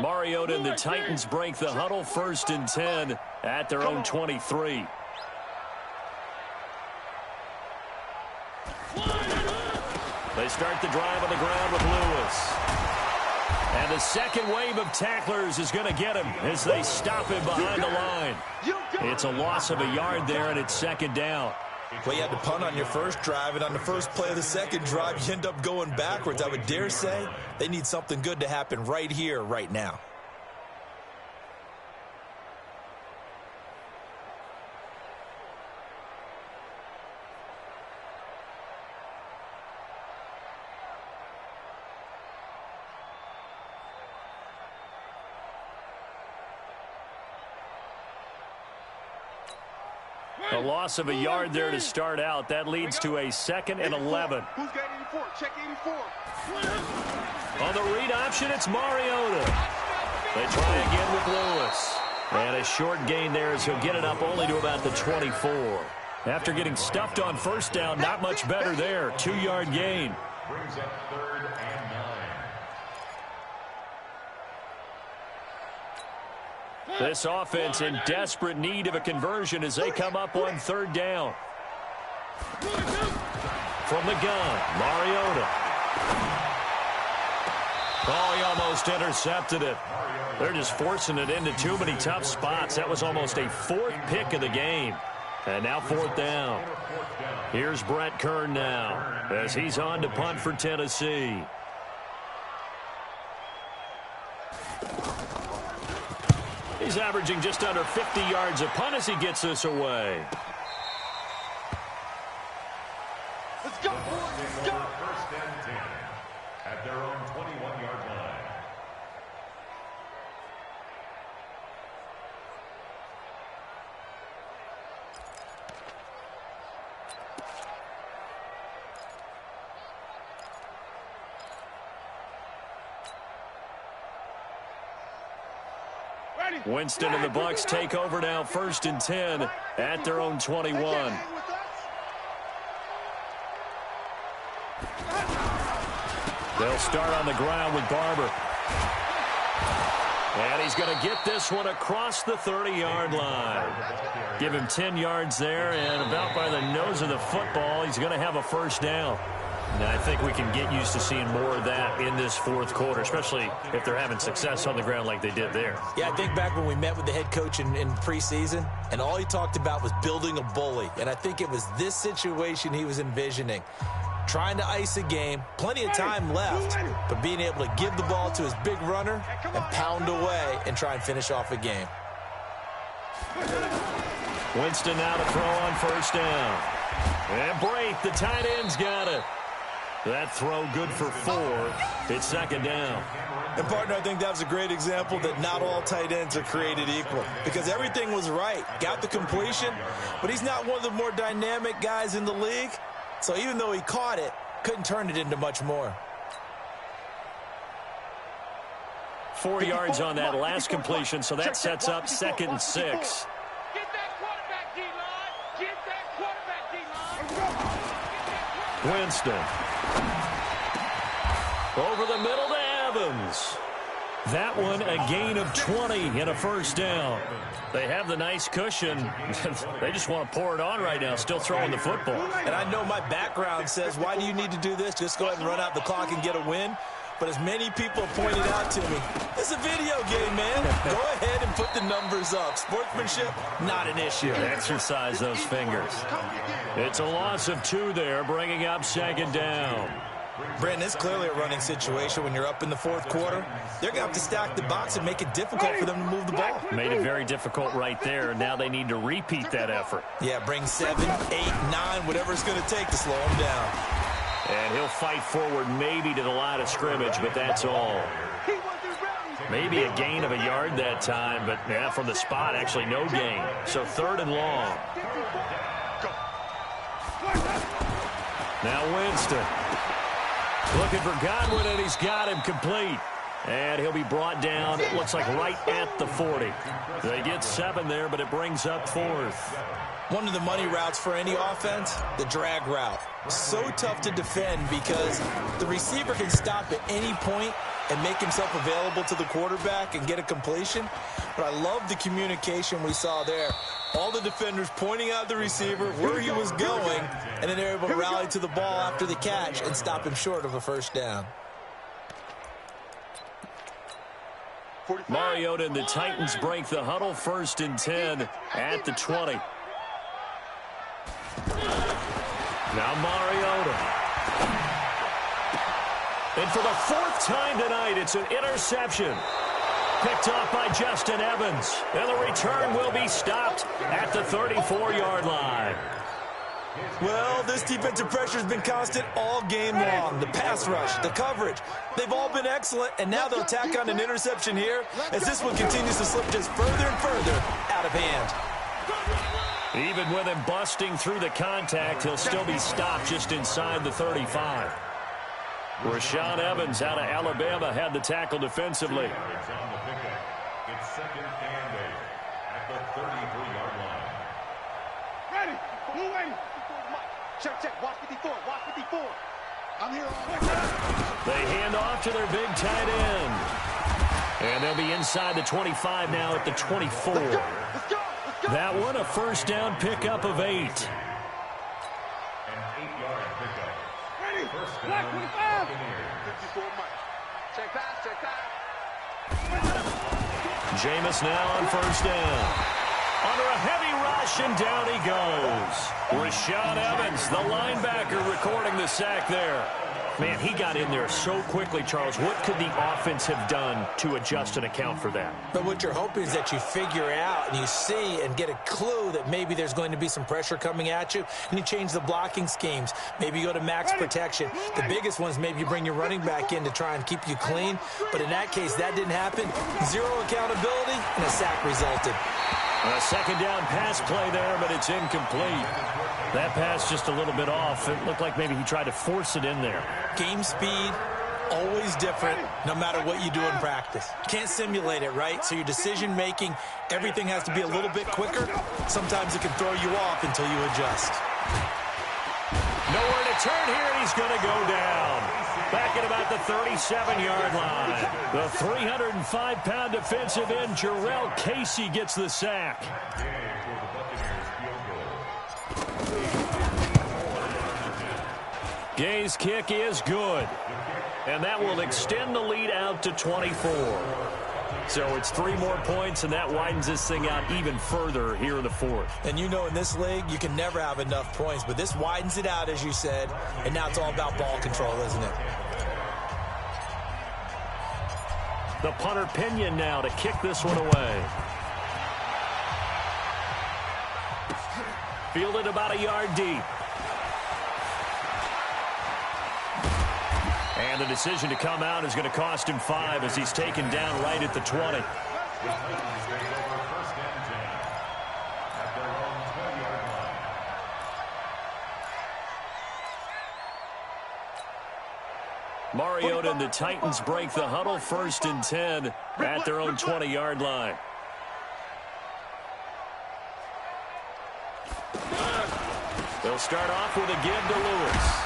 Mariota and the Titans break the huddle, 1st and 10 at their own 23. They start the drive on the ground with Lewis. And the second wave of tacklers is going to get him as they stop him behind the line. It's a loss of a yard there, and it's 2nd down. Well, you had to punt on your first drive, and on the first play of the second drive, you end up going backwards. I would dare say they need something good to happen right here, right now. A loss of a yard there to start out. That leads to a 2nd and 11. Who's got 84? Check 84. On the read option, it's Mariota. They try again with Lewis. And a short gain there as he'll get it up only to about the 24. After getting stuffed on 1st down, not much better there. 2-yard gain. Brings up 3rd and 9. This offense in desperate need of a conversion as they come up on 3rd down. From the gun, Mariota. Oh, he almost intercepted it. They're just forcing it into too many tough spots. That was almost a 4th pick of the game. And now 4th down. Here's Brett Kern now as he's on to punt for Tennessee. He's averaging just under 50 yards a punt as he gets this away. Let's go, boys. Let's go. 1st and 10 at their own 21-yard line. Winston and the Bucs take over now, 1st and 10 at their own 21. They'll start on the ground with Barber. And he's going to get this one across the 30-yard line. Give him 10 yards there, and about by the nose of the football, he's going to have a 1st down. And I think we can get used to seeing more of that in this fourth quarter, especially if they're having success on the ground like they did there. Yeah, I think back when we met with the head coach in preseason, and all he talked about was building a bully. And I think it was this situation he was envisioning. Trying to ice a game, plenty of time left, but being able to give the ball to his big runner and pound away and try and finish off a game. Winston now to throw on first down. And Brate, the tight end's got it. That throw good for 4. It's second down. And, partner, I think that was a great example that not all tight ends are created equal, because everything was right. Got the completion, but he's not one of the more dynamic guys in the league. So even though he caught it, couldn't turn it into much more. 4 yards on that last completion, so that sets up 2nd and 6. Get that quarterback, D-line. Get that quarterback, D-line. Winston. Over the middle to Evans. That one a gain of 20 and a first down. They have the nice cushion. They just want to pour it on right now, still throwing the football. And I know my background says, why do you need to do this? Just go ahead and run out the clock and get a win. But as many people pointed out to me, it's a video game, man. Go ahead and put the numbers up. Sportsmanship, not an issue. Exercise those fingers. It's a loss of 2 there, bringing up 2nd down. Brandon, it's clearly a running situation when you're up in the fourth quarter. They're going to have to stack the box and make it difficult for them to move the ball. Made it very difficult right there. Now they need to repeat that effort. Yeah, bring 7, 8, 9, whatever it's going to take to slow him down. And he'll fight forward maybe to the line of scrimmage, but that's all. Maybe a gain of a yard that time, but yeah, from the spot, actually no gain. So 3rd and long. Now Winston. Looking for Godwin, and he's got him complete. And he'll be brought down, it looks like right at the 40. They get 7 there, but it brings up 4th. One of the money routes for any offense, the drag route. So tough to defend because the receiver can stop at any point and make himself available to the quarterback and get a completion. But I love the communication we saw there. All the defenders pointing out the receiver where he was going, and then they're able to rally to the ball after the catch and stop him short of a first down. Mariota and the Titans break the huddle, 1st and 10 at the 20. Now Mariota. And for the 4th time tonight, it's an interception. Picked off by Justin Evans. And the return will be stopped at the 34-yard line. Well, this defensive pressure has been constant all game long. The pass rush, the coverage, they've all been excellent, and now they'll tack on an interception here as this one continues to slip just further and further out of hand. Even with him busting through the contact, he'll still be stopped just inside the 35. Rashaan Evans out of Alabama had the tackle defensively. It's 2nd and 8 at the 33-yard line. Ready. Blue 80. Check. Watch 54. Watch 54. I'm here all the They hand off to their big tight end. And they'll be inside the 25 now at the 24. Let's go. That one a first down pickup of 8. An 8-yard pickup. Ready. First Black down, 25. Buccaneers. 54 Mike. Check pass. Jameis now on first down. Under a heavy rush, and down he goes. Rashaan Evans, the linebacker, recording the sack there. Man, he got in there so quickly, Charles. What could the offense have done to adjust and account for that? But what you're hoping is that you figure out and you see and get a clue that maybe there's going to be some pressure coming at you, and you change the blocking schemes. Maybe you go to max protection. The biggest one is maybe you bring your running back in to try and keep you clean. But in that case, that didn't happen. 0 accountability, and a sack resulted. A second down pass play there, but it's incomplete. That pass just a little bit off. It looked like maybe he tried to force it in there. Game speed, always different, no matter what you do in practice. Can't simulate it, right? So your decision-making, everything has to be a little bit quicker. Sometimes it can throw you off until you adjust. Nowhere to turn here, and he's going to go down. Back at about the 37-yard line. The 305-pound defensive end, Jarrell Casey, gets the sack. Gay's kick is good. And that will extend the lead out to 24. So it's 3 more points, and that widens this thing out even further here in the fourth. And you know in this league, you can never have enough points, but this widens it out, as you said, and now it's all about ball control, isn't it? The punter Pinion now to kick this one away. Fielded about a yard deep. And the decision to come out is going to cost him 5 as he's taken down right at the 20. Mariota and the Titans break the huddle, 1st and 10 at their own 20-yard line. They'll start off with a give to Lewis.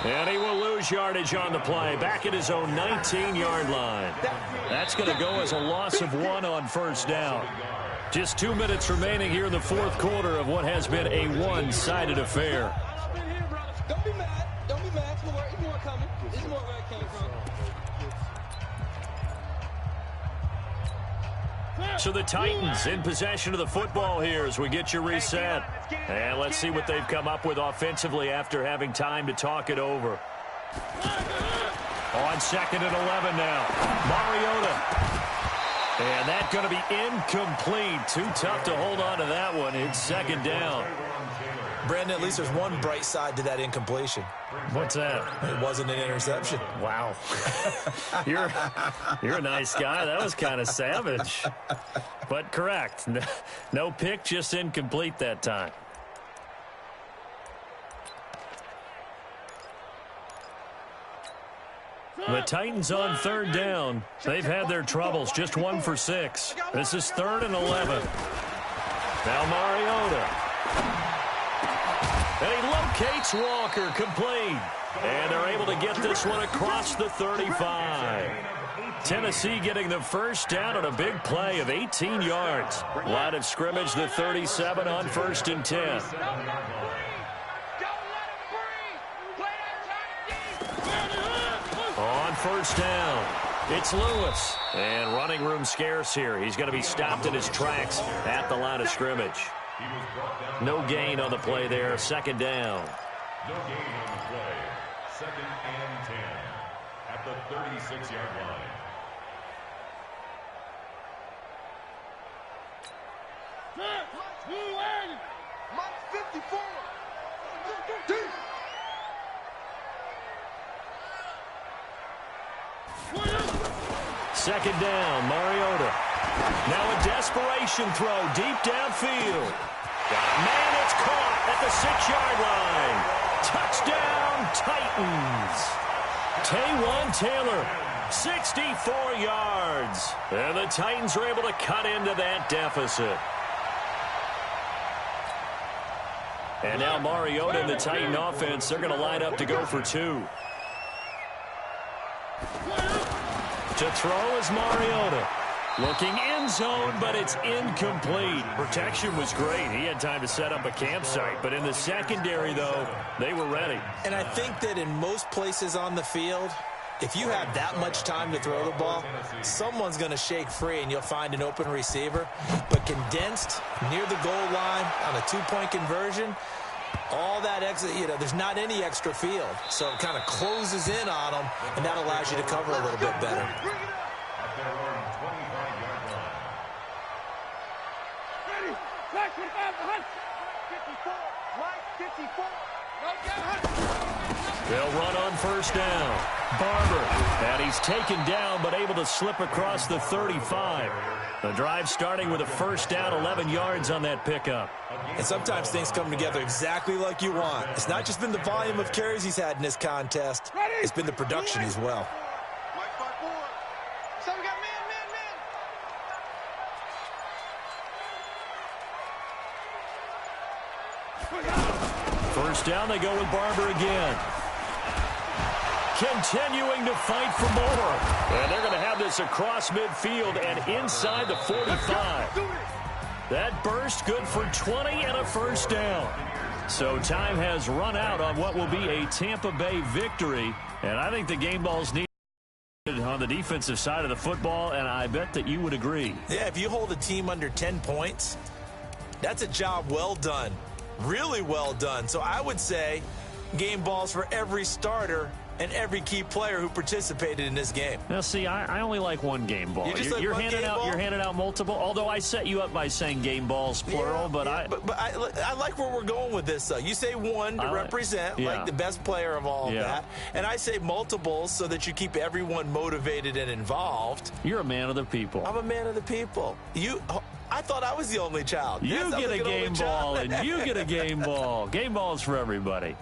And he will lose yardage on the play, back at his own 19-yard line. That's going to go as a loss of 1 on 1st down. Just 2 minutes remaining here in the 4th quarter of what has been a one-sided affair. Don't be mad. Don't be mad. It's more coming. It's more where it came from. So the Titans in possession of the football here as we get you reset. And let's see what they've come up with offensively after having time to talk it over. On 2nd and 11 now. Mariota. And that's going to be incomplete. Too tough to hold on to that one. It's 2nd down. Brandon, at least there's one bright side to that incompletion. What's that? It wasn't an interception. Wow. You're a nice guy. That was kind of savage. But correct. No pick, just incomplete that time. The Titans on 3rd down. They've had their troubles. Just 1 for 6. This is 3rd and 11. Now Mariota. And he locates Walker, complete. And they're able to get this one across the 35. Tennessee getting the 1st down on a big play of 18 yards. Line of scrimmage, the 37 on 1st and 10. On 1st down, it's Lewis. And running room scarce here. He's going to be stopped in his tracks at the line of scrimmage. No gain on the play there. 2nd down. No gain on the play. 2nd and 10 at the 36-yard line. Mike 54. 2nd down, Mariota. Now a desperation throw deep downfield. Man, it's caught at the 6-yard line. Touchdown, Titans. Taywan Taylor, 64 yards. And the Titans are able to cut into that deficit. And now Mariota and the Titan offense, they're going to line up to go for 2. To throw is Mariota. Looking end zone, but it's incomplete. Protection was great. He had time to set up a campsite. But in the secondary, though, they were ready. And I think that in most places on the field, if you have that much time to throw the ball, someone's going to shake free and you'll find an open receiver. But condensed near the goal line on a 2-point conversion, all that extra, there's not any extra field. So it kind of closes in on them, and that allows you to cover a little bit better. At their own 25-yard line. Ready. Flag 25 behind. 54. Mike 54. They'll run on 1st down. Barber. And he's taken down, but able to slip across the 35. The drive starting with a 1st down, 11 yards on that pickup. And sometimes things come together exactly like you want. It's not just been the volume of carries he's had in this contest. It's been the production as well. Mike 5-4. So we got man. 1st down, they go with Barber again. Continuing to fight for more. And they're going to have this across midfield and inside the 45. That burst good for 20 and a 1st down. So time has run out on what will be a Tampa Bay victory. And I think the game balls need on the defensive side of the football, and I bet that you would agree. Yeah, if you hold a team under 10 points, that's a job well done. Really well done. So I would say game balls for every starter and every key player who participated in this game. Now, see, I only like one game ball. You're handing out multiple. Although I set you up by saying game balls plural, but I like where we're going with this. Though you say one to represent like the best player of all of that, and I say multiples so that you keep everyone motivated and involved. You're a man of the people. I'm a man of the people. I thought I was the only child. You get a game ball, and you get a game ball. Game balls for everybody.